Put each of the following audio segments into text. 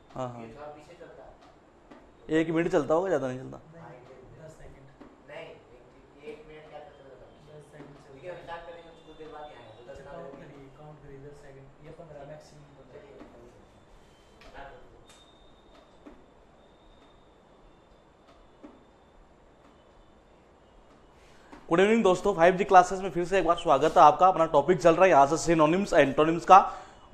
हाँ हाँ, 1 मिनट चलता होगा, ज़्यादा नहीं चलता। गुड इवनिंग दोस्तों, 5G क्लासेस में फिर से एक बार स्वागत है आपका। अपना टॉपिक चल रहा है यहाँ से सिनोनिम्स एंटोनिम्स का,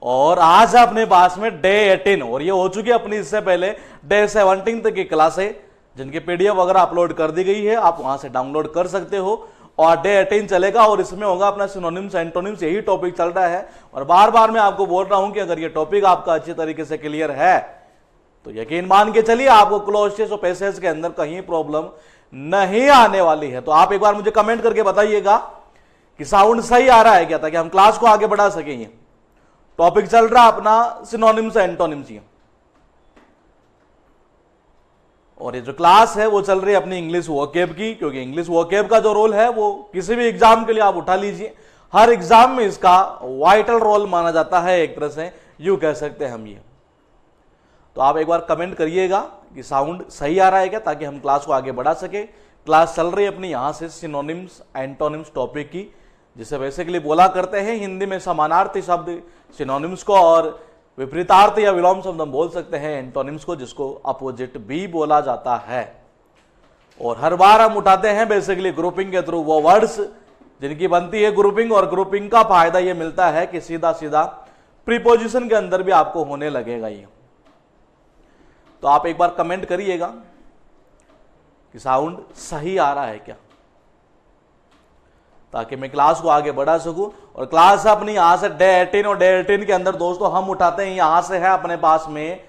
और आज है अपने पास में डे 18 और ये हो चुकी है अपनी इससे पहले डे 17 तक की क्लासें, जिनकी पीडीएफ वगैरह अपलोड कर दी गई है, आप वहां से डाउनलोड कर सकते हो। और डे 18 चलेगा और इसमें होगा अपना सिनोनिम्स एंटोनिम्स, यही टॉपिक चल रहा है। और बार बार मैं आपको बोल रहा हूं कि अगर ये टॉपिक आपका अच्छी तरीके से क्लियर है तो यकीन मान के चलिए आपको क्लोजेस और पैसेज के अंदर कहीं प्रॉब्लम नहीं आने वाली है। तो आप एक बार मुझे कमेंट करके बताइएगा कि साउंड सही आ रहा है क्या, ताकि हम क्लास को आगे बढ़ा सकें। टॉपिक चल रहा अपना सिनोनिम्स एंटोनिम्स, और ये जो क्लास है वो चल रही है अपनी इंग्लिश वोकैब की, क्योंकि इंग्लिश वोकैब का जो रोल है वो किसी भी एग्जाम के लिए आप उठा लीजिए, हर एग्जाम में इसका वाइटल रोल माना जाता है, एक तरह से यूं कह सकते हैं हम ये। तो आप एक बार कमेंट करिएगा कि साउंड सही आ रहा है क्या, ताकि हम क्लास को आगे बढ़ा सके। क्लास चल रही है अपनी यहां से सिनोनिम्स एंटोनिम्स टॉपिक की, जिसे बेसिकली बोला करते हैं हिंदी में समानार्थी शब्द सिनोनिम्स को, और विपरीतार्थ या विलोम शब्द हम बोल सकते हैं एंटोनिम्स को, जिसको अपोजिट भी बोला जाता है। और हर बार हम उठाते हैं बेसिकली ग्रुपिंग के थ्रू वो वर्ड्स जिनकी बनती है ग्रुपिंग, और ग्रुपिंग का फायदा ये मिलता है कि सीधा सीधा प्रीपोजिशन के अंदर भी आपको होने लगेगा ये। तो आप एक बार कमेंट करिएगा कि साउंड सही आ रहा है क्या, ताकि मैं क्लास को आगे बढ़ा सकूं। और क्लास अपनी यहां से डे 18 और डे 18 के अंदर दोस्तों हम उठाते हैं, यहां से है अपने पास में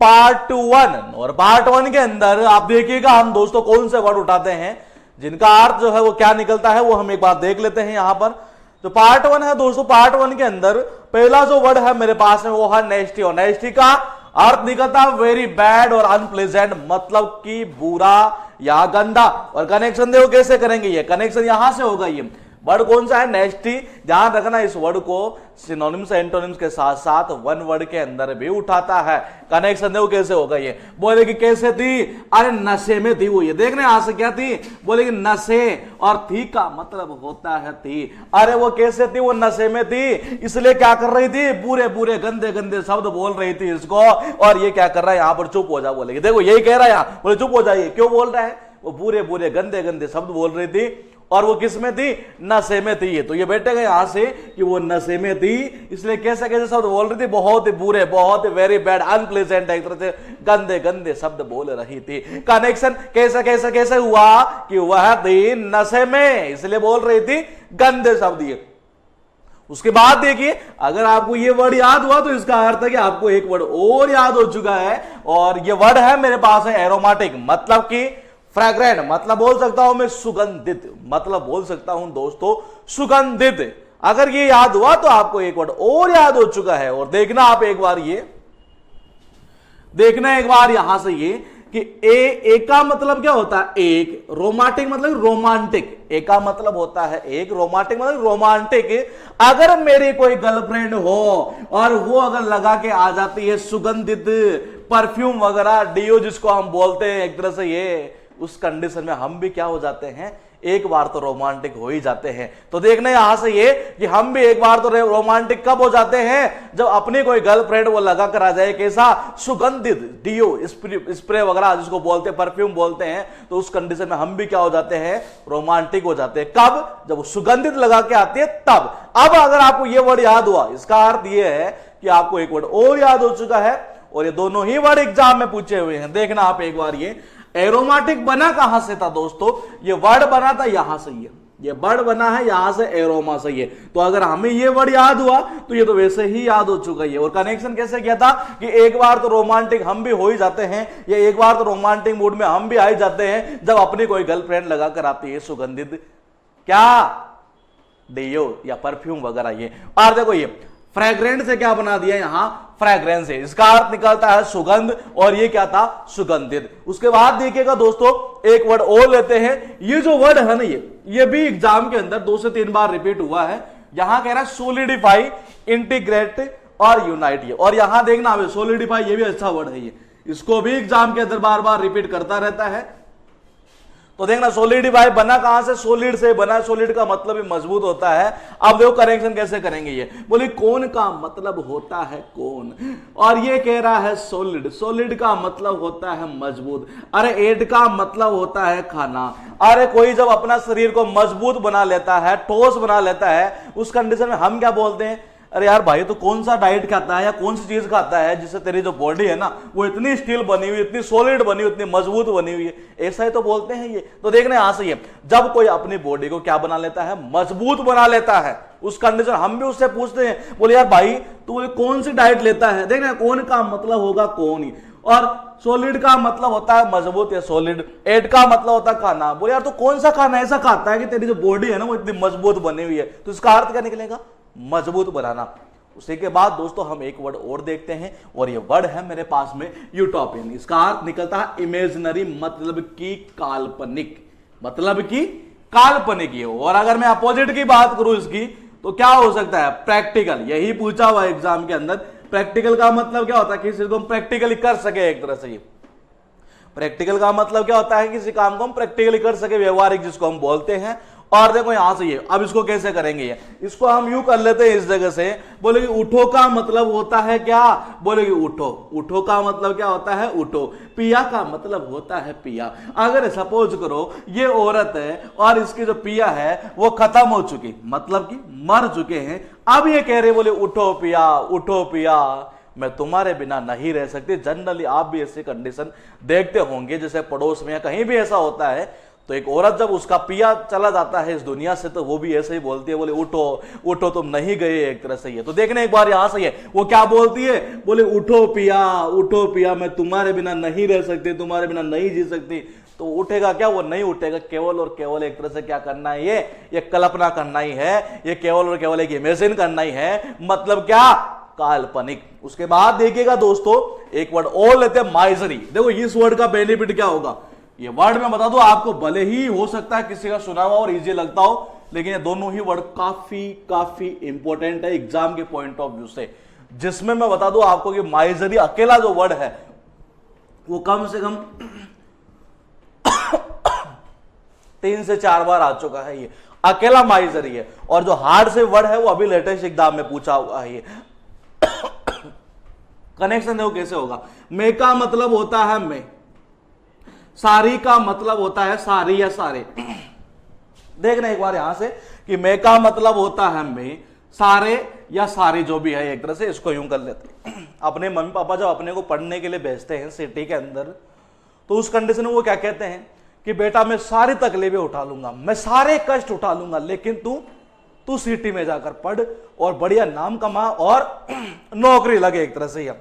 पार्ट 1, और पार्ट 1 के अंदर आप देखिएगा हम दोस्तों कौन से वर्ड उठाते हैं जिनका अर्थ जो है वो क्या निकलता है, वो हम एक बार देख लेते हैं। यहां पर जो पार्ट 1 है दोस्तों, पार्ट 1 के अंदर पहला जो वर्ड है मेरे पास में वो है नेस्टी, और नेस्टी का अर्थ निकलता है वेरी बैड और अनप्लेजेंट, मतलब कि बुरा या गंदा। और कनेक्शन देखो कैसे करेंगे, ये कनेक्शन यहां से होगा। ये वर्ड कौन सा है, नेस्टी। ध्यान रखना इस वर्ड को सिनोनिम्स एंटोनिम्स के साथ साथ वन वर्ड के अंदर भी उठाता है। कनेक्शन देखो कैसे होगा, ये बोले कि कैसे थी, अरे नशे में थी वो, ये देखने यहां से क्या थी, बोले कि नशे, और थी का मतलब होता है थी। अरे वो कैसे थी, वो नशे में थी, इसलिए क्या कर रही थी, बुरे बुरे गंदे गंदे शब्द बोल रही थी इसको। और ये क्या कर रहा है यहां पर, चुप हो जा, बोले देखो यही कह रहा है यहां, बोले चुप हो जाइए, क्यों बोल रहा है, वो बुरे बुरे गंदे गंदे शब्द बोल रही थी, और वो किस में थी, नशे में थी। तो ये बैठेगा यहां से कि वो नशे में थी, इसलिए कैसे कैसे शब्द बोल रही थी, बहुत ही बुरे, बहुत ही वेरी बैड, अनप्लेजेंट, एक तरह से गंदे गंदे शब्द बोल रही थी। कनेक्शन कैसे कैसे कैसे हुआ कि वह थी नशे में, इसलिए बोल रही थी गंदे शब्द। ये उसके बाद देखिए, अगर आपको ये वर्ड याद हुआ तो इसका अर्थ है कि आपको एक वर्ड और याद हो चुका है, और ये वर्ड है मेरे पास है एरोमेटिक, मतलब कि फ्रैग्रेंट, मतलब बोल सकता हूं मैं सुगंधित, मतलब बोल सकता हूं दोस्तों सुगंधित। अगर ये याद हुआ तो आपको एक वर्ड और याद हो चुका है। और देखना आप एक बार ये, देखना एक बार यहां से ये कि ए का मतलब क्या होता है, एक, रोमांटिक मतलब रोमांटिक, ए का मतलब होता है एक, रोमांटिक मतलब रोमांटिक। अगर मेरी कोई गर्लफ्रेंड हो और वो अगर लगा के आ जाती है सुगंधित परफ्यूम वगैरह, डियो जिसको हम बोलते हैं एक तरह से, ये उस कंडीशन में हम भी क्या हो जाते हैं, एक बार तो रोमांटिक हो ही जाते हैं। तो देखना यहां से ये कि हम भी एक बार तो रोमांटिक कब हो जाते हैं, जब अपनी कोई गर्लफ्रेंड वो लगा कर आ जाए, कैसा, सुगंधित डियो स्प्रे वगैरह जिसको बोलते हैं, परफ्यूम बोलते हैं, तो उस कंडीशन में हम भी क्या हो जाते हैं, रोमांटिक हो जाते हैं। कब, जब वो सुगंधित लगा के आती है तब। अब अगर आपको ये वर्ड याद हुआ, इसका अर्थ ये है कि आपको एक वर्ड और याद हो चुका है, और ये दोनों ही वर्ड एग्जाम में पूछे हुए हैं। देखना आप एक बार, ये एरोमेटिक बना कहां से था दोस्तों, ये वर्ड बना था यहां से, ये वर्ड बना है यहां से एरोमा से। ये तो अगर हमें ये वर्ड याद हुआ तो ये तो वैसे ही याद हो चुका है। और कनेक्शन कैसे किया था कि एक बार तो रोमांटिक हम भी हो ही जाते हैं, या एक बार तो रोमांटिक मूड में हम भी आ ही जाते हैं जब अपनी कोई गर्लफ्रेंड लगा कर आती है सुगंधित क्या, डियो या परफ्यूम वगैरह। ये और देखो ये फ्रेग्रेंट से क्या बना दिया यहां, फ्रेग्रेंस है, इसका अर्थ निकलता है सुगंध, और ये क्या था, सुगंधित। उसके बाद देखिएगा दोस्तों एक वर्ड और लेते हैं। ये जो वर्ड है ना, ये भी एग्जाम के अंदर 2 से 3 बार रिपीट हुआ है, यहां कह रहा है सोलिडिफाई, इंटीग्रेट और यूनाइट। ये और यहां देखना सोलिडिफाई, ये भी अच्छा वर्ड है, ये इसको भी एग्जाम के अंदर बार बार रिपीट करता रहता है। तो देखना सोलिडिफाई बना कहां से, सोलिड से बना। सोलिड का मतलब भी मजबूत होता है। अब देखो करेक्शन कैसे करेंगे, ये बोले कौन का मतलब होता है कौन, और ये कह रहा है सोलिड। सोलिड का मतलब होता है मजबूत। अरे एड का मतलब होता है खाना। अरे कोई जब अपना शरीर को मजबूत बना लेता है, ठोस बना लेता है, उस कंडीशन में हम क्या बोलते हैं, अरे यार भाई तो कौन सा डाइट खाता है या कौन सी चीज खाता है जिससे तेरी जो बॉडी है ना वो इतनी स्टील बनी हुई, इतनी सॉलिड बनी हुई, इतनी मजबूत बनी हुई है, ऐसा ही तो बोलते हैं ये। तो देखना यहां से, ये जब कोई अपनी बॉडी को क्या बना लेता है, मजबूत बना लेता है, उस कंडीशन हम भी उससे पूछते हैं, बोले यार भाई तू कौन सी डाइट लेता है। देखना कौन का मतलब होगा कौन ही, और सॉलिड का मतलब होता है मजबूत या सॉलिड, एड का मतलब होता है खाना। बोले यार तो कौन सा खाना ऐसा खाता है कि तेरी जो बॉडी है ना वो इतनी मजबूत बनी हुई है, तो इसका अर्थ क्या निकलेगा, मजबूत बनाना। उसी के बाद दोस्तों हम एक वर्ड और देखते हैं, और ये वर्ड है मेरे पास में यूटोपियन। इसका अर्थ निकलता है इमेजिनरी, मतलब की काल्पनिक, मतलब की काल्पनिक। ये और अगर मैं अपोजिट की बात करूं इसकी तो क्या हो सकता है, प्रैक्टिकल। यही पूछा हुआ एग्जाम के अंदर। प्रैक्टिकल का मतलब क्या होता है, किसी को हम प्रैक्टिकली कर सके। एक तरह से ये प्रैक्टिकल का मतलब क्या होता है, किसी काम को हम प्रैक्टिकली कर सके, व्यवहारिक जिसको हम बोलते हैं। और देखो यहां से ये, अब इसको कैसे करेंगे, ये इसको हम यूं कर लेते हैं इस जगह से। बोले कि उठो का मतलब होता है क्या, बोले कि उठो। उठो का मतलब क्या होता है, उठो। पिया का मतलब होता है पिया। अगर सपोज करो ये औरत है और इसकी जो पिया है वो खत्म हो चुकी, मतलब कि मर चुके हैं, अब ये कह रहे बोले उठो पिया, उठो पिया, मैं तुम्हारे बिना नहीं रह सकती। जनरली आप भी ऐसी कंडीशन देखते होंगे, जैसे पड़ोस में या कहीं भी ऐसा होता है, तो एक औरत जब उसका पिया चला जाता है इस दुनिया से तो वो भी ऐसे ही बोलती है, बोले उठो उठो तुम नहीं गए, एक तरह से। ये तो देखने एक बार यहां से है वो क्या बोलती है, बोले उठो पिया, मैं तुम्हारे बिना नहीं रह सकती, तुम्हारे बिना नहीं जी सकती। तो उठेगा क्या, वो नहीं उठेगा। केवल और केवल एक तरह से क्या करना है, ये कल्पना करना ही है, ये केवल और केवल एक इमेजिन करना ही है, मतलब क्या, काल्पनिक। उसके बाद देखिएगा दोस्तों एक वर्ड और लेते हैं, माइजरी। देखो इस वर्ड का बेनिफिट क्या होगा, ये वर्ड मैं बता दूं आपको, भले ही हो सकता है किसी का सुना हुआ और इजी लगता हो, लेकिन ये दोनों ही वर्ड काफी इंपॉर्टेंट है एग्जाम के पॉइंट ऑफ व्यू से। जिसमें मैं बता दूं आपको कि माइजरी अकेला जो वर्ड है वो कम से कम 3 से 4 बार आ चुका है, ये अकेला माइजरी है। और जो हार्ड से वर्ड है वो अभी लेटेस्ट एग्जाम में पूछा हुआ है। ये कनेक्शन देखो कैसे होगा, मे का मतलब होता है मैं, सारी का मतलब होता है सारी या सारे। देखना एक बार यहां से कि मैं का मतलब होता है मैं, सारे या सारी जो भी है, एक तरह से इसको यूं कर लेते हैं। अपने मम्मी पापा जब अपने को पढ़ने के लिए भेजते हैं सिटी के अंदर, तो उस कंडीशन में वो क्या कहते हैं कि बेटा मैं सारी तकलीफें उठा लूंगा, मैं सारे कष्ट उठा लूंगा, लेकिन तू सिटी में जाकर पढ़ और बढ़िया नाम कमा और नौकरी लगे, एक तरह से। यह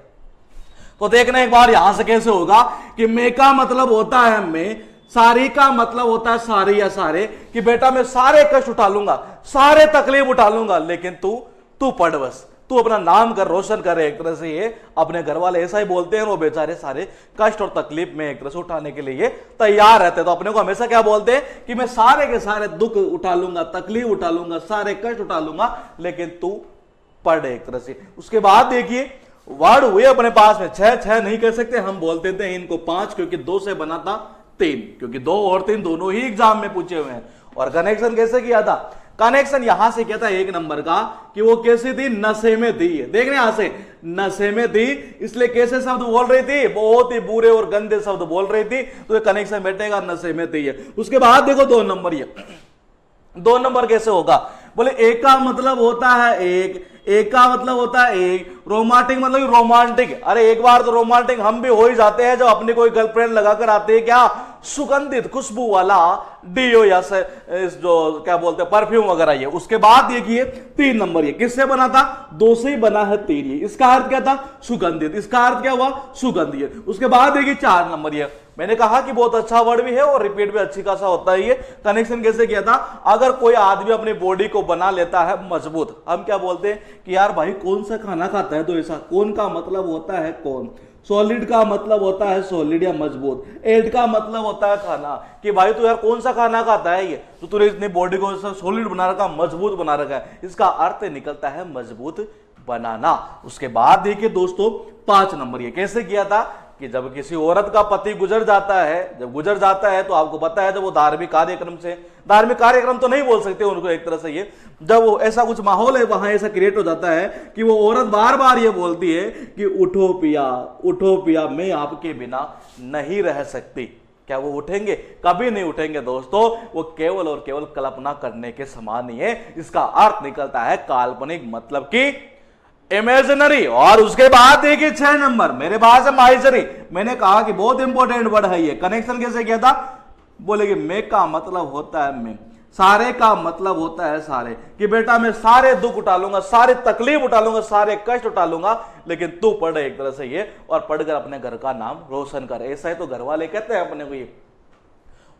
तो देखना एक बार यहां से कैसे होगा कि मैं का मतलब होता है मैं, सारी का मतलब होता है सारी या सारे, कि बेटा मैं सारे कष्ट उठा लूंगा, सारे तकलीफ उठा लूंगा, लेकिन तू पढ़, बस तू अपना नाम कर, रोशन करे, एक तरह से। ये अपने घर वाले ऐसा ही बोलते हैं, वो बेचारे सारे कष्ट और तकलीफ में एक तरह से उठाने के लिए तैयार रहते हैं। तो अपने को हमेशा क्या बोलते हैं कि मैं सारे के सारे दुख उठा लूंगा, तकलीफ उठा लूंगा, सारे कष्ट उठा लूंगा, लेकिन तू पढ़, एक तरह से। उसके बाद देखिए वर्ड हुए अपने पास में 6 नहीं कह सकते, हम बोलते थे इनको 5, क्योंकि 2 से बना था 3, क्योंकि 2 और 3 दोनों ही एग्जाम में पूछे हुए हैं। और कनेक्शन कैसे किया था, कनेक्शन यहां से क्या था 1 नंबर का, कि वो कैसी थी, नशे में थी। देखने यहां से नशे में थी, इसलिए कैसे शब्द बोल रही थी, बहुत ही बुरे और गंदे शब्द बोल रही थी, तो ये कनेक्शन बैठेगा, नशे में थी। उसके बाद देखो 2 नंबर, ये 2 नंबर कैसे होगा, बोले एक का मतलब होता है एक का मतलब होता है एक, रोमांटिक मतलब रोमांटिक। अरे एक बार तो रोमांटिक हम भी हो ही जाते हैं जब अपनी कोई गर्लफ्रेंड लगाकर आते हैं, क्या सुगंधित खुशबू वाला डीओ या जो क्या बोलते हैं परफ्यूम वगैरह। ये उसके बाद देखिए 3 नंबर, ये किससे बना था, 2 से ही बना है 3। इसका अर्थ क्या था, सुगंधित। इसका अर्थ क्या हुआ, सुगंधीय। उसके बाद देखिए 4 नंबर, ये मैंने कहा कि बहुत अच्छा वर्ड भी है और रिपीट भी अच्छी खासा होता है। ये कनेक्शन कैसे किया था, अगर कोई आदमी अपनी बॉडी को बना लेता है मजबूत, हम क्या बोलते हैं कि यार भाई कौन सा खाना खाता है, तो ऐसा कौन का मतलब होता है कौन, सॉलिड का मतलब होता है सॉलिड या मजबूत। एट का मतलब होता है खाना, कि भाई तू यार कौन सा खाना खाता है ये तो तूने इतनी बॉडी को सॉलिड बना रखा, मजबूत बना रखा है, इसका अर्थ निकलता है मजबूत बनाना। उसके बाद देखिए दोस्तों 5 नंबर ये कैसे किया था कि जब किसी औरत का पति गुजर जाता है तो आपको पता है जब वो धार्मिक कार्यक्रम तो नहीं बोल सकते उनको एक तरह से, ये जब वो ऐसा कुछ माहौल है वहां ऐसा क्रिएट हो जाता है कि वो औरत बार बार ये बोलती है कि उठो पिया मैं आपके बिना नहीं रह सकती। क्या वो उठेंगे? कभी नहीं उठेंगे दोस्तों, वो केवल और केवल कल्पना करने के समान ही है। इसका अर्थ निकलता है काल्पनिक, मतलब कि इमेजिनरी। और उसके बाद देखिए 6 नंबर मेरे पास है माइजरी। मैंने कहा कि बहुत इंपॉर्टेंट वर्ड है ये। कनेक्शन कैसे किया था? बोले कि मे का मतलब होता है मैं, सारे का मतलब होता है सारे, कि बेटा मैं सारे दुख उठा लूंगा, सारी तकलीफ उठा लूंगा, सारे कष्ट उठा लूंगा, लेकिन तू पढ़ एक तरह से ये और पढ़कर अपने घर का नाम रोशन कर। ऐसा है तो घर वाले कहते हैं अपने को ये।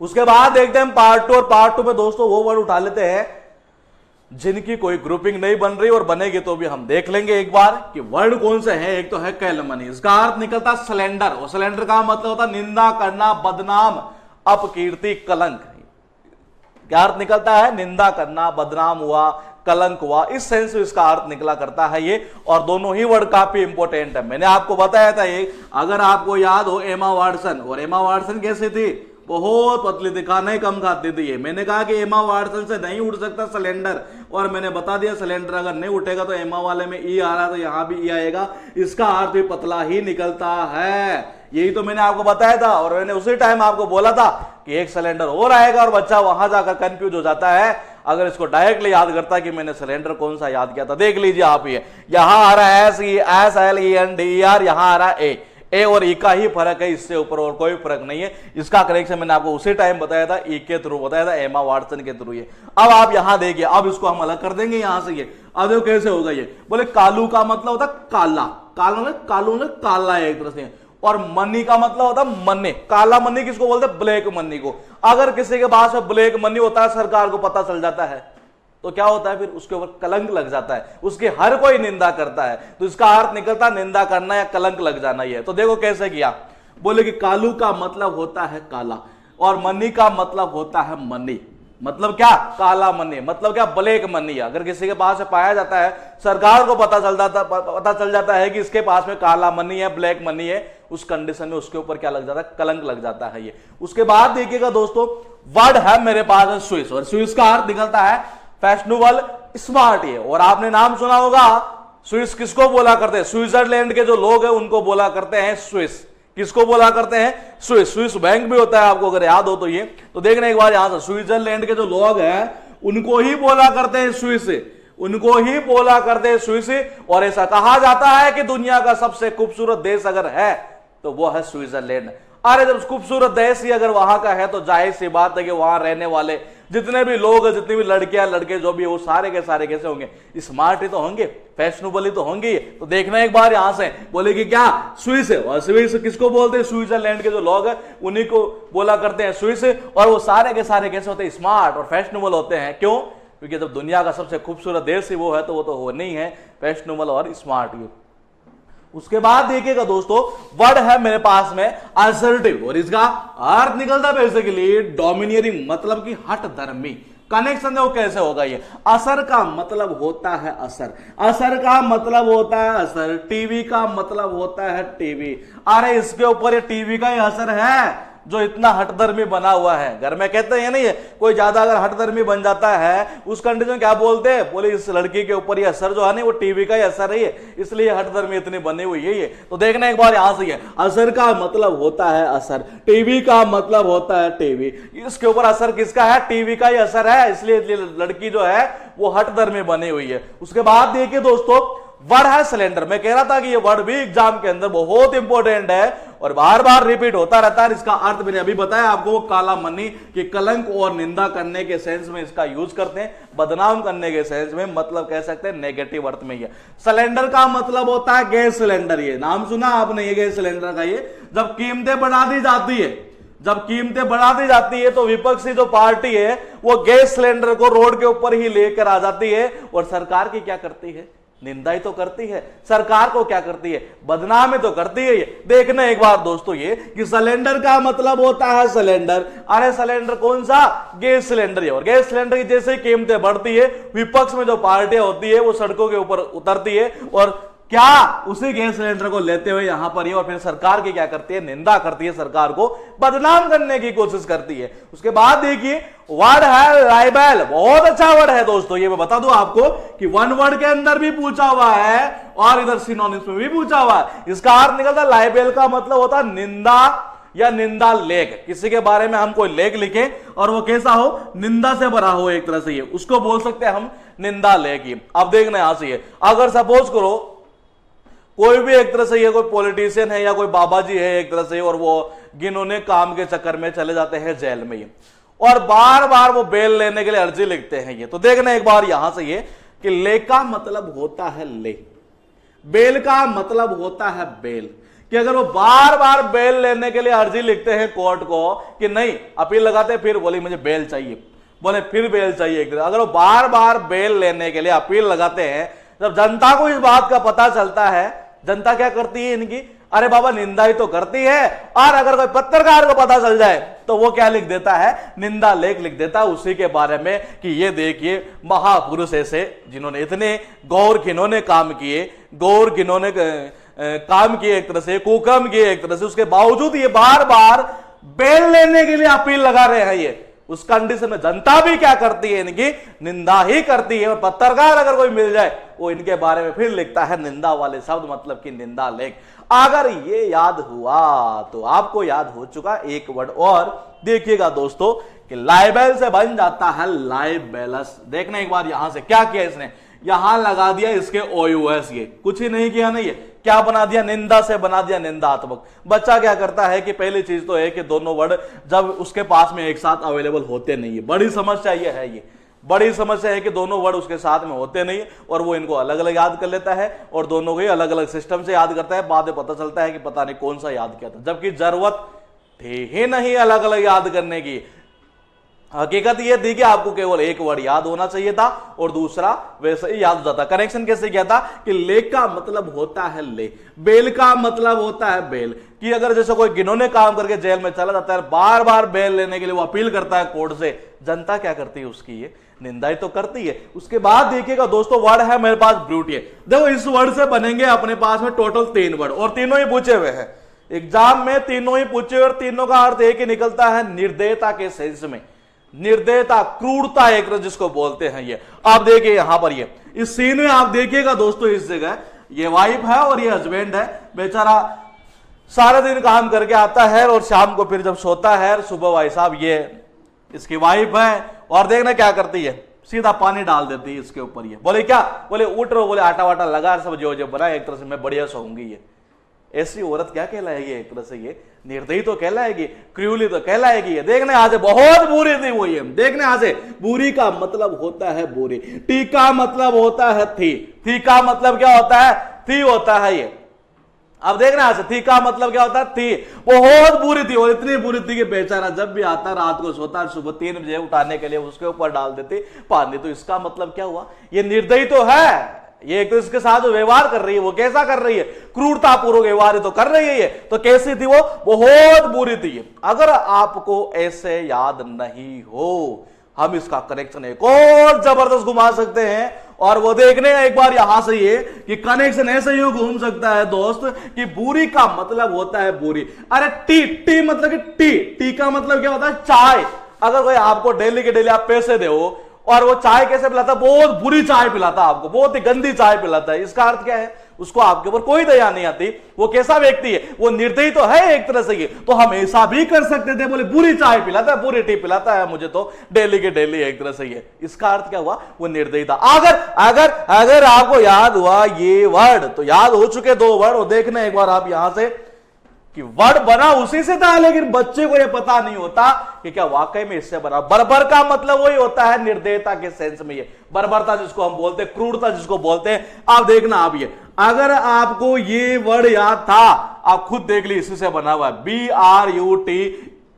उसके बाद देखते हैं पार्ट 2, और पार्ट 2 में दोस्तों वो वर्ड उठा लेते हैं जिनकी कोई ग्रुपिंग नहीं बन रही और बनेगी तो भी हम देख लेंगे एक बार कि वर्ड कौन से हैं। एक तो है कैलमनी, इसका अर्थ निकलता स्लेंडर, और स्लेंडर का मतलब होता निंदा करना, बदनाम, अपकीर्ति, कलंक। क्या अर्थ निकलता है? निंदा करना, बदनाम हुआ, कलंक हुआ, इस सेंस में इसका अर्थ निकला करता है ये। और दोनों ही वर्ड काफी इंपॉर्टेंट है। मैंने आपको बताया था ये, अगर आपको याद हो एमा वाटसन, और एमा वाटसन कैसे थी? बहुत पतली थी, खाना ही कम खाती थी ये। मैंने कहा कि एमा वाटसन से नहीं उठ सकता सिलेंडर, और मैंने बता दिया सिलेंडर अगर नहीं उठेगा तो एमा वाले में ई आ रहा तो यहां भी ई आएगा, इसका अर्थ भी पतला ही निकलता है। यही तो मैंने आपको बताया था, और मैंने उसी टाइम आपको बोला था कि एक सिलेंडर और आएगा, और बच्चा वहां जाकर कंफ्यूज हो जाता है अगर इसको डायरेक्टली याद करता है कि मैंने सिलेंडर कौन सा याद किया था। देख लीजिए आप, ये यहां आ रहा है SLENDER, यहां आ रहा है ए और ई का ही फर्क है, इससे ऊपर और कोई फर्क नहीं है। इसका कनेक्शन मैंने आपको उसी टाइम बताया था, ई के थ्रू बताया था, एमा वाटसन के थ्रू। ये अब आप यहां देखिए, अब इसको हम अलग कर देंगे यहां से। ये अब देखो कैसे होगा ये। बोले कालू का मतलब होता काला, कालू ने काला है एक तरह से, और मनी का मतलब होता है मन्ने। काला मनी किसको बोलते हैं? ब्लैक मनी को। अगर किसी के पास में ब्लैक मनी होता है, सरकार को पता चल जाता है तो क्या होता है? फिर उसके ऊपर कलंक लग जाता है, उसकी हर कोई निंदा करता है, तो इसका अर्थ निकलता निंदा करना या कलंक लग जाना ही है। तो देखो कैसे किया। बोले कि कालू का मतलब होता है काला, और मनी का मतलब होता है मनी। मतलब क्या? काला मनी, मतलब क्या? Black money. अगर किसी के पास पाया जाता है, सरकार को पता चल जाता है कि इसके पास में काला मनी है, ब्लैक मनी है, उस कंडीशन में उसके ऊपर क्या लग जाता है? कलंक लग जाता है ये। उसके बाद देखिएगा दोस्तों, वर्ड है मेरे पास है स्विस, और स्विस का अर्थ निकलता है फैशनेबल, स्मार्ट। ये और आपने नाम सुना होगा, स्विस किसको बोला करते हैं? स्विट्जरलैंड के जो लोग हैं उनको बोला करते हैं स्विस। किसको बोला करते हैं? स्विस। स्विस बैंक भी होता है, आपको अगर याद हो तो ये तो देखने एक बार यहां से, स्विट्जरलैंड के जो लोग हैं उनको ही बोला करते हैं स्विस, उनको ही बोला करते हैं स्विस। और ऐसा कहा जाता है कि दुनिया का सबसे खूबसूरत देश अगर है तो वो है स्विट्जरलैंड। अरे जब खूबसूरत देश ही अगर वहां का है तो जाहिर सी बात है कि वहां रहने वाले जितने भी लोग हैं, जितनी भी लड़कियां लड़के जो भी, वो सारे के सारे कैसे होंगे? स्मार्ट ही तो होंगे, फैशनेबल ही तो होंगे। तो देखना एक बार यहां से, बोले कि क्या? स्विस है। और स्विस किसको बोलते हैं? स्विट्जरलैंड के जो लोग हैं उन्हीं को बोला करते हैं स्विस। और वो सारे के सारे कैसे होते हैं? स्मार्ट और फैशनेबल होते हैं। क्यों? क्योंकि जब दुनिया का सबसे खूबसूरत देश ही वो है तो वो तो नहीं है फैशनेबल और स्मार्ट। उसके बाद देखिएगा दोस्तों, वर्ड है मेरे पास में असर्टिव, और इसका अर्थ निकलता बेसिकली डोमिनियरिंग, मतलब कि हट धर्मी। कनेक्शन देखो कैसे होगा ये। असर का मतलब होता है असर, असर का मतलब होता है असर, टीवी का मतलब होता है टीवी। अरे इसके ऊपर ये टीवी का ही असर है जो इतना हटधर्मी बना हुआ है। घर में कहते हैं नहीं है, कोई ज्यादा अगर हटधर्मी बन जाता है उस कंडीशन क्या बोलते हैं? बोले इस लड़की के ऊपर ये असर जो है नहीं वो टीवी का ही असर है, इसलिए हटधर्मी इतनी बनी हुई है ये। तो देखना एक बार यहां से है, असर का मतलब होता है असर, टीवी का मतलब होता है टीवी। इसके ऊपर असर किसका है? टीवी का ही असर है, इसलिए लड़की जो है वो हटधर्मी बनी हुई है। उसके बाद देखिए दोस्तों, वर्ड है सिलेंडर। मैं कह रहा था कि ये वर्ड भी एग्जाम के अंदर बहुत इंपॉर्टेंट है और बार बार रिपीट होता रहता है। इसका अर्थ मैंने अभी बताया आपको, काला मनी की कलंक और निंदा करने के सेंस में इसका यूज करते हैं, बदनाम करने के सेंस में, मतलब कह सकते हैं नेगेटिव अर्थ में। ये सिलेंडर का मतलब होता है गैस सिलेंडर। ये नाम सुना आपने ये गैस सिलेंडर का? ये जब कीमतें बढ़ा दी जाती है, जब कीमतें बढ़ा दी जाती है तो विपक्षी जो पार्टी है वो गैस सिलेंडर को रोड के ऊपर ही लेकर आ जाती है, और सरकार की क्या करती है? निंदा ही तो करती है। सरकार को क्या करती है, बदनाम तो करती है। ये देखना एक बार दोस्तों ये कि सिलेंडर का मतलब होता है सिलेंडर। अरे सिलेंडर कौन सा, गैस सिलेंडर है। और गैस सिलेंडर की जैसे कीमतें बढ़ती है, विपक्ष में जो पार्टियां होती है वो सड़कों के ऊपर उतरती है और क्या उसी गैस सिलेंडर को लेते हुए यहां पर ही, और फिर सरकार की क्या करती है, निंदा करती है, सरकार को बदनाम करने की कोशिश करती है। उसके बाद देखिए वर्ड है लाइबेल, बहुत अच्छा वर्ड है दोस्तों। ये मैं बता दूं आपको कि वन वर्ड के अंदर भी पूछा हुआ है और इधर सिनोनिम्स में भी पूछा हुआ है। इसका अर्थ निकलता है लाइबेल का मतलब होता है निंदा या निंदा लेख। किसी के बारे में हम कोई लेख लिखें और वो कैसा हो, निंदा से भरा हो एक तरह से, ये उसको बोल सकते हैं हम निंदा लेख। अब देखना यहां से, अगर सपोज करो कोई भी एक तरह से ये कोई पॉलिटिशियन है या कोई बाबा जी है एक तरह से, और वो गिनोने काम के चक्कर में चले जाते हैं जेल में, और बार बार वो बेल लेने के लिए अर्जी लिखते हैं। ये तो देखना एक बार यहां से ये कि ले का मतलब होता है ले, बेल का मतलब होता है बेल। कि अगर वो बार बार बेल लेने के लिए अर्जी लिखते हैं कोर्ट को कि नहीं, अपील लगाते फिर बोले मुझे बेल चाहिए, बोले फिर बेल चाहिए, अगर वो बार बार बेल लेने के लिए अपील लगाते हैं, जब जनता को इस बात का पता चलता है, जनता क्या करती है इनकी, अरे बाबा निंदा ही तो करती है। और अगर कोई पत्रकार को पता चल जाए तो वो क्या लिख देता है, निंदा लेख लिख देता है उसी के बारे में कि ये देखिए महापुरुष ऐसे जिन्होंने इतने गौर घिनौने काम किए, गौर घिनौने काम किए एक तरह से, कुकर्म किए एक तरह से, उसके बावजूद ये बार बार बेल लेने के लिए अपील लगा रहे हैं। ये उस कंडीशन में जनता भी क्या करती है, इनकी निंदा ही करती है। और पत्रकार अगर कोई मिल जाए वो इनके बारे में फिर लिखता है निंदा वाले शब्द, मतलब कि निंदा लेख। अगर ये याद हुआ तो आपको याद हो चुका एक वर्ड और। देखिएगा दोस्तों कि लाइबेल से बन जाता है लाइबेलस। देखना एक बार यहां से क्या किया इसने, यहां लगा दिया इसके OUS, ये कुछ ही नहीं किया, नहीं है क्या बना दिया, निंदा से बना दिया निंदात्मक। बच्चा क्या करता है कि पहली चीज तो है कि दोनों वर्ड जब उसके पास में एक साथ अवेलेबल होते नहीं है, बड़ी समस्या ये है, ये बड़ी समस्या है कि दोनों वर्ड उसके साथ में होते नहीं और वो इनको अलग अलग याद कर लेता है और दोनों को ही अलग अलग सिस्टम से याद करता है। बाद में पता चलता है कि पता नहीं कौन सा याद किया था, जबकि जरूरत थी ही नहीं अलग अलग याद करने की। हकीकत यह थी कि आपको केवल एक वर्ड याद होना चाहिए था और दूसरा वैसे ही याद हो जाता। कनेक्शन कैसे किया था कि ले का मतलब होता है ले, बेल का मतलब होता है बेल। कि अगर जैसे कोई घिनौने काम करके जेल में चला जाता है, बार बार बेल लेने के लिए वो अपील करता है कोर्ट से, जनता क्या करती है उसकी, ये निंदा ही तो करती है। उसके बाद देखिएगा दोस्तों वर्ड है मेरे पास ब्रूटी है। देखो इस वर्ड से बनेंगे अपने पास में टोटल 3 वर्ड और तीनों ही पूछे हुए हैं एग्जाम में, तीनों ही पूछे हुए और तीनों का अर्थ एक ही निकलता है निर्दयता के सेंस में। निर्दयता, क्रूरता एक जिसको बोलते हैं। ये आप देखिए यहां पर, ये इस सीन में आप देखिएगा दोस्तों, इस जगह ये वाइफ है और ये हस्बैंड है। बेचारा सारा दिन काम करके आता है और शाम को फिर जब सोता है, सुबह भाई साहब ये इसकी वाइफ है और देखना क्या करती है, सीधा पानी डाल देती है इसके ऊपर। ये बोले क्या, बोले उठ रहो, बोले आटा वाटा लगा सब जो बना, एक तरह से मैं बढ़िया सोऊंगी। ये ऐसी औरत क्या कहलाएगी, एक तरह से ये निर्दयी तो कहलाएगी, क्रूली तो कहलाएगी। ये देखने आज बहुत बुरी थी वो, ये देखने आज बुरी का मतलब होता है बुरी, टी का मतलब होता है थी का मतलब क्या होता है, थी होता है ये। अब देखना आज थी का मतलब क्या होता है, थी। बहुत बुरी थी और इतनी बुरी थी कि बेचारा जब भी आता रात को सोता, सुबह 3 बजे उठाने के लिए उसके ऊपर डाल देते पानी। तो इसका मतलब क्या हुआ, ये निर्दयी तो है। ये एक तो इसके साथ जो व्यवहार कर रही है वो कैसा कर रही है, क्रूरतापूर्वक व्यवहार तो कर रही है ये। तो कैसी थी वो, बहुत बुरी थी। अगर आपको ऐसे याद नहीं हो, हम इसका कनेक्शन एक और जबरदस्त घुमा सकते हैं और वो देखने एक बार यहां से ये कि कनेक्शन ऐसे ही घूम सकता है दोस्त कि बुरी का मतलब होता है बुरी। अरे टी मतलब कि टी का मतलब क्या होता है, चाय। अगर कोई आपको डेली के डेली आप पैसे दो और वो चाय कैसे पिलाता है, बहुत बुरी चाय पिलाता है आपको, बहुत ही गंदी चाय पिलाता है, इसका अर्थ क्या है, उसको आपके ऊपर कोई दया नहीं आती। वो कैसा व्यक्ति है, वो निर्दयी तो है एक तरह से। ये तो हम ऐसा भी कर सकते थे, बोले बुरी चाय पिलाता है, बुरी टी पिलाता है मुझे तो डेली के डेली, एक तरह से ये। इसका अर्थ क्या हुआ, वो निर्दयी था। अगर आपको याद हुआ ये वर्ड, तो याद हो चुके 2 वर्ड। और देखना एक बार आप यहां से कि वर्ड बना उसी से था, लेकिन बच्चे को यह पता नहीं होता कि क्या वाकई में इससे बना। बर्बर का मतलब वही होता है निर्दयता के सेंस में, ये बर्बरता जिसको हम बोलते हैं, क्रूरता जिसको बोलते हैं। आप देखना, आप ये अगर आपको ये वर्ड याद था, आप खुद देख ली, इसी से बना हुआ है BRUT,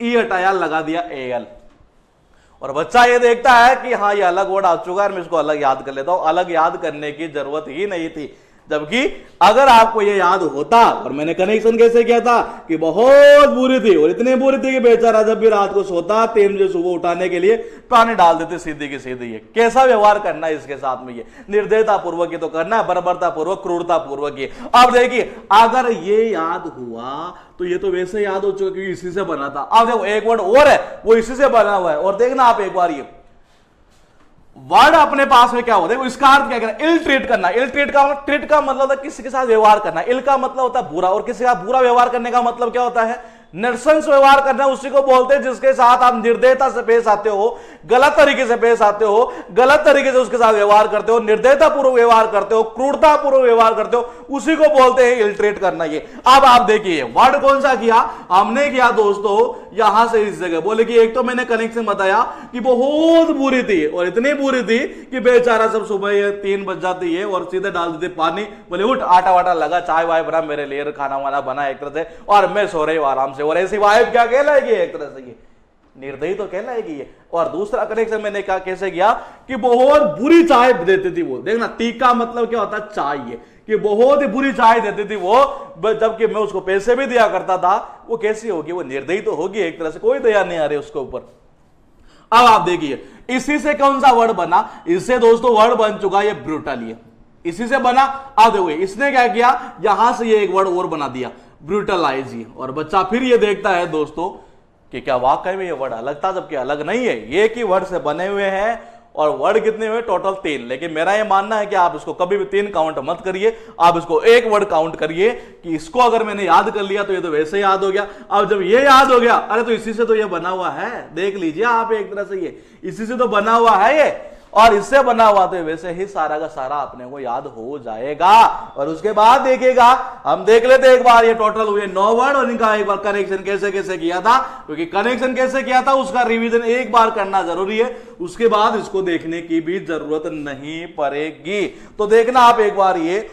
ई हटाया लगा दिया AL। और बच्चा ये देखता है कि हाँ ये अलग वर्ड आ चुका है, मैं इसको अलग याद कर लेता हूं। अलग याद करने की जरूरत ही नहीं थी, जबकि अगर आपको ये याद होता। और मैंने कनेक्शन कैसे किया था कि बहुत बुरी थी, और इतनी बुरी थी कि बेचारा जब भी रात को सोता 3 बजे सुबह उठाने के लिए पानी डाल देते सीधी की सीधी। ये कैसा व्यवहार करना है इसके साथ में, ये निर्दयता पूर्वक ही तो करना है, बर्बरता पूर्वक, क्रूरता पूर्वक ही। अब देखिए अगर ये याद हुआ तो ये तो वैसे याद हो चुका क्योंकि इसी से बना था। अब देखो एक वर्ड और है वो इसी से बना हुआ है, और देखना आप एक बार ये वर्ड अपने पास में क्या होता है, इसका अर्थ क्या करना, इल ट्रीट करना। इल ट्रीट का मतलब होता है किसी के साथ व्यवहार करना। इल का मतलब होता है बुरा, और किसी का बुरा व्यवहार करने का मतलब क्या होता है, नरसंस व्यवहार करना। उसी को बोलते हैं जिसके साथ आप निर्दयता से पेश आते हो, गलत तरीके से पेश आते हो, गलत तरीके से उसके साथ व्यवहार करते हो, निर्दयता पूर्वक व्यवहार करते हो, क्रूरता पूर्वक व्यवहार करते हो, उसी को बोलते हैं इल्ट्रेट करना। ये अब आप देखिए वर्ड कौन सा किया हमने, किया दोस्तों यहां से इस जगह। बोले कि एक तो मैंने कनेक्शन बताया कि बहुत बुरी थी, और इतनी बुरी थी कि बेचारा सब सुबह 3 बज जाती है और सीधे डाल देते पानी। बोले उठ आटा वाटा लगा, चाय वाय बना मेरे लिए, खाना वाना बना एक तरह से, और मैं सो रही हूं आराम से। और ऐसी वाइफ क्या कहलाएगी, एक तरह से ये निर्दयी तो कहलाएगी ये। और दूसरा कनेक्शन मैंने कहा कैसे किया कि बहुत बुरी चाय देती थी वो। देखना टी का मतलब क्या होता है, चाय, कि बहुत ही बुरी चाय देती थी वो, जबकि मैं उसको पैसे भी दिया करता था। वो कैसी होगी, वो निर्दयी तो होगी एक तरह से, कोई दया नहीं आ रही उसके ऊपर। अब आप देखिए इसी से कौन सा वर्ड बना, इससे दोस्तों वर्ड बन चुका ये ब्रूटल, ये इसी से बना। अब देखो इसने क्या किया, यहां से ये एक वर्ड और बना दिया ब्रूटलाइज। और बच्चा फिर ये देखता है दोस्तों कि क्या वाकई में ये वर्ड अलग था, जबकि अलग नहीं है, ये कि वर्ड से बने हुए हैं। और वर्ड कितने हुए, टोटल 3। लेकिन मेरा ये मानना है कि आप इसको कभी भी 3 काउंट मत करिए, आप इसको एक वर्ड काउंट करिए कि इसको अगर मैंने याद कर लिया तो ये तो वैसे याद हो गया। अब जब ये याद हो गया, अरे तो इसी से तो ये बना हुआ है, देख लीजिए आप एक तरह से ये इसी से तो बना हुआ है ये, और इससे बना हुआ तो वैसे ही सारा का सारा अपने को याद हो जाएगा। और उसके बाद देखिएगा हम देख लेते एक बार ये टोटल हुए 9 वर्ड, और इनका एक बार कनेक्शन कैसे कैसे किया था, क्योंकि कनेक्शन कैसे किया था उसका रिवीजन एक बार करना जरूरी है, उसके बाद इसको देखने की भी जरूरत नहीं पड़ेगी। तो देखना आप एक बार ये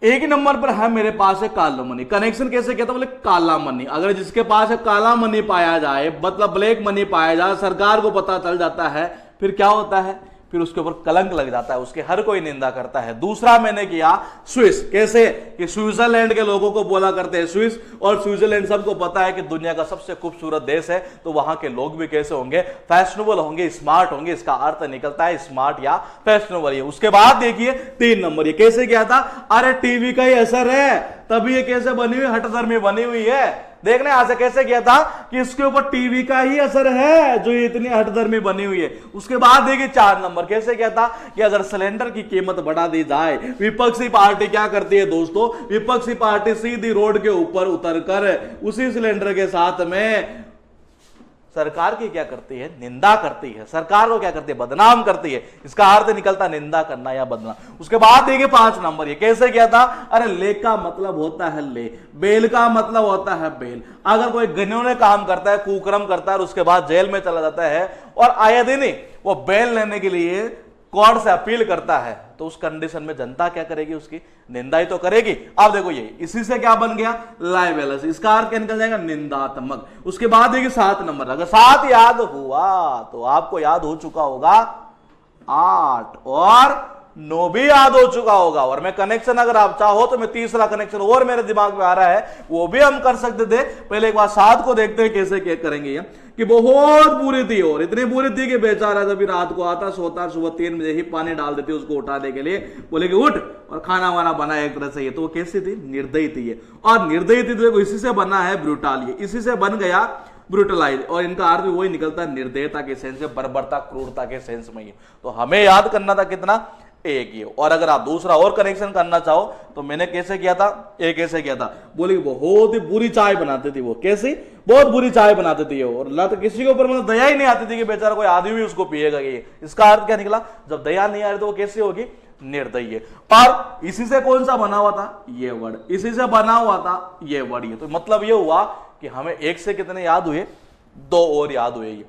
एक ही नंबर पर है मेरे पास है काला मनी। कनेक्शन कैसे किया था, बोले काला मनी, अगर जिसके पास है काला मनी पाया जाए, मतलब ब्लैक मनी पाया जाए, सरकार को पता चल जाता है, फिर क्या होता है, फिर उसके ऊपर कलंक लग जाता है, उसके हर कोई निंदा करता है। दूसरा मैंने किया स्विस, कैसे कि स्विट्जरलैंड के लोगों को बोला करते हैं स्विस, और स्विट्जरलैंड सबको पता है कि दुनिया का सबसे खूबसूरत देश है, तो वहां के लोग भी कैसे होंगे, फैशनेबल होंगे, स्मार्ट होंगे। इसका अर्थ निकलता है स्मार्ट या फैशनेबल। उसके बाद देखिए 3 नंबर ये कैसे किया था, अरे टीवी का ही असर है, तभी ये कैसे बनी हुई, हठधर्मी बनी हुई है। देखने आज कैसे किया था कि इसके ऊपर टीवी का ही असर है जो ये इतनी हठधर्मी बनी हुई है। उसके बाद देखिए 4 नंबर कैसे किया था कि अगर सिलेंडर की कीमत बढ़ा दी जाए, विपक्षी पार्टी क्या करती है दोस्तों, विपक्षी पार्टी सीधी रोड के ऊपर उतरकर उसी सिलेंडर के साथ में सरकार की क्या करती है, निंदा करती है, सरकार को क्या करती है, बदनाम करती है। इसका अर्थ निकलता निंदा करना या बदनाम। उसके बाद देखिए 5 नंबर ये कैसे किया था, अरे ले का मतलब होता है ले, बेल का मतलब होता है बेल। अगर कोई घिनौने काम करता है, कुकर्म करता है, और उसके बाद जेल में चला जाता है, और आए दिन ही वो बेल लेने के लिए कोर्ट से अपील करता है, तो उस कंडीशन में जनता क्या करेगी, उसकी निंदा ही तो करेगी। अब देखो ये इसी से क्या बन गया, लाइबेलस, इसका अर्थ क्या निकल जाएगा, निंदात्मक। उसके बाद देखिए 7 नंबर, अगर 7 याद हुआ तो आपको याद हो चुका होगा 8 और 9 भी याद हो चुका होगा। और मैं कनेक्शन अगर आप चाहो तो मैं तीसरा कनेक्शन और मेरे दिमाग में आ रहा है, वो भी हम कर सकते थे। पहले एक बार 7 को देखते हैं कैसे क्या करेंगे ये, कि बहुत बुरी थी, और इतनी बुरी थी कि बेचारा जब रात को आता सोता, सुबह 3 बजे ही पानी डाल देती उसको उठाने के लिए, बोले कि उठ और खाना वाना बना एक तरह से। ये तो कैसी थी, निर्दयी थी ये, और निर्दयी थी तो इसी से बना है ब्रूटाल, ये इसी से बन गया ब्रूटलाइज। और इनका अर्थ भी वही निकलता है निर्दयता के सेंस में, बर्बरता, क्रूरता के सेंस में। तो हमें याद करना था कितना, एक ये। और अगर आप दूसरा और कनेक्शन करना चाहो तो मैंने कैसे किया था, एक कैसे किया था, बोली बहुत ही बुरी चाय बनाती थी वो, कैसी, बहुत बुरी चाय बनाती थी वो, और ना तो किसी के ऊपर मतलब दया ही नहीं आती थी कि बेचारा कोई आदमी भी उसको पिएगा ये। इसका अर्थ क्या निकला, जब दया नहीं आ रही तो वो कैसी होगी, निर्दयी है। और इसी से कौन सा बना हुआ था, ये वर्ड, इसी से बना हुआ था ये वर्ड। ये तो मतलब ये हुआ कि हमें एक से कितने याद हुए, 2 और याद हुए ये।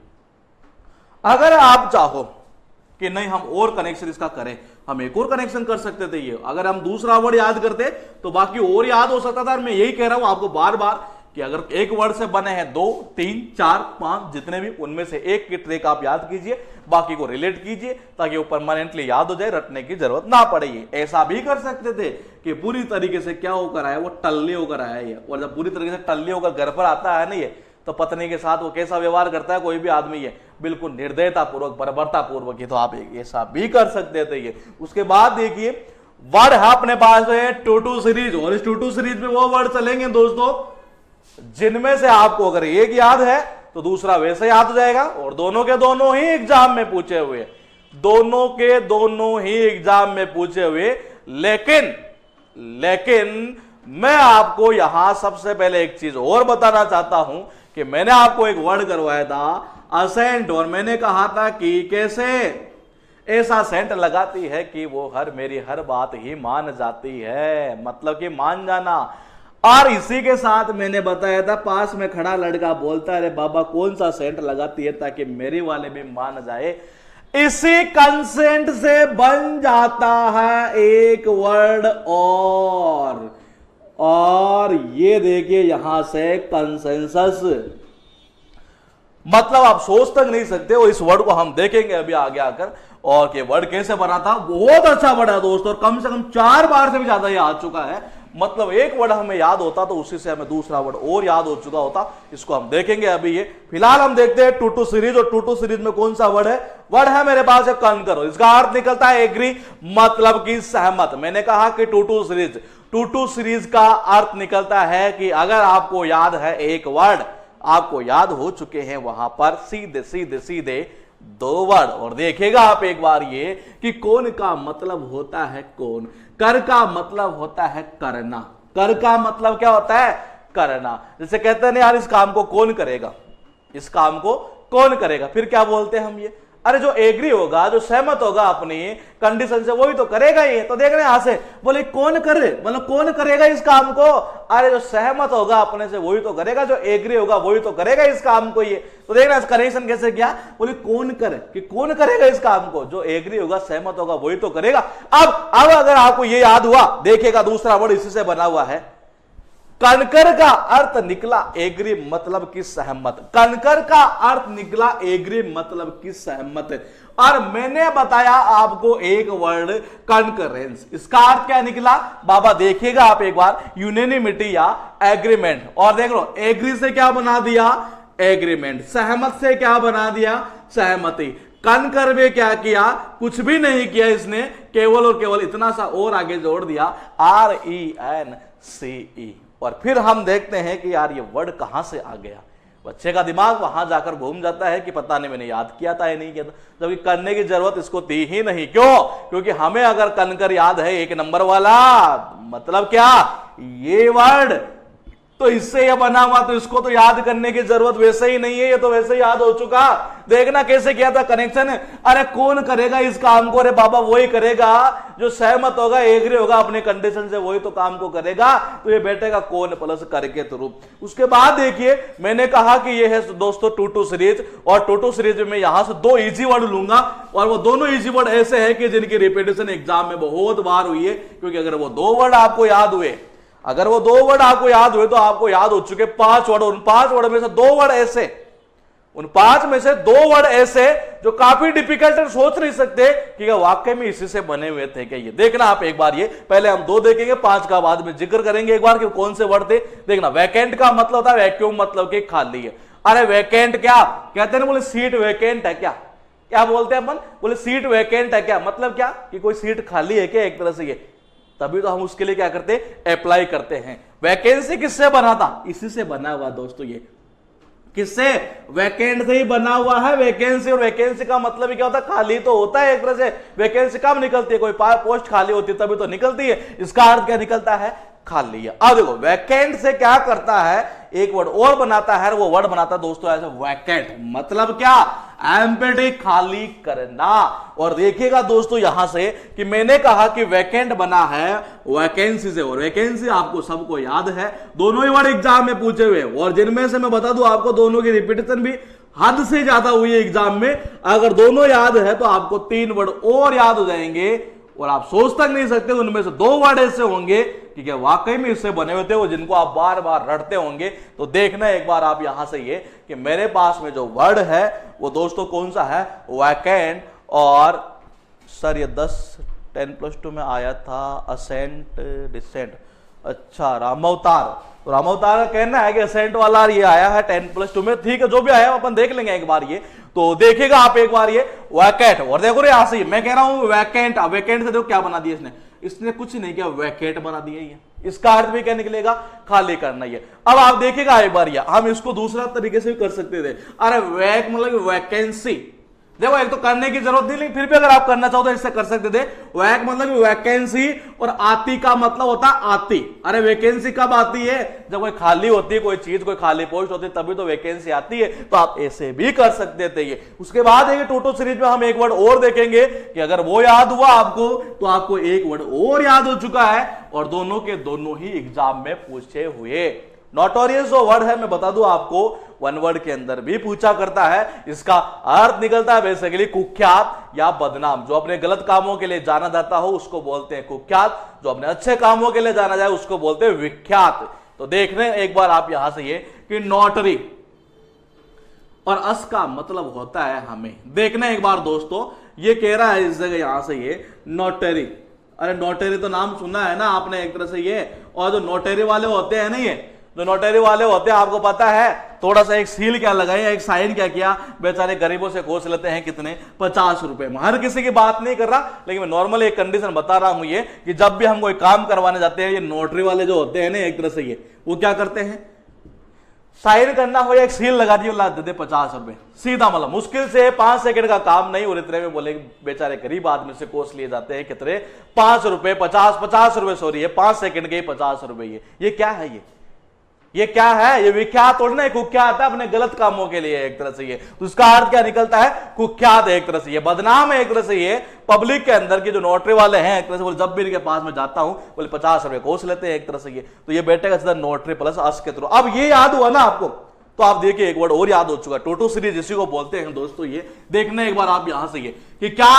अगर आप चाहो कि नहीं हम और कनेक्शन इसका करें, हम एक और कनेक्शन कर सकते थे ये, अगर हम दूसरा वर्ड याद करते तो बाकी और याद हो सकता था। मैं यही कह रहा हूं आपको बार बार कि अगर एक वर्ड से बने हैं 2, 3, 4, 5 जितने भी, उनमें से एक की ट्रिक आप याद कीजिए, बाकी को रिलेट कीजिए ताकि वो परमानेंटली याद हो जाए, रटने की जरूरत ना पड़े। ऐसा भी कर सकते थे कि पूरी तरीके से क्या होकर आया, वो टल्ले होकर आया है, और जब पूरी तरीके से टल्ले होकर घर पर आता है ना ये, तो पत्नी के साथ वो कैसा व्यवहार करता है कोई भी आदमी, है बिल्कुल निर्दयता पूर्वक, बर्बरता पूर्वक। ये तो आप ऐसा भी कर सकते थे ये। उसके बाद देखिए वर्ड है अपने पास है टू सीरीज, और इस टू सीरीज में वो वर्ड चलेंगे दोस्तों जिनमें से आपको अगर एक याद है तो दूसरा वैसे याद हो जाएगा, और दोनों के दोनों ही एग्जाम में पूछे हुए, दोनों के दोनों ही एग्जाम में पूछे हुए। लेकिन मैं आपको यहां सबसे पहले एक चीज और बताना चाहता हूं कि मैंने आपको एक वर्ड करवाया था असेंट, और मैंने कहा था कि कैसे ऐसा सेंट लगाती है कि वो मेरी हर बात ही मान जाती है, मतलब कि मान जाना। और इसी के साथ मैंने बताया था पास में खड़ा लड़का बोलता है अरे बाबा कौन सा सेंट लगाती है ताकि मेरे वाले भी मान जाए। इसी कंसेंट से बन जाता है एक वर्ड और ये देखिए यहां से कंसेंसस, मतलब आप सोच तक नहीं सकते हो। इस वर्ड को हम देखेंगे अभी आगे आकर, और कि वर्ड कैसे बना था। बहुत अच्छा वर्ड है दोस्तों, और कम से कम 4 बार से भी ज्यादा ये आ चुका है। मतलब एक वर्ड हमें याद होता तो उसी से हमें दूसरा वर्ड और याद हो चुका होता। इसको हम देखेंगे अभी। ये फिलहाल हम देखते हैं टू सीरीज, और टू सीरीज में कौन सा वर्ड है। वर्ड है मेरे पास है कनकर, इसका अर्थ निकलता है एग्री, मतलब कि सहमत। मैंने कहा कि टू सीरीज का अर्थ निकलता है कि अगर आपको याद है एक वर्ड, आपको याद हो चुके हैं वहां पर सीधे 2 वर्ड। और देखेगा आप एक बार ये कि कौन का मतलब होता है कौन, कर का मतलब होता है करना। कर का मतलब क्या होता है, करना। जैसे कहते हैं यार इस काम को कौन करेगा, इस काम को कौन करेगा, फिर क्या बोलते हैं हम ये, अरे जो एग्री होगा, जो सहमत होगा अपनी कंडीशन से वही तो करेगा ही। तो देख रहे हैं यहां से बोले कौन करे, मतलब कौन करेगा इस काम को, अरे जो सहमत होगा अपने से वही तो करेगा, जो एग्री होगा वही तो करेगा इस काम को। ये तो देख रहे हैं कनेक्शन कैसे किया, बोले कौन करे कि कौन करेगा इस काम को, जो एग्री होगा सहमत होगा वही तो करेगा। अब अगर आपको ये याद हुआ, देखिएगा दूसरा वर्ड इसी से बना हुआ है। कनकर का अर्थ निकला एग्री मतलब की सहमत, कनकर का अर्थ निकला एग्री मतलब की सहमत। और मैंने बताया आपको एक वर्ड कनकरेंस, इसका अर्थ क्या निकला बाबा, देखिएगा आप एक बार, यूनेनिमिटी या एग्रीमेंट। और देख लो एग्री से क्या बना दिया, एग्रीमेंट, सहमत से क्या बना दिया, सहमति। कनकर में क्या किया, कुछ भी नहीं किया इसने, केवल और केवल इतना सा और आगे जोड़ दिया RENCE। और फिर हम देखते हैं कि यार ये वर्ड कहां से आ गया। बच्चे का दिमाग वहां जाकर घूम जाता है कि पता नहीं मैंने याद किया था या नहीं किया था, जबकि करने की जरूरत इसको थी ही नहीं। क्यों, क्योंकि हमें अगर कनकर याद है 1 नंबर वाला, मतलब क्या, ये वर्ड तो इससे ये बना हुआ, तो इसको तो याद करने की जरूरत वैसे ही नहीं है, ये तो वैसे ही याद हो चुका। देखना कैसे किया था कनेक्शन, अरे कौन करेगा इस काम को, अरे बाबा वही करेगा जो सहमत होगा, एग्री होगा अपने कंडीशन से, वही तो काम को करेगा। तो ये बैठेगा कौन प्लस करके थ्रू। उसके बाद देखिए मैंने कहा कि ये है दोस्तों टू सीरीज, और टू सीरीज में यहां से 2 इजी वर्ड लूंगा, और वो दोनों इजी वर्ड ऐसे हैं कि जिनकी रिपीटेशन एग्जाम में बहुत बार हुई है। क्योंकि अगर वो 2 वर्ड आपको याद हुए, अगर वो 2 वर्ड आपको याद हुए, तो आपको याद हो चुके 5 वर्ड। उन 5 वर्ड में से 2 वर्ड ऐसे, उन 5 में से 2 वर्ड ऐसे जो काफी डिफिकल्ट है, सोच नहीं सकते कि वाकई में इसी से बने हुए थे क्या। ये देखना आप एक बार, ये पहले हम 2 देखेंगे, 5 का बाद में जिक्र करेंगे एक बार कि कौन से वर्ड थे। देखना वैकेंट का मतलब होता है वैक्यूम, मतलब कि खाली है। अरे वैकेंट क्या कहते हैं, बोले सीट वैकेंट है क्या, क्या बोलते हैं अपन, बोले सीट वैकेंट है क्या, मतलब क्या कि कोई सीट खाली है क्या, एक तरह से ये, तभी तो हम उसके लिए क्या करते हैं, अप्लाई करते हैं। वैकेंसी किससे बना था, इसी से बना हुआ दोस्तों, ये किससे, वैकेंट से ही बना हुआ है वैकेंसी। और वैकेंसी का मतलब ही क्या होता है, खाली तो होता है एक तरह से। वैकेंसी कब निकलती है, कोई पोस्ट खाली होती है तभी तो निकलती है, इसका अर्थ क्या निकलता है, खाली है। अब देखो वैकेंट से क्या करता है, एक वर्ड और बनाता है, वो वर्ड बनाता है दोस्तों ऐसे वैकेंट, मतलब क्या, एम्प्टी, खाली करना। और देखिएगा दोस्तों यहां से कि मैंने कहा कि वैकेंट बना है वैकेंसी से, और वैकेंसी आपको सबको याद है, दोनों ही वर्ड एग्जाम में पूछे हुए, और जिनमें से मैं बता दूं आपको दोनों की रिपीटेशन भी हद से ज्यादा हुई है एग्जाम में। अगर दोनों याद है तो आपको 3 वर्ड और याद हो जाएंगे, और आप सोच तक नहीं सकते उनमें से 2 वर्ड ऐसे होंगे कि कि क्या वाकई में इससे बने हुए थे वो जिनको आप बार बार रटते होंगे। तो देखना एक बार आप यहां से ये कि मेरे पास में जो वर्ड है वो दोस्तों कौन सा है, वैकेंट। और सर ये 10+2 में आया था असेंट डिसेंट, अच्छा रामावतार। तो रामावतार का कहना है कि असेंट वाला ये आया है 10+2 में, ठीक है जो भी आया अपन देख लेंगे एक बार ये। तो देखिएगा आप एक बार ये वैकेंट, और देखो यहां से मैं कह रहा हूं वैकेंट, अब वैकेंट से देखो क्या बना दिया इसने कुछ नहीं किया, वैकेंट बना दिया ये। इसका अर्थ भी क्या निकलेगा, खाली करना ही है। अब आप देखिएगा एक बार ये, हम इसको दूसरा तरीके से भी कर सकते थे। अरे वैक मतलब वैकेंसी, देखो एक तो करने की जरूरत नहीं, लेकिन फिर भी अगर आप करना चाहो तो इससे कर सकते थे। वैक मतलब वैकेंसी, और आती का मतलब होता है आती। अरे वैकेंसी कब आती है, जब कोई खाली होती है कोई चीज, कोई खाली पोस्ट होती है तभी तो वैकेंसी आती है। तो आप ऐसे भी कर सकते थे ये। उसके बाद एक टोटो सीरीज में हम एक वर्ड और देखेंगे कि अगर वो याद हुआ आपको तो आपको एक वर्ड और याद हो चुका है, और दोनों के दोनों ही एग्जाम में पूछे हुए। नोटोरियस जो वर्ड है मैं बता दूं आपको, वन वर्ड के अंदर भी पूछा करता है। इसका अर्थ निकलता है बेसिकली कुख्यात या बदनाम। जो अपने गलत कामों के लिए जाना जाता हो उसको बोलते हैं कुख्यात, जो अपने अच्छे कामों के लिए जाना जाए उसको बोलते हैं विख्यात। तो देखने एक बार आप यहां से ये कि नोटरी, और अस का मतलब होता है हमें। देखना एक बार दोस्तों, ये कह रहा है इस जगह यहां से ये नोटरी। अरे नोटरी तो नाम सुना है ना आपने एक तरह से ये। और जो नोटरी वाले होते हैं ना, ये जो नोटरी वाले होते हैं आपको पता है, थोड़ा सा एक सील क्या लगाया, एक साइन क्या किया, बेचारे गरीबों से घोष लेते हैं कितने, 50 रुपए में। हर किसी की बात नहीं कर रहा, लेकिन मैं नॉर्मल एक कंडीशन बता रहा हूं ये कि जब भी हम कोई काम करवाने जाते हैं, ये नोटरी वाले जो होते हैं ना एक तरह से ये, वो क्या करते हैं, साइन करना हो या एक सील लगा दी, ला देते 50 रुपए सीधा। मतलब मुश्किल से 5 सेकंड का काम नहीं, और इतने में बोले बेचारे गरीब आदमी से कोस लिए जाते हैं कितने, 5 रुपए, 50 रुपए सॉरी, 5 सेकंड के 50 रुपए। ये क्या है, ये क्या है, ये विख्यात थोड़ी ना, कुख्यात है अपने गलत कामों के लिए एक तरह से ये। तो उसका अर्थ क्या निकलता है, कुख्यात है एक तरह से ये, बदनाम है एक तरह से ये। पब्लिक के अंदर के जो नोटरी वाले हैं एक तरह से बोले, जब भी इनके पास में जाता हूं बोले 50 रुपए कोस लेते हैं एक तरह से ये। तो ये बैठेगा सीधा नोटरी प्लस अस के थ्रू। अब ये याद हुआ ना आपको, तो आप देखिए एक वर्ड और याद हो चुका, टोटो सीरीज इसी को बोलते हैं दोस्तों। ये देखने एक बार आप यहां से ये कि क्या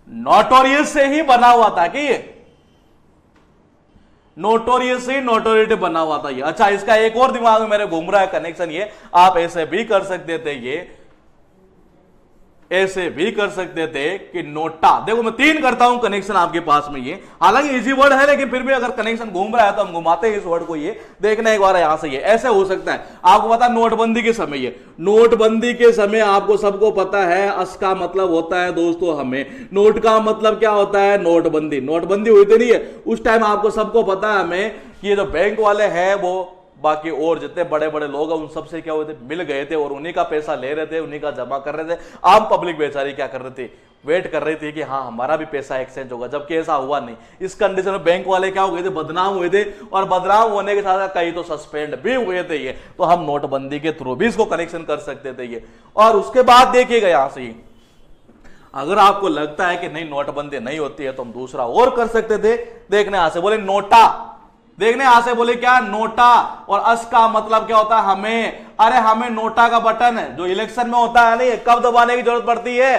नोटोरियस से ही बना हुआ था कि ये नोटोरियस से नोटोरिटी बना हुआ था ये। अच्छा, इसका एक और दिमाग में मेरे घूम रहा है कनेक्शन, ये आप ऐसे भी कर सकते थे, ये ऐसे भी कर सकते थे कि नोटा। देखो मैं 3 करता हूं कनेक्शन आपके पास में ये, हालांकि इजी वर्ड है लेकिन फिर भी अगर कनेक्शन घूम रहा है तो हम घुमाते हैं इस वर्ड को। ये देखना एक बार यहां से ये ऐसे हो सकता है। आपको पता है नोटबंदी के समय, ये नोटबंदी के समय आपको सबको पता है अस का मतलब होता है दोस्तों हमें, नोट का मतलब क्या होता है, नोटबंदी। नोटबंदी हुई थी नहीं है उस टाइम, आपको सबको पता है हमें कि ये जो बैंक वाले हैं वो बाकी और जितने बड़े बड़े लोग हैं उन सबसे क्या हुए थे, मिल गए थे और उन्हीं का पैसा ले रहे थे, उन्हीं का जमा कर रहे थे। आम पब्लिक बेचारी क्या कर रहे थे, वेट कर रही थी कि हाँ हमारा भी पैसा एक्सचेंज होगा, जबकि ऐसा हुआ नहीं। इस कंडीशन में बैंक वाले क्या हो गए थे, बदनाम हुए थे, और बदनाम होने के साथ कई तो सस्पेंड भी हुए थे ये। तो हम नोटबंदी के थ्रू भी इसको कनेक्शन कर सकते थे ये। और उसके बाद देखिएगा यहां से, अगर आपको लगता है कि नहीं नोटबंदी नहीं होती है तो हम दूसरा और कर सकते थे। देखने यहां से बोले नोटा, देखने यहां से बोले क्या, नोटा, और अस का मतलब क्या होता है हमें। अरे हमें नोटा का बटन है जो इलेक्शन में होता है नहीं, कब दबाने की जरूरत पड़ती है,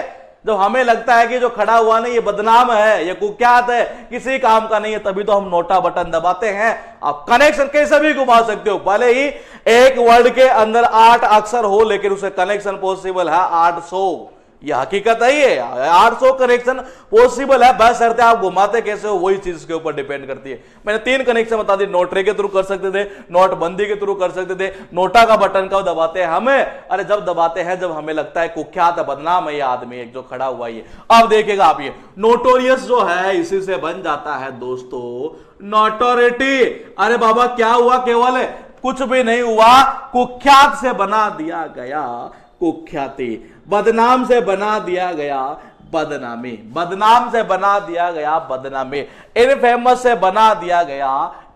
जब हमें लगता है कि जो खड़ा हुआ नहीं ये बदनाम है, ये कुख्यात है, किसी काम का नहीं है, तभी तो हम नोटा बटन दबाते हैं। आप कनेक्शन कैसे भी घुमा सकते हो, भले ही एक वर्ड के अंदर 8 अक्षर हो लेकिन उसे कनेक्शन पॉसिबल है 800। यह हकीकत है, ये 800 कनेक्शन पॉसिबल है, बस शर्त आप घुमाते कैसे हो वही चीज के ऊपर डिपेंड करती है। मैंने 3 कनेक्शन बता दी, नोटरी के थ्रू कर सकते थे, नोटबंदी के थ्रू कर सकते थे, नोटा का बटन कब दबाते हैं हमें, अरे जब दबाते हैं जब हमें लगता है कुख्यात है, बदनाम है ये आदमी एक जो खड़ा हुआ है। अब देखिएगा आप, ये नोटोरियस जो है इसी से बन जाता है दोस्तों नोटोरिटी। अरे बाबा क्या हुआ, केवल कुछ भी नहीं हुआ, कुख्यात से बना दिया गया कुख्याति, बदनाम से बना दिया गया बदनामी, बदनाम से बना दिया गया बदनामी, इनफेमस से बना दिया गया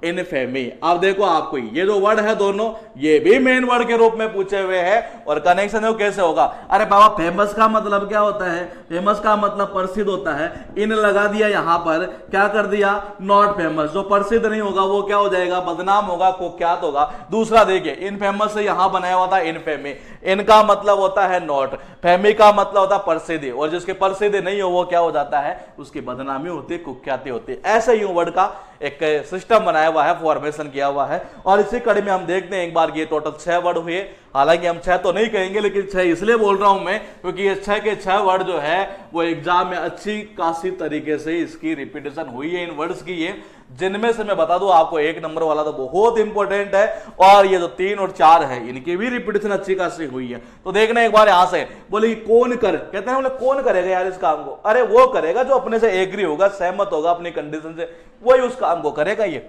इनफेमी। अब देखो आपको ये जो वर्ड है दोनों ये भी मेन वर्ड के रूप में पूछे हुए हैं, और कनेक्शन है वो कैसे होगा। अरे बाबा फेमस का मतलब क्या होता है, फेमस का मतलब प्रसिद्ध होता है, इन लगा दिया यहां पर, क्या कर दिया, नॉट फेमस। जो प्रसिद्ध नहीं होगा वो क्या हो जाएगा, बदनाम होगा, कुख्यात होगा। दूसरा देखिए इनफेमस से यहां बनाया हुआ था इनफेमी, इनका मतलब होता है नॉट, फेमी का मतलब होता है प्रसिद्धि, और जिसके प्रसिद्धि नहीं हो वो क्या हो जाता है, उसकी बदनामी होती है, कुख्याति होती है। ऐसे ही वर्ड का एक सिस्टम बनाया बनाया हुआ है, फॉर्मेशन किया हुआ है। और इसी कड़ी में हम देखते हैं एक बार ये टोटल 6 वर्ड हुए। हालांकि हम 6 तो नहीं कहेंगे, लेकिन 6 इसलिए बोल रहा हूं मैं क्योंकि ये 6 के 6 वर्ड जो है वो एग्जाम में अच्छी खासी तरीके से इसकी रिपीटेशन हुई है इन वर्ड्स की। ये जिनमें से मैं बता दूं आपको 1 नंबर वाला तो बहुत इंपॉर्टेंट है, और ये जो 3 और 4 है इनकी भी रिपीटेशन अच्छी खासी हुई है। तो देखना एक बार यहां से, बोले कौन कर, कहते हैं बोले कौन करेगा यार इस काम को? अरे वो करेगा जो अपने से एग्री होगा, सहमत होगा अपनी कंडीशन से, वही उस काम को करेगा। ये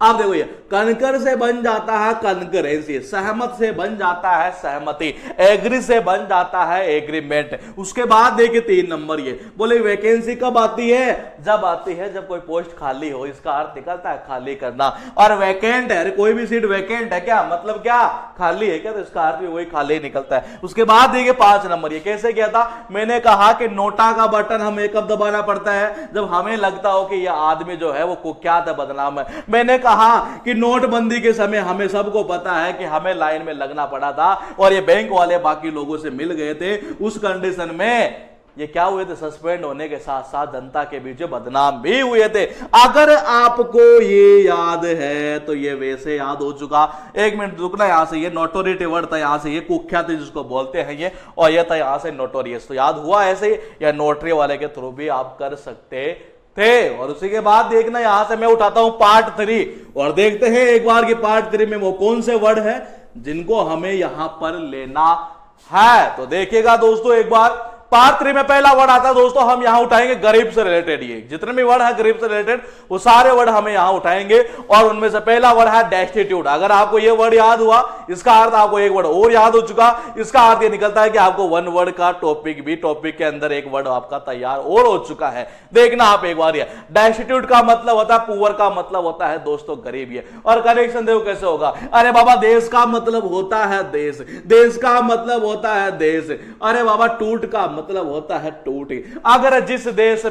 आप देखो, ये कनकर से बन जाता है कनकरेंसी, सहमत से बन जाता है सहमति, एग्री से बन जाता है एग्रीमेंट। उसके बाद देखिए 3 नंबर, ये बोले वैकेंसी कब आती है? जब आती है जब कोई पोस्ट खाली हो, इसका अर्थ निकलता है खाली करना। और वैकेंट है, कोई भी सीट वैकेंट है क्या, मतलब क्या खाली है क्या, तो इसका अर्थ भी वही खाली निकलता है। उसके बाद देखिए 5 नंबर, ये कैसे किया था? मैंने कहा कि नोटा का बटन हमें कब दबाना पड़ता है? जब हमें लगता हो कि यह आदमी जो है वो कुख्यात है, बदनाम है। मैंने कहा कि नोटबंदी के समय हमें सबको पता है कि हमें लाइन में लगना पड़ा था और ये बैंक वाले बाकी लोगों से मिल गए थे। उस कंडीशन में ये क्या हुए थे? सस्पेंड होने के साथ साथ जनता के बीच बदनाम भी हुए थे। अगर आपको ये याद है तो ये वैसे याद हो चुका। 1 मिनट रुकना, यहां से ये नोटोरिटी वर्ड था, यहां से ये कुख्यात जिसको बोलते हैं ये, और ये था यहां से नोटोरियस। तो याद हुआ ऐसे ही, या नोटरी वाले के थ्रू भी आप कर सकते थे। और उसी के बाद देखना, यहां से मैं उठाता हूं पार्ट 3 और देखते हैं एक बार कि पार्ट 3 में वो कौन से वर्ड है जिनको हमें यहां पर लेना है। तो देखिएगा दोस्तों एक बार, पार्ट 3 में पहला वर्ड आता है दोस्तों, हम यहां उठाएंगे गरीब से रिलेटेड। ये जितने भी वर्ड है गरीब से रिलेटेड वो सारे वर्ड हमें यहां उठाएंगे, और उनमें से पहला वर्ड है डेस्टिट्यूट। अगर आपको ये वर्ड याद हुआ, इसका अर्थ आपको एक वर्ड और याद हो चुका। इसका अर्थ ये निकलता है कि आपको 1 वर्ड का टॉपिक भी, टॉपिक के अंदर एक वर्ड आपका तैयार और हो चुका है। देखना आप एक बार, ये डेस्टिट्यूट का मतलब होता है पुअर, का मतलब होता है दोस्तों गरीब। ये और कनेक्शन देखो कैसे होगा। अरे बाबा देश का मतलब होता है देश, देश का मतलब होता है देश। अरे बाबा टूट का मतलब होता है टूट। अगर जिस देश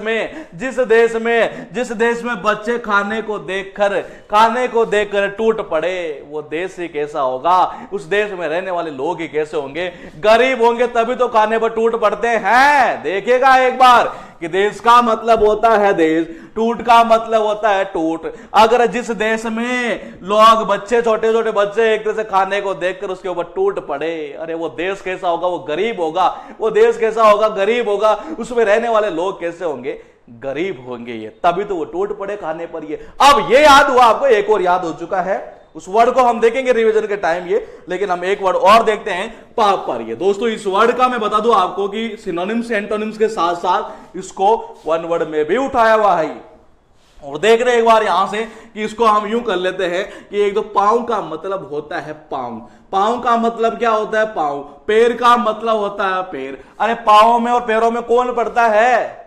में बच्चे खाने को देखकर टूट पड़े, वो देश ही कैसा होगा? उस देश में रहने वाले लोग ही कैसे होंगे? गरीब होंगे, तभी तो खाने पर टूट पड़ते हैं। देखिएगा एक बार कि देश का मतलब होता है देश, टूट का मतलब होता है टूट। अगर जिस देश में लोग, बच्चे, छोटे छोटे बच्चे एक तरह से खाने को देखकर उसके ऊपर टूट पड़े, अरे वो देश कैसा होगा? वो गरीब होगा। वो देश कैसा होगा? गरीब होगा। उसमें रहने वाले लोग कैसे होंगे? गरीब होंगे। ये तभी तो वो टूट पड़े खाने पर। ये अब ये याद हुआ आपको, एक और याद हो चुका है। उस वर्ड को हम देखेंगे रिवीजन के टाइम ये, लेकिन हम एक वर्ड और देखते हैं पर। ये दोस्तों इस वर्ड का मैं बता दूं आपको कि सिनोनिम्स एंटोनिम्स के साथ साथ इसको 1 वर्ड में भी उठाया हुआ है। और देख रहे एक बार यहां से कि इसको हम यूं कर लेते हैं कि एक तो पांव का मतलब होता है पांव। पांव का मतलब क्या होता है? पांव। पैर का मतलब होता है पैर। अरे पांव में और पैरों में कौन पड़ता है?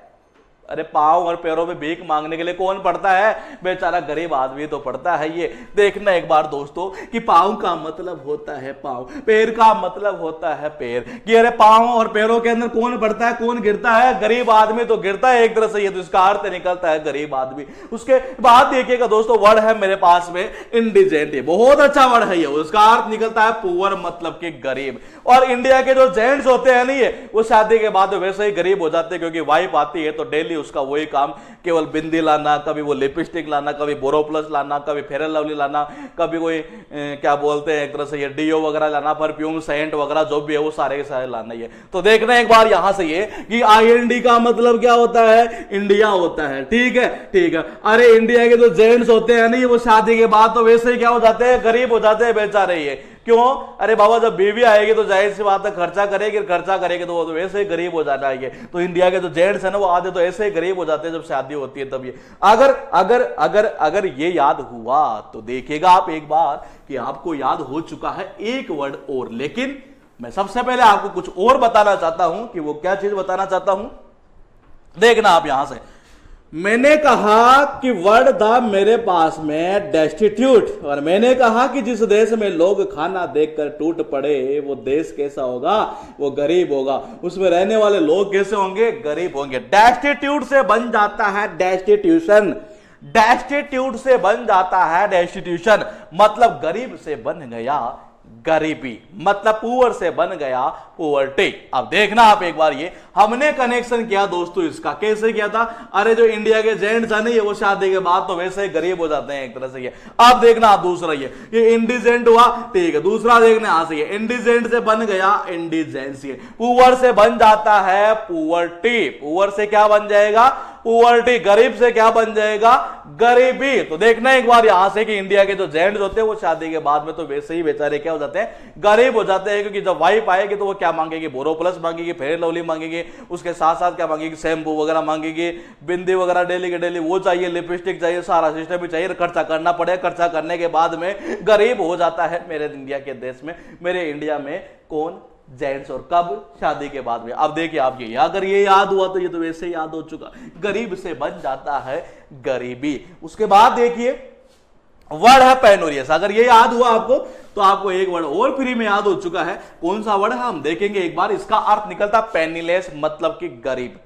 अरे पांव और पैरों में भीख मांगने के लिए कौन पड़ता है? बेचारा गरीब आदमी तो पड़ता है। ये देखना एक बार दोस्तों कि पांव का मतलब होता है पांव, पैर का मतलब होता है पैर। कि अरे पांव और पैरों के अंदर कौन पड़ता है? कौन गिरता है? गरीब आदमी तो गिरता है एक तरह से। ये तो इसका अर्थ निकलता है गरीब आदमी। उसके बाद देखिएगा दोस्तों, वर्ड है मेरे पास में इंडिजेंट। ये बहुत अच्छा वर्ड है। ये उसका अर्थ निकलता है पुअर, मतलब कि गरीब। और इंडिया के जो जेंट्स होते हैं नहीं, वो शादी के बाद वैसे ही गरीब हो जाते हैं, क्योंकि वाइफ आती है तो डेली उसका वही काम, केवल बिंदी लाना, कभी वो लिपस्टिक लाना, कभी बोरोप्लस लाना, कभी फेयर एंड लवली लाना, कभी कोई क्या बोलते हैं एक तरह से ये डीओ वगैरह लाना, परफ्यूम, सेंट वगैरह जो भी है वो सारे के सारे लाना ही है। तो देखना एक बार यहां से ये कि IND का मतलब क्या होता है? इंडिया होता है। ठीक है, ठीक है। अरे इंडिया के जो जेंट्स होते हैं नहीं, वो शादी के बाद तो वैसे ही क्या हो जाते हैं? गरीब हो जाते हैं बेचारे। ये क्यों? अरे बाबा जब बीवी आएगी तो जाहिर सी बात है खर्चा करेगी तो वो तो वैसे ही गरीब हो जाना है। तो इंडिया के जो जेंट्स है ना, वो आधे तो ऐसे ही गरीब हो जाते हैं जब शादी होती है तब। ये अगर अगर अगर अगर ये याद हुआ तो देखिएगा आप एक बार कि आपको याद हो चुका है एक वर्ड और। लेकिन मैं सबसे पहले आपको कुछ और बताना चाहता हूं कि वो क्या चीज बताना चाहता हूं। देखना आप यहां से, मैंने कहा कि वर्ड था मेरे पास में डेस्टिट्यूट, और मैंने कहा कि जिस देश में लोग खाना देखकर टूट पड़े, वो देश कैसा होगा? वो गरीब होगा। उसमें रहने वाले लोग कैसे होंगे? गरीब होंगे। डेस्टिट्यूट से बन जाता है डेस्टिट्यूशन। डेस्टिट्यूट से बन जाता है डेस्टिट्यूशन, मतलब गरीब से बन गया गरीबी, मतलब पुअर से बन गया पुअर्टी। अब देखना आप एक बार, ये हमने कनेक्शन किया दोस्तों इसका, कैसे किया था? अरे जो इंडिया के जेंट्स है नहीं, वो शादी के बाद तो वैसे ही गरीब हो जाते हैं एक तरह से। ये अब देखना आप दूसरा, ये इंडिजेंट हुआ, ठीक है। दूसरा देखना यहां से, ये इंडिजेंट से बन गया इंडिजेंसी, पुअर से बन जाता है पुअर्टी, पुअर से क्या बन जाएगा? पुअर्टी। गरीब से क्या बन जाएगा? गरीबी। तो देखना एक बार यहां से कि इंडिया के जो जेंट्स होते हैं वो शादी के बाद में तो वैसे ही बेचारे क्या हो जाते हैं? गरीब हो जाते हैं, क्योंकि जब वाइफ आएगी तो वो क्या मांगेगी? बोरोप्लस मांगेगी, फेयर लवली मांगेगी, उसके साथ साथ क्या मांगेगी? शैम्पू वगैरह मांगेगी, बिंदी वगैरह डेली के डेली वो चाहिए, लिपस्टिक चाहिए, सारा सिस्टम भी चाहिए, खर्चा करना पड़ेगा। खर्चा करने के बाद में गरीब हो जाता है मेरे इंडिया के देश में, मेरे इंडिया में कौन? जेंट्स। और कब? शादी के बाद में। अब देखिए आप, ये अगर ये याद हुआ तो ये तो वैसे याद हो चुका, गरीब से बन जाता है गरीबी। उसके बाद देखिए वर्ड है पेनोरियस। अगर ये याद हुआ आपको तो आपको एक वर्ड और फ्री में याद हो चुका है। कौन सा वर्ड है हम देखेंगे एक बार। इसका अर्थ निकलता पेनीलेस, मतलब कि गरीब।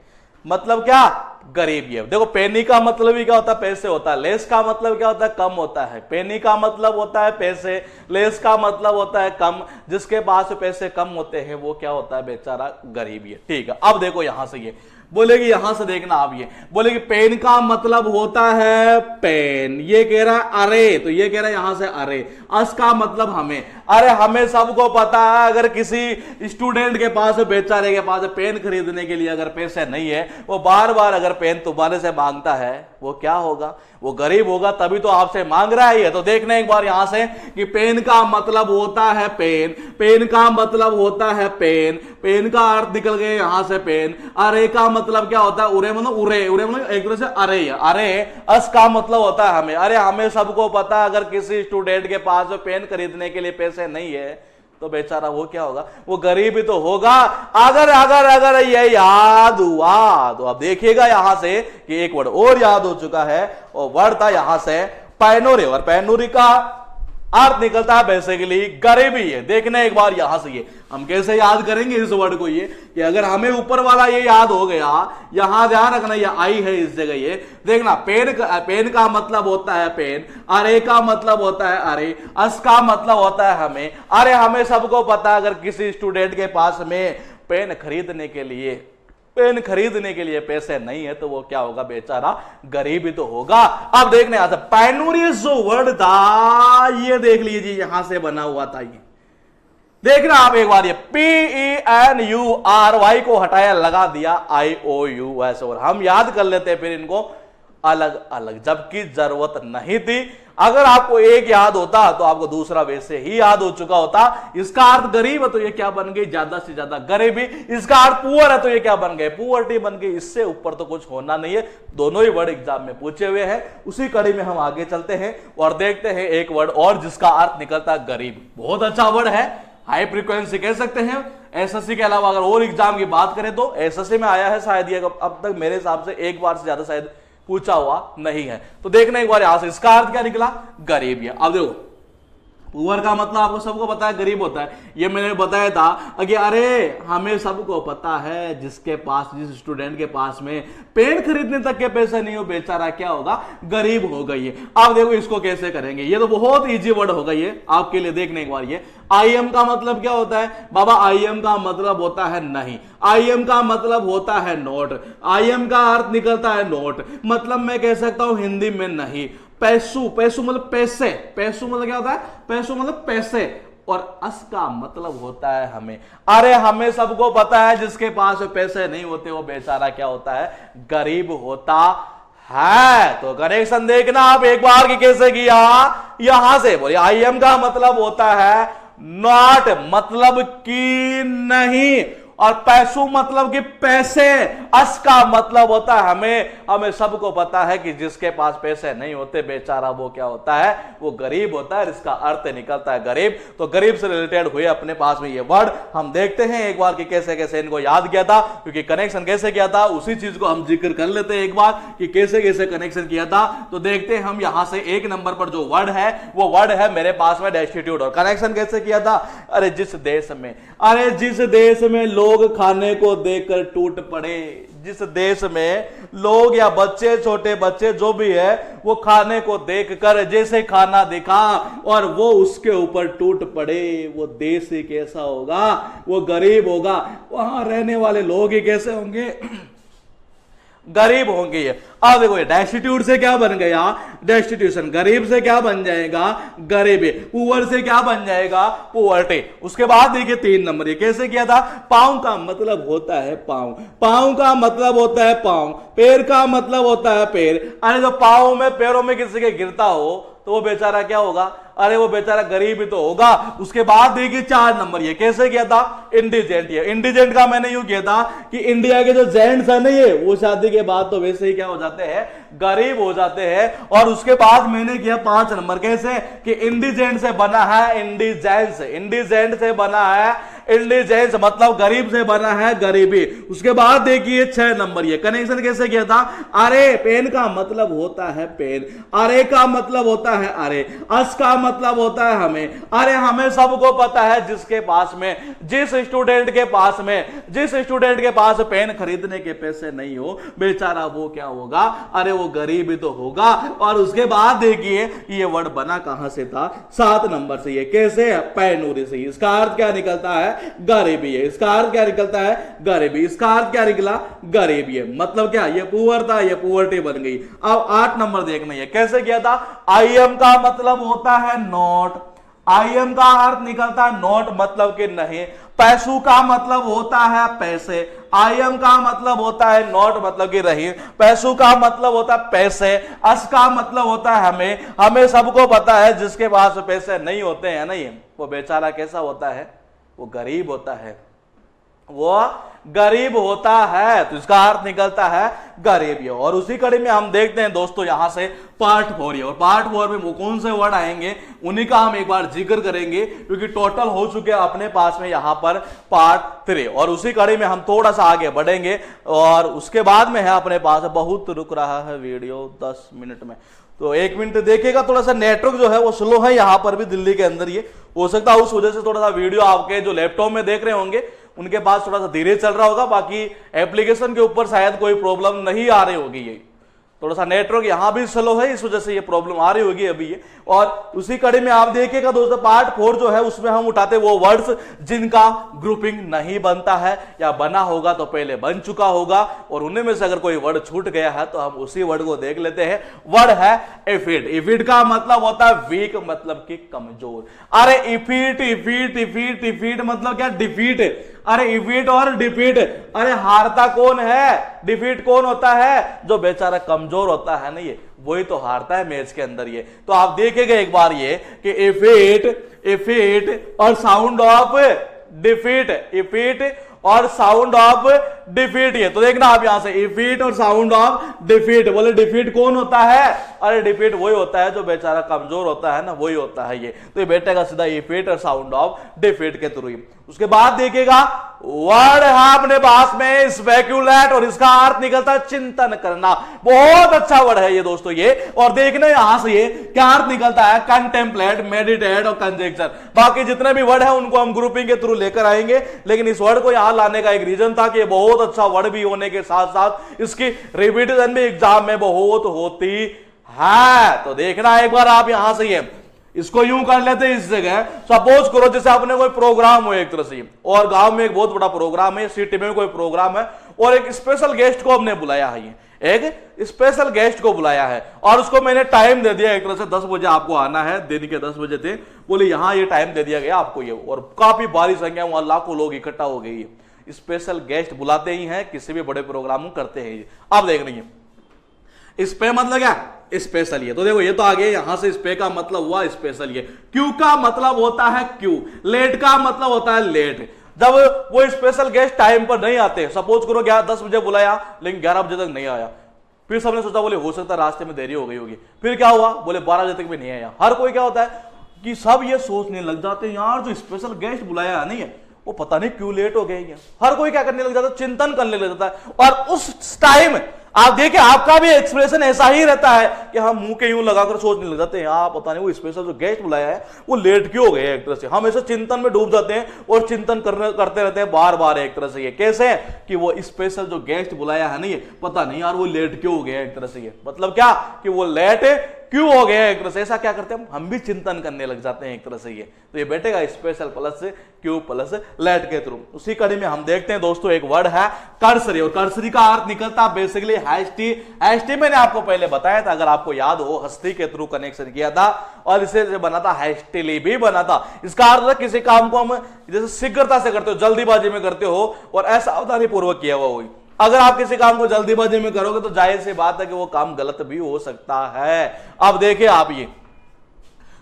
मतलब क्या? गरीब। ये देखो, पेनी का मतलब ही क्या होता है? पैसे होता है। लेस का मतलब क्या होता है? कम होता है। पेनी का मतलब होता है पैसे, लेस का मतलब होता है कम। जिसके पास पैसे कम होते हैं वो क्या होता है? बेचारा गरीब। ये ठीक है। अब देखो यहां से, ये बोलेगी, यहां से देखना आप, ये बोलेगी पेन का मतलब होता है पेन, ये कह रहा है अरे, तो ये कह रहा है यहां से अरे। अस का मतलब हमें, अरे हमें सबको पता है अगर किसी स्टूडेंट के पास, बेचारे के पास पेन खरीदने के लिए अगर पैसे नहीं है, वो बार बार अगर पेन तुम्हारे से मांगता है, वो क्या होगा? वो गरीब होगा, तभी तो आपसे मांग रहा है। तो देखना एक बार यहां से कि पेन का मतलब होता है पेन, पेन का मतलब होता है पेन, पेन का अर्थ निकल गया यहां से पेन। अरे का मतलब क्या होता है? उरे मतलब उरे, उरे मतलब एक तरह से अरे। अरे अस का मतलब होता है हमें, अरे हमें सबको पता है अगर किसी स्टूडेंट के पास पेन खरीदने के लिए पैसे नहीं है तो बेचारा वो क्या होगा? वो गरीब ही तो होगा। अगर अगर अगर ये याद हुआ तो अब देखिएगा यहां से कि एक वर्ड और याद हो चुका है, और वर्ड था यहां से पैनोरे, और पैनोरी का अर्थ निकलता है बेसिकली गरीबी है। देखना एक बार यहां से, ये हम कैसे याद करेंगे इस वर्ड को, ये कि अगर हमें ऊपर वाला ये याद हो गया, यहां ध्यान रखना ये आई है इस जगह। ये देखना, पेन का मतलब होता है पेन, अरे का मतलब होता है अरे, अस का मतलब होता है हमें। अरे हमें सबको पता है अगर किसी स्टूडेंट के पास में पेन खरीदने के लिए पैसे नहीं है तो वो क्या होगा? बेचारा गरीब ही तो होगा। अब देखने यहां से पैनोरियस जो वर्ड था, ये देख लीजिए यहां से बना हुआ था। ये देखना आप एक बार, ये PENURY को हटाया, लगा दिया IOUS, और हम याद कर लेते हैं फिर इनको अलग अलग, जबकि जरूरत नहीं थी। अगर आपको एक याद होता तो आपको दूसरा वैसे ही याद हो चुका होता। इसका अर्थ गरीब है तो ये क्या बन गई? ज्यादा से ज्यादा गरीबी। इसका अर्थ पुअर है तो ये क्या बन गए? पुअर्टी बन गई। इससे ऊपर तो कुछ होना नहीं है। दोनों ही वर्ड एग्जाम में पूछे हुए हैं। उसी कड़ी में हम आगे चलते हैं और देखते हैं एक वर्ड और जिसका अर्थ निकलता है गरीब। बहुत अच्छा वर्ड है, हाई फ्रीक्वेंसी कह सकते हैं। एसएससी के अलावा अगर और एग्जाम की बात करें तो एसएससी में आया है शायद, ये अब तक मेरे हिसाब से एक बार से ज्यादा शायद पूछा हुआ नहीं है। तो देखना एक बार यहां से, इसका अर्थ क्या निकला? गरीब। अब देखो, पुअर का मतलब आपको सबको पता है गरीब होता है। ये मैंने बताया था कि अरे हमें सबको पता है जिसके पास, जिस स्टूडेंट के पास में पेन खरीदने तक के पैसे नहीं हो, बेचारा क्या होगा? गरीब हो गई है। अब देखो इसको कैसे करेंगे, ये तो बहुत इजी वर्ड होगा ये आपके लिए। देखने एक बार, ये IM का मतलब क्या होता है? बाबा IM का मतलब होता है नहीं, IM का मतलब होता है नोट, IM का अर्थ निकलता है नोट। मतलब मैं कह सकता हूं हिंदी में नहीं। पैसू, पैसू मतलब पैसे, पैसू मतलब क्या होता है? पैसू मतलब पैसे, और अस का मतलब होता है हमें। अरे हमें सबको पता है जिसके पास पैसे नहीं होते वो बेचारा क्या होता है? गरीब होता है। तो कनेक्शन देखना आप एक बार की कैसे किया। यहां से बोलिए IM का मतलब होता है नॉट, मतलब कि नहीं, और पैसों मतलब कि पैसे। अस का मतलब होता है हमें सबको पता है कि जिसके पास पैसे नहीं होते बेचारा वो क्या होता है? वो गरीब होता है। इसका अर्थ निकलता है गरीब। तो गरीब से रिलेटेड हुए अपने पास में ये वर्ड। हम देखते हैं एक बार कि कैसे कैसे इनको याद किया था, क्योंकि कनेक्शन कैसे किया था उसी चीज को हम जिक्र कर लेते हैं एक बार कि कैसे कैसे कनेक्शन किया था। तो देखते हैं हम यहां से एक नंबर पर जो वर्ड है वो वर्ड है मेरे पास में डेस्टिट्यूट। और कनेक्शन कैसे किया था? अरे जिस देश में लोग खाने को देकर टूट पड़े, जिस देश में लोग या बच्चे, छोटे बच्चे जो भी है, वो खाने को देखकर जैसे खाना दिखा और वो उसके ऊपर टूट पड़े, वो देश ही कैसा होगा, वो गरीब होगा, वहां रहने वाले लोग ही कैसे होंगे, गरीब होंगे। अब देखो डेस्टिट्यूट से क्या बन गया, डेस्टिट्यूशन। गरीब से क्या बन जाएगा, गरीबी। पुअर से क्या बन जाएगा, पुअर्टी। उसके बाद देखिए 3 नंबर, ये कैसे किया था। पांव का मतलब होता है पांव, पांव का मतलब होता है पांव, पैर का मतलब होता है पैर। अरे जो पांव में, पैरों में किसी के गिरता हो तो वो बेचारा क्या होगा, अरे वो बेचारा गरीब ही तो होगा। उसके बाद देखिए 4 नंबर, ये कैसे किया था, इंडिजेंट। ये इंडिजेंट का मैंने यूं किया था कि इंडिया के जो जेंट्स है ना, ये वो शादी के बाद तो वैसे ही क्या हो जाते हैं, गरीब हो जाते हैं। और उसके बाद मैंने किया 5 नंबर, कैसे कि इंडिजेंट से बना है इंडिजेंस, इंडिजेंट से बना है इंडिजेंस, मतलब गरीब से बना है गरीबी। उसके बाद देखिए 6 नंबर, ये कनेक्शन कैसे किया था। अरे पेन का मतलब होता है पेन, अरे का मतलब होता है अरे, अस का मतलब होता है हमें। अरे हमें सबको पता है, जिसके पास में, जिस स्टूडेंट के पास में, जिस स्टूडेंट के पास पेन खरीदने के पैसे नहीं हो, बेचारा वो क्या होगा, अरे वो गरीब ही तो होगा। और उसके बाद देखिए ये वर्ड बना कहां से था, 7 नंबर से। ये कैसे है, पैनूरी से। इसका अर्थ क्या निकलता है, गरीबी है। इसका अर्थ क्या निकलता है, गरीबी। इसका अर्थ क्या निकला, गरीबी है। मतलब क्या, ये पुअर था, ये पुअर्टी बन गई। अब 8 नंबर देखना, ये कैसे किया था। आई एम का मतलब होता है नोट, आई एम का अर्थ निकलता है नोट, मतलब कि नहीं। पैसों का मतलब होता है पैसे, आई एम का मतलब होता है नोट, मतलब कि नहीं। पैसों का मतलब होता है पैसे, अस का मतलब होता है हमें। हमें सबको पता है, जिसके पास पैसे नहीं होते हैं नहीं, वो बेचारा कैसा होता है, वो गरीब होता है, वो गरीब होता है। तो इसका अर्थ निकलता है गरीबी। और उसी कड़ी में हम देखते हैं दोस्तों यहां से पार्ट 4। और पार्ट 4 में वो कौन से वर्ड आएंगे उन्हीं का हम एक बार जिक्र करेंगे, क्योंकि टोटल हो चुके हैं अपने पास में यहां पर पार्ट 3। और उसी कड़ी में हम थोड़ा सा आगे बढ़ेंगे और उसके बाद में है अपने पास, बहुत रुक रहा है वीडियो 10 मिनट में, तो 1 मिनट देखिएगा। थोड़ा सा नेटवर्क जो है वो स्लो है यहां पर भी, दिल्ली के अंदर। ये हो सकता है उस वजह से थोड़ा सा वीडियो आपके जो लैपटॉप में देख रहे होंगे उनके पास थोड़ा सा धीरे चल रहा होगा, बाकी एप्लीकेशन के ऊपर शायद कोई प्रॉब्लम नहीं आ रही होगी। ये थोड़ा सा नेटवर्क यहां भी स्लो है, इस वजह से ये प्रॉब्लम आ रही होगी अभी ये। और उसी कड़ी में आप देखिएगा दोस्तों पार्ट 4 जो है उसमें हम उठाते वो वर्ड्स जिनका ग्रुपिंग नहीं बनता है, या बना होगा तो पहले बन चुका होगा, और उन्हीं में से अगर कोई वर्ड छूट गया है तो हम उसी वर्ड को देख लेते हैं। वर्ड है इफिट। इफिट का मतलब होता है वीक, मतलब कि कमजोर। अरे इफिट इफिट इफिट इफिट मतलब क्या, डिफीट। अरे इफिट और डिफीट, अरे हारता कौन है, डिफीट कौन होता है, जो बेचारा कमजोर होता है ना, ये वही तो हारता है मैच के अंदर। ये तो आप देखेंगे एक बार ये कि इफिट, इफिट और साउंड ऑफ डिफीट, इफिट और साउंड ऑफ डिफीट। ये तो देखना आप यहां से इफिट और साउंड ऑफ डिफीट। बोले डिफीट कौन होता है, अरे डिफीट वही होता है जो बेचारा कमजोर होता है ना, वही होता है ये। तो ये बैठेगा सीधा इफिट और साउंड ऑफ डिफीट के थ्रू ही। उसके बाद देखिएगा वर्ड है अपने पास में स्पेक्यूलेट, और इसका अर्थ निकलता है चिंतन करना। बहुत अच्छा वर्ड है ये दोस्तों ये। और देखना यहां से ये क्या अर्थ निकलता है, कंटेम्पलेट, मेडिटेट और कंजेक्चर। बाकी जितने भी वर्ड है उनको हम ग्रुपिंग के थ्रू लेकर आएंगे, लेकिन इस वर्ड को यहां लाने का एक रीजन था कि बहुत अच्छा वर्ड भी होने के साथ साथ इसकी रिपीटेशन भी एग्जाम में बहुत होती है। तो देखना एक बार आप यहां से ये इसको यूं कर लेते हैं इस जगह। सपोज करो जैसे आपने कोई प्रोग्राम हो एक तरह से, और गांव में एक बहुत बड़ा प्रोग्राम है, सिटी में कोई प्रोग्राम है, और एक स्पेशल गेस्ट को हमने बुलाया है, ये एक स्पेशल गेस्ट को बुलाया है, और उसको मैंने टाइम दे दिया एक तरह से 10 बजे आपको आना है, दिन के 10 बजे थे, बोले यहां ये टाइम दे दिया गया आपको ये। और काफी भारी संख्या वहां लाखों लोग इकट्ठा हो गई। स्पेशल गेस्ट बुलाते ही हैं, किसी भी बड़े प्रोग्राम करते हैं। आप देख रही है इस पे मतलब क्या, स्पेशल। ये तो देखो ये तो आगे यहां से स्पे का मतलब हुआ स्पेशल। ये क्यू का मतलब होता है क्यू, लेट का मतलब होता है लेट। जब वो स्पेशल गेस्ट टाइम पर नहीं आते, सपोज करो 10 बजे बुलाया लेकिन 11 बजे तक नहीं आया, फिर सबने सोचा बोले हो सकता है रास्ते में देरी हो गई होगी, फिर क्या हुआ बोले 12 बजे तक भी नहीं आया। हर कोई क्या होता है कि सब ये सोचने लग जाते हैं यार जो स्पेशल गेस्ट बुलाया नहीं है वो पता नहीं क्यों लेट हो गए। हर कोई क्या करने लग जाता है, चिंतन करने लग जाता है। और उस टाइम आप देखिए आपका भी एक्सप्रेशन ऐसा ही रहता है कि हम मुंह के यूं लगाकर सोचने लग जाते हैं, यार पता नहीं वो स्पेशल जो गेस्ट बुलाया है वो लेट क्यों हो गए। एक तरह से हम ऐसे चिंतन में डूब जाते हैं और चिंतन करते रहते हैं बार बार। एक तरह से ये कैसे है कि वो स्पेशल जो गेस्ट बुलाया है ना, ये पता नहीं यार वो लेट क्यों हो गया। एक तरह से ये मतलब क्या कि वो लेट क्यों हो गया। एक तरह से ऐसा क्या करते हैं हम भी चिंतन करने लग जाते हैं एक तरह से ये। तो ये बैठेगा special plus Q plus late के थ्रू। उसी कड़ी में हम देखते हैं दोस्तों एक वर्ड है कर्सरी, और कर्सरी का अर्थ निकलता है बेसिकली हैस्टी। हैस्टी मैंने आपको पहले बताया था, अगर आपको याद हो, हस्ती के थ्रू कनेक्शन किया था और इसे बना था हैस्टीली भी बना था। इसका अर्थ किसी काम को हम जैसे शीघ्रता से करते हो, जल्दीबाजी में करते हो और असावधानी पूर्वक किया हुआ हो। अगर आप किसी काम को जल्दीबाजी में करोगे तो जाहिर सी बात है कि वो काम गलत भी हो सकता है। अब देखिए आप ये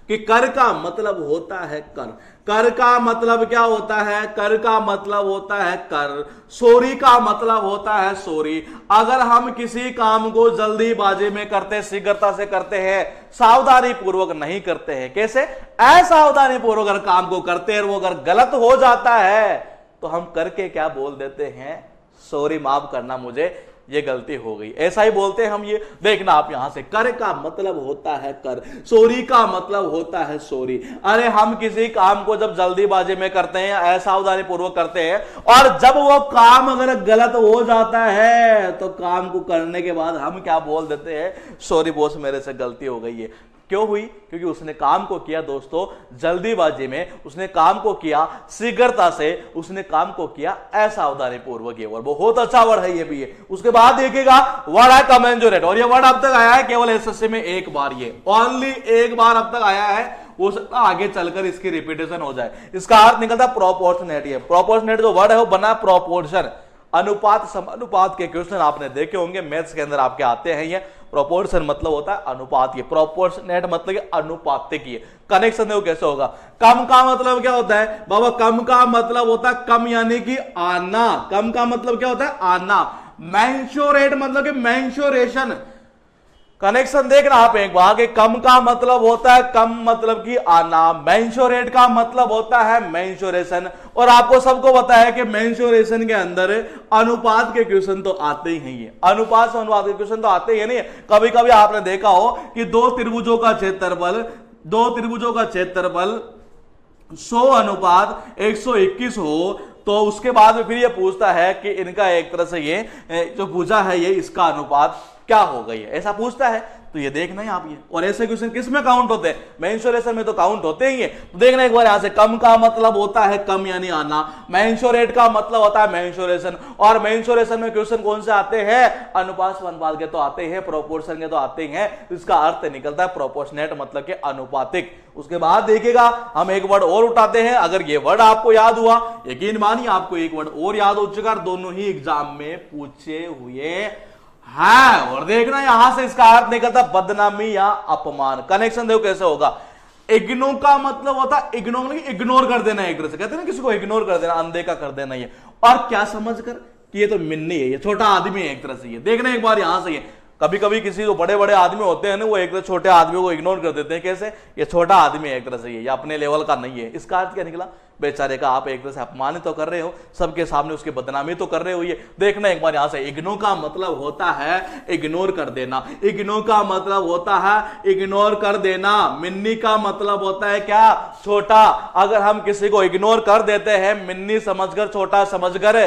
कि कर का मतलब होता है कर, कर का मतलब क्या होता है, कर का मतलब होता है कर। सॉरी का मतलब होता है सॉरी। अगर हम किसी काम को जल्दीबाजी में करते, शीघ्रता से करते हैं, सावधानी पूर्वक नहीं करते हैं, कैसे असावधानी पूर्वक अगर काम को करते हैं और वो अगर गलत हो जाता है तो हम करके क्या बोल देते हैं, सॉरी माफ करना मुझे ये गलती हो गई, ऐसा ही बोलते हैं हम। ये देखना आप यहां से, कर का मतलब होता है कर, सॉरी का मतलब होता है सॉरी। अरे हम किसी काम को जब जल्दीबाजी में करते हैं, असावधानी पूर्वक करते हैं और जब वो काम अगर गलत हो जाता है तो काम को करने के बाद हम क्या बोल देते हैं, सॉरी बॉस मेरे से गलती हो गई है। क्यों हुई? क्योंकि उसने काम को किया दोस्तों जल्दीबाजी में, उसने काम को किया शीघ्रता से, उसने काम को किया असावधानी पूर्वक। ये वर्ड बहुत अच्छा वर्ड है, ये भी है। उसके बाद देखिएगा वर्ड है कमेंजुरेट, और ये वर्ड अब तक आया है केवल एसएससी में एक बार, ये ओनली एक बार अब तक आया है। हो सकता आगे चलकर इसकी रिपीटेशन हो जाए। इसका अर्थ निकलता प्रोपोर्शनेट। ये प्रोपोर्शनेट जो वर्ड है वो बना प्रोपोर्शन, अनुपात समानुपात के क्वेश्चन आपने देखे होंगे, मैथ्स के अंदर आपके आते हैं। ये प्रोपोर्शन मतलब होता है अनुपात, ये प्रोपोर्शनेट मतलब अनुपातिक। ये कनेक्शन देखो कैसे होगा। कम का मतलब क्या होता है बाबा, कम का मतलब होता है कम यानी कि आना, कम का मतलब क्या होता है आना। मेंशोरेट मतलब कि मेंशोरेशन, कनेक्शन देखना आप एक बार कि कम का मतलब होता है कम मतलब कि आना, मेंशोरेट का मतलब होता है मेंशोरेशन। और आपको सबको पता है कि मेंशोरेशन के अंदर अनुपात के क्वेश्चन तो आते ही हैं, ये अनुपात से अनुपात के क्वेश्चन तो आते ही नहीं। कभी कभी आपने देखा हो कि दो त्रिभुजों का क्षेत्रफल 100 अनुपात 121 हो, तो उसके बाद में फिर ये पूछता है कि इनका एक तरह से ये जो भुजा है ये इसका अनुपात क्या हो गई है, ऐसा पूछता है। तो ये देखना है आप ये, और ऐसे क्वेश्चन किस में काउंट होते हैं, मेंशोरेशन में तो काउंट होते ही है। तो देखना एक बार यहां से, कम का मतलब होता है कम यानी आना, मेंशोरेट का मतलब होता है मेंशोरेशन, और मेंशोरेशन में क्वेश्चन कौन से आते हैं, अनुपात अनुपात के तो आते हैं, प्रोपोर्शन के तो आते ही हैं। तो इसका अर्थ निकलता है प्रोपोर्शनेट मतलब के अनुपातिक। उसके बाद देखिएगा हम एक वर्ड और उठाते हैं। अगर ये वर्ड आपको याद हुआ, यकीन मानिए आपको एक वर्ड और याद हो चुका, दोनों ही एग्जाम में पूछे हुए है। और देखना यहां से इसका अर्थ निकलता बदनामी या अपमान। कनेक्शन देखो कैसे होगा। इग्नो का मतलब होता है इग्नोर कर देना, एक तरह से कहते हैं ना किसी को इग्नोर कर देना, अनदेखा कर देना। ये और क्या समझकर कि ये तो मिन्नी है, ये छोटा आदमी है एक तरह से। ये देखना एक बार यहां से, ये कभी कभी किसी जो बड़े बड़े आदमी होते हैं ना, वो एक तरह छोटे आदमी को इग्नोर कर देते हैं। कैसे? ये छोटा आदमी है एक तरह से, ये अपने लेवल का नहीं है। इसका अर्थ क्या निकला, बेचारे का आप एक तरह से अपमानित तो कर रहे हो, सबके सामने उसकी बदनामी तो कर रहे हो। ये देखना एक बार यहां से, इग्नो का मतलब होता है इग्नोर कर देना, इग्नो का मतलब होता है इग्नोर कर देना। मिन्नी का मतलब होता है क्या, छोटा। अगर हम किसी को इग्नोर कर देते हैं मिन्नी समझकर, छोटा समझकर,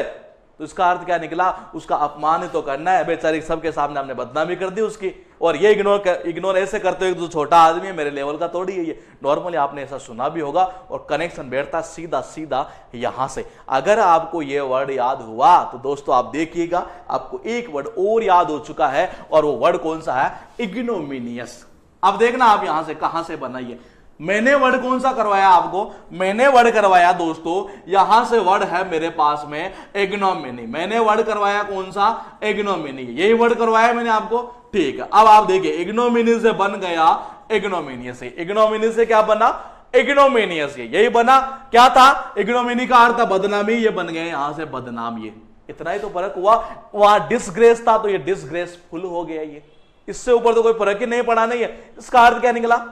तो इसका अर्थ क्या निकला, उसका अपमान तो करना है। बेचारी सबके सामने हमने बदनामी कर दी उसकी। और ये इग्नोर ऐसे करते हो, जो छोटा आदमी है मेरे लेवल का थोड़ी है। ये नॉर्मली आपने ऐसा सुना भी होगा, और कनेक्शन बैठता सीधा सीधा यहां से। अगर आपको ये वर्ड याद हुआ तो दोस्तों आप देखिएगा आपको एक वर्ड और याद हो चुका है, और वो वर्ड कौन सा है, इग्नोमिनियस। अब देखना आप यहां से कहां से बनाइए। मैंने वर्ड कौन सा करवाया आपको, मैंने वर्ड करवाया दोस्तों, यहां से वर्ड है मेरे पास में इग्नोमिनी। मैंने वर्ड करवाया कौन सा, इग्नोमिनी, यही वर्ड करवाया मैंने आपको। ठीक है, अब आप देखिए इग्नोमिनी से बन गया इग्नोमिनियस। इग्नोमिनी से क्या बना, इग्नोमिनियस। यही बना, क्या था, इग्नोमिनी का अर्थ था बदनामी, ये बन गए यहां से बदनाम। ये इतना ही तो फर्क हुआ। वहां डिसग्रेस था तो ये डिसग्रेसफुल हो गया। ये इससे ऊपर तो कोई फर्क ही नहीं पड़ा। नहीं है, इसका अर्थ क्या निकला,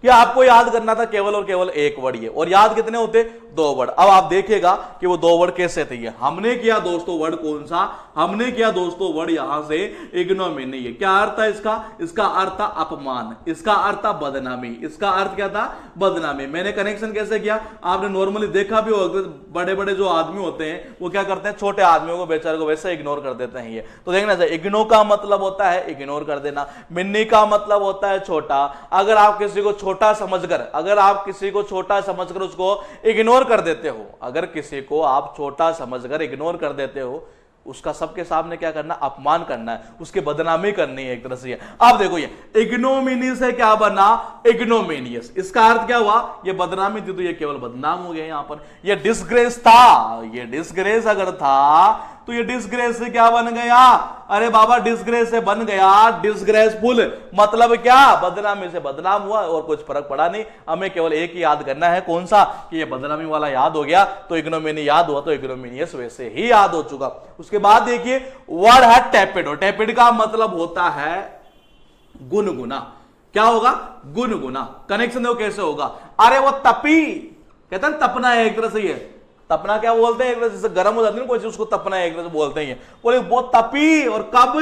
कि आपको याद करना था केवल और केवल एक वर्ड ये, और याद कितने होते, 2 वर्ड। अब आप देखिएगा कि वो 2 वर्ड कैसे थे। ये हमने किया दोस्तों वर्ड कौन सा, हमने किया दोस्तों वर्ड यहां से इग्नोमिनी। है क्या अर्थ है इसका, इसका अर्थ था अपमान, इसका अर्थ था बदनामी, इसका अर्थ क्या था, बदनामी। मैंने कनेक्शन कैसे किया, आपने नॉर्मली देखा भी होगा, बड़े बड़े जो आदमी होते हैं वो क्या करते हैं, छोटे आदमियों को बेचारे को वैसे इग्नोर कर देते हैं। ये तो देखना चाहिए, इग्नो का मतलब होता है इग्नोर कर देना, मिन्नी का मतलब होता है छोटा। अगर आप किसी को छोटा समझकर, अगर आप किसी को छोटा समझकर उसको इग्नोर कर देते हो, अगर किसी को आप छोटा समझकर इग्नोर कर देते हो, उसका सबके सामने क्या करना, अपमान करना है, उसकी बदनामी करनी है एक तरह से। अब देखो ये इग्नोमिनी से क्या बना, इग्नोमिनियस। इसका अर्थ क्या हुआ, ये बदनामी थी तो ये केवल बदनाम हो गया। यहां पर ये डिसग्रेस था, ये डिसग्रेस अगर था तो ये डिसग्रेस से क्या बन गया, अरे बाबा डिसग्रेस से बन गया डिसग्रेसफुल। मतलब क्या, बदनामी से बदनाम हुआ और कुछ फर्क पड़ा नहीं। हमें केवल एक ही याद करना है, कौन सा, कि ये बदनामी वाला याद हो गया तो इग्नोमिनी याद हुआ, तो इग्नोमिनियस वैसे ही याद हो चुका। उसके बाद देखिए वर्ड है टेपिड। टेपिड का मतलब होता है गुनगुना। क्या होगा, गुनगुना। कनेक्शन देखो कैसे होगा, अरे वो तपी, कहते हैं तपना है एक तरह से। ये तपना क्या बोलते हैं, एक तरह से गर्म हो जाती है ना कोई चीज, उसको तपना है एक तरह से बोलते हैं। बोले वो तपी, और कब,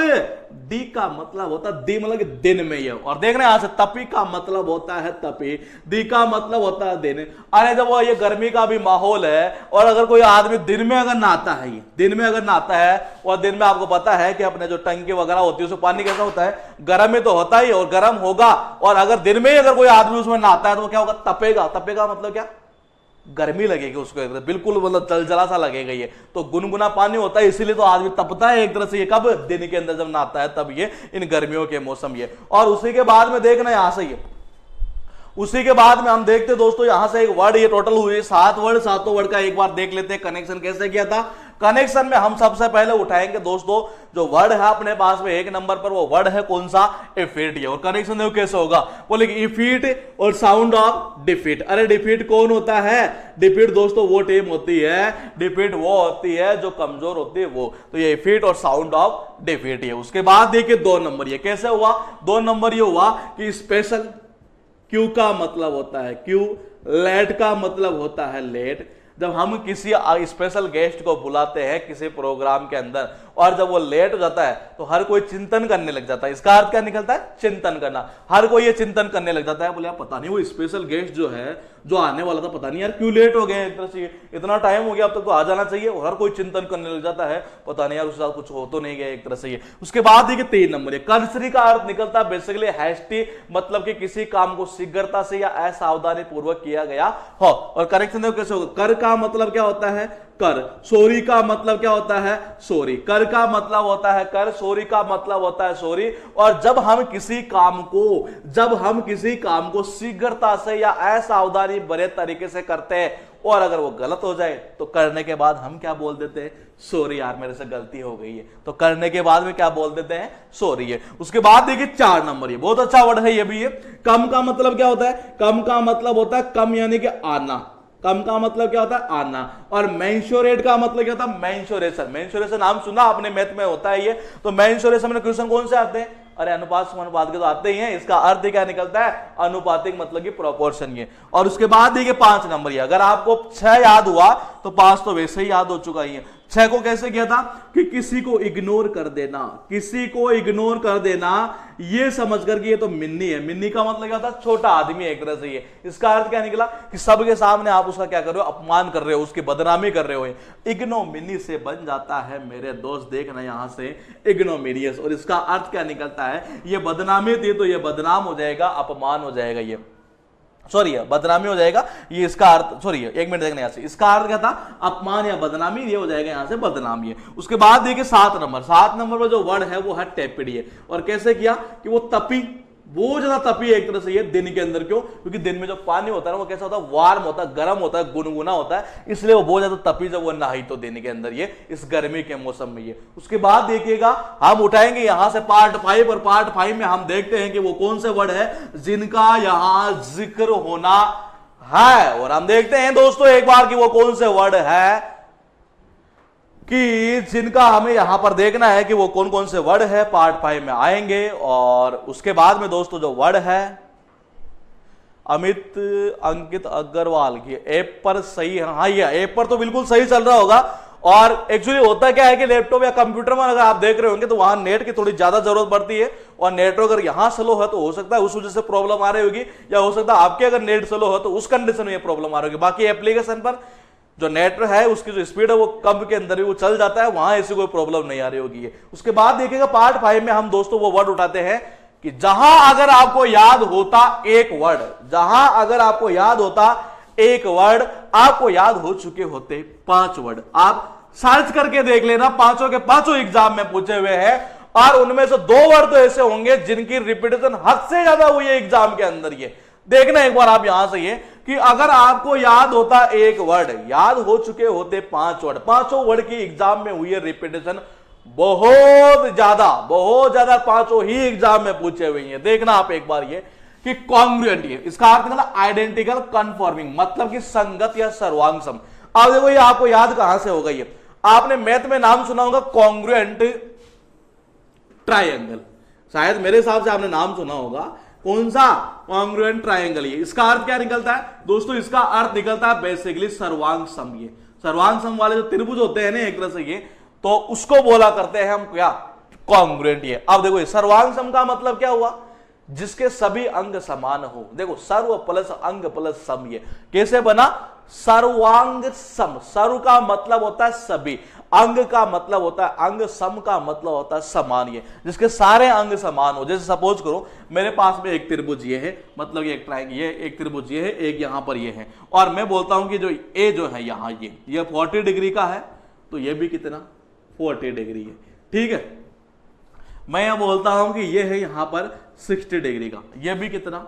दी का मतलब होता है, दी मतलब कि दिन में ये। और देख रहे हैं यहां से, तपी का मतलब होता है तपी, दी का मतलब होता है दिन। अरे जब वो ये गर्मी का भी माहौल है, और अगर कोई आदमी दिन में अगर नहाता है, ये दिन में अगर नहाता है, और दिन में आपको पता है कि अपने जो टंकी वगैरह होती है उसमें पानी कैसा होता है, गर्म में तो होता ही, और गर्म होगा। और अगर दिन में अगर कोई आदमी उसमें नहाता है तो क्या होगा, तपेगा। तपेगा मतलब क्या, गर्मी लगेगी उसको, बिल्कुल मतलब जलजला सा लगेगा। ये तो गुनगुना पानी होता है, इसीलिए तो आदमी तपता है एक तरह से। ये कब, दिन के अंदर जब नहाता है तब, ये इन गर्मियों के मौसम ये। और उसी के बाद में देखना यहां से, ये उसी के बाद में हम देखते दोस्तों यहां से एक वर्ड, ये टोटल हुए 7 वर्ड। 7 वर्ड का एक बार देख लेते हैं कनेक्शन कैसे किया था। कनेक्शन में हम सबसे पहले उठाएंगे दोस्तों जो वर्ड है अपने पास में 1 नंबर पर, वो वर्ड है कौन सा, इफीट। और कनेक्शन देखो कैसे होगा, बोले इफीट और साउंड ऑफ डिफीट। अरे डिफीट कौन होता है, डिफीट दोस्तों वो टीम होती है, डिफीट वो होती है जो कमजोर होती है वो। तो ये इफीट और साउंड ऑफ डिफीट है। उसके बाद देखिए 2 नंबर, ये कैसे हुआ, 2 नंबर ये हुआ कि स्पेशल। क्यू का मतलब होता है क्यू, लेट का मतलब होता है लेट। जब हम किसी स्पेशल गेस्ट को बुलाते हैं किसी प्रोग्राम के अंदर, और जब वो लेट हो जाता है तो हर कोई चिंतन करने लग जाता है। इसका अर्थ क्या निकलता है, चिंतन करना। हर कोई ये चिंतन करने लग जाता है, बोले यार पता नहीं वो स्पेशल गेस्ट जो है, जो आने वाला था, पता नहीं यार क्यों लेट हो गए, एक तरह से इतना टाइम हो गया अब तक तो आ जाना चाहिए। और हर कोई चिंतन करने लग जाता है, पता नहीं यार उसके साथ कुछ हो तो नहीं गया एक तरह से ये। उसके बाद देखिए 3 नंबर, ये कर्सरी का अर्थ निकलता है बेसिकली हैस्टी, मतलब कि किसी काम को शीघ्रता से या असावधानी पूर्वक किया गया हो। और करेक्शन देखो कैसे होगा, कर का मतलब क्या होता है, कर। सोरी का मतलब क्या होता है, सोरी। कर का मतलब होता है कर, सोरी का मतलब होता है सोरी। और जब हम किसी काम को शीघ्रता से या असावधानी भरे तरीके से करते हैं, और अगर वो गलत हो जाए तो करने के बाद हम क्या बोल देते हैं, सॉरी यार मेरे से गलती हो गई है। तो करने के बाद में क्या बोल देते हैं, सॉरी है। उसके बाद देखिए 4 नंबर, ये बहुत अच्छा वर्ड है ये भी। ये कम का मतलब क्या होता है, कम का मतलब होता है कम यानी कि आना। कम का मतलब क्या होता है, आना। और मेंशोरेट का मतलब क्या होता है, मेंशोरेशन। मेंशोरेशन नाम सुना आपने, मैथ में होता है ये। तो मेंशोरेशन में क्वेश्चन कौन से आते हैं, अरे अनुपात समानुपात के तो आते ही हैं। इसका अर्थ क्या निकलता है, अनुपातिक मतलब कि प्रोपोर्शन ये। और उसके बाद देखिए 5 नंबर, ये अगर आपको 6 याद हुआ तो 5 तो वैसे ही याद हो चुका ही है। 6 को कैसे किया था कि किसी को इग्नोर कर देना, किसी को इग्नोर कर देना, ये समझ कर कि ये तो मिन्नी है। मिन्नी का मतलब क्या होता है, छोटा आदमी है एक तरह से ये। इसका अर्थ क्या निकला कि सबके सामने आप उसका क्या कर रहे हो, अपमान कर रहे हो, उसकी बदनामी कर रहे हो। इग्नोमिनी से बन जाता है मेरे दोस्त, देखना यहां से इग्नोमिनियस। और इसका अर्थ क्या निकलता है, ये बदनामी थी तो ये बदनाम हो जाएगा, अपमान हो जाएगा, ये सॉरी बदनामी हो जाएगा। ये इसका अर्थ, सॉरी 1 मिनट देखना यहां से, इसका अर्थ क्या था, अपमान या बदनामी, ये हो जाएगा यहां से बदनाम ये। उसके बाद देखिए 7 नंबर, 7 नंबर पर जो वर्ड है वो है टेपिड ये। और कैसे किया कि वो तपी, वो ज्यादा तपी है एक तरह से ये दिन के अंदर। क्यों, क्योंकि दिन में जो पानी होता है ना वो कैसा होता है, वार्म होता है, गर्म होता है, गुनगुना होता है, इसलिए वो बहुत ज्यादा तपी जब वो नहाई तो दिन के अंदर ये, इस गर्मी के मौसम में ये। उसके बाद देखिएगा हम उठाएंगे यहां से पार्ट 5, और पार्ट 5 में हम देखते हैं कि वो कौन से वर्ड है जिनका यहां जिक्र होना है। और हम देखते हैं दोस्तों एक बार कि वो कौन से वर्ड है कि जिनका हमें यहां पर देखना है कि वो कौन कौन से वर्ड है, पार्ट 5 में आएंगे। और उसके बाद में दोस्तों जो वर्ड है अमित अंकित अग्रवाल की ऐप पर सही है। हाँ, ये ऐप पर तो बिल्कुल सही चल रहा होगा। और एक्चुअली होता क्या है कि लैपटॉप या कंप्यूटर में अगर आप देख रहे होंगे तो वहां नेट की थोड़ी ज्यादा जरूरत पड़ती है, और नेटवर्क अगर यहां स्लो है तो हो सकता है उस वजह से प्रॉब्लम आ रही होगी, या हो सकता है आपके अगर नेट स्लो है तो उस कंडीशन में प्रॉब्लम आ रही होगी। बाकी एप्लीकेशन पर जो नेटवर्क है उसकी जो स्पीड है वो कम के अंदर भी वो चल जाता है, वहां ऐसी कोई प्रॉब्लम नहीं आ रही होगी। उसके बाद देखिएगा पार्ट 5 में हम दोस्तों वो वर्ड उठाते हैं कि जहां अगर आपको याद होता एक वर्ड, जहां अगर आपको याद होता एक वर्ड, आपको याद हो चुके होते 5 वर्ड। आप सर्च करके देख लेना, पांचों के पांचों एग्जाम में पूछे हुए हैं, और उनमें से 2 वर्ड तो ऐसे होंगे जिनकी रिपीटेशन हद से ज्यादा हुई है एग्जाम के अंदर। ये देखना एक बार आप यहां से ये कि अगर आपको याद होता एक वर्ड, याद हो चुके होते 5 वर्ड, पांचों वर्ड की एग्जाम में हुई है रिपीटेशन बहुत ज्यादा, पांचों ही एग्जाम में पूछे हुए हैं। देखना आप एक बार ये कि कॉन्ग्रुएंट, ये इसका अर्थ निकला आइडेंटिकल कन्फर्मिंग, मतलब कि संगत या सर्वांग सम। अब देखो ये आपको याद कहां से होगा, ये आपने मैथ में नाम सुना होगा कॉन्ग्रुएंट ट्राइंगल, शायद मेरे हिसाब से आपने नाम सुना होगा। कौन सा? Congruent triangle. ये इसका अर्थ क्या निकलता है दोस्तों? इसका अर्थ निकलता है बेसिकली सर्वांग सम। ये सर्वांग सम वाले जो त्रिभुज होते हैं ना एक तरह से, ये तो उसको बोला करते हैं हम क्या? कॉन्ग्रुएंट। ये अब देखो सर्वांग सम का मतलब क्या हुआ? जिसके सभी अंग समान हो। देखो सर्व प्लस अंग प्लस सम, ये कैसे बना? सर्वांग सम। सर्व का मतलब होता है सभी, अंग का मतलब होता है अंग, सम का मतलब होता है समान। ये जिसके सारे अंग समान हो। जैसे सपोज करो मेरे पास में एक त्रिभुज ये है, मतलब ये एक ट्रायंगल, ये एक त्रिभुज ये है, एक यहां पर ये है, और मैं बोलता हूं कि जो ए जो है यहां ये 40 डिग्री का है, तो ये भी कितना? 40 डिग्री है। ठीक है, मैं यहां बोलता हूं कि ये है यहां पर 60 डिग्री का, ये भी कितना?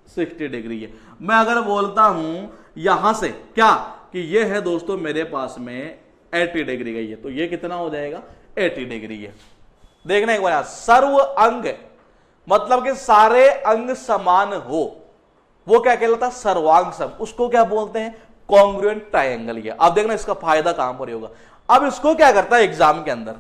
60 डिग्री है। मैं अगर बोलता हूं यहां से क्या कि ये है दोस्तों मेरे पास में 80 डिग्री का, ये तो ये कितना हो जाएगा? 80 डिग्री है। देखना एक बार, सर्व अंग मतलब कि सारे अंग समान हो, वो क्या कहलाता है? सर्वांग सम। उसको क्या बोलते हैं? Congruent triangle. ये अब देखना इसका फायदा कहां पर होगा। अब इसको क्या करता है एग्जाम के अंदर,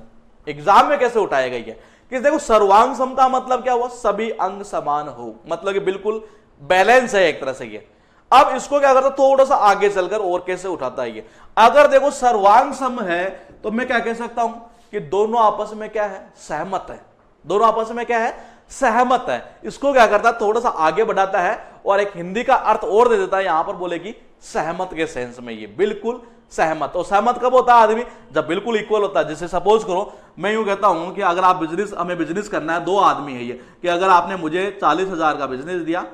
एग्जाम में कैसे उठाएगा ये कि देखो सर्वांग सम का मतलब क्या हुआ? सभी अंग समान हो, मतलब कि बिल्कुल बैलेंस है एक तरह से ये। अब इसको क्या करता है? थोड़ा सा आगे चलकर और कैसे उठाता है ये। अगर देखो सर्वांग सम है तो मैं क्या कह सकता हूं कि दोनों आपस में क्या है? सहमत है। दोनों आपस में क्या है? सहमत है। इसको क्या करता है? थोड़ा सा आगे बढ़ाता है और एक हिंदी का अर्थ और दे देता है, यहां पर बोलेगी सहमत के सेंस में, ये बिल्कुल सहमत। और सहमत कब होता है आदमी? जब बिल्कुल इक्वल होता है। जैसे सपोज करो मैं यूं कहता हूं कि अगर आप हमें बिजनेस करना है, 2 आदमी है ये, कि अगर आपने मुझे 40,000 का बिजनेस दिया,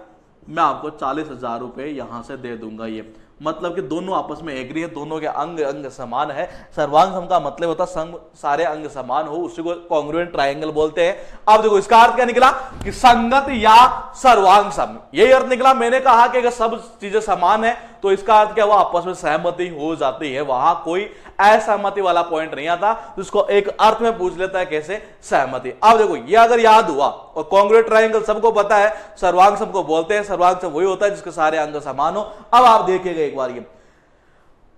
मैं आपको 40,000 रुपए यहां से दे दूंगा। ये मतलब कि दोनों आपस में एग्री है, दोनों के अंग समान है। सर्वांग सम का मतलब होता है सारे अंग समान हो, उसी को कॉन्ग्रुएंट ट्रायंगल बोलते हैं। अब देखो इसका अर्थ क्या निकला कि संगत या सर्वांग सम, यही अर्थ निकला। मैंने कहा कि अगर सब चीजें समान है तो इसका अर्थ क्या हुआ? आपस में सहमति हो जाती है, वहां कोई असहमति वाला पॉइंट नहीं आता। तो इसको एक अर्थ में पूछ लेता है, कैसे? सहमति। अब देखो ये अगर याद हुआ, और कॉन्ग्रुएंट ट्रायंगल सबको पता है, सर्वांग सम को बोलते हैं। सर्वांग सम वही होता है जिसके सारे अंग समान हो। अब आप देखिएगा एक बार ये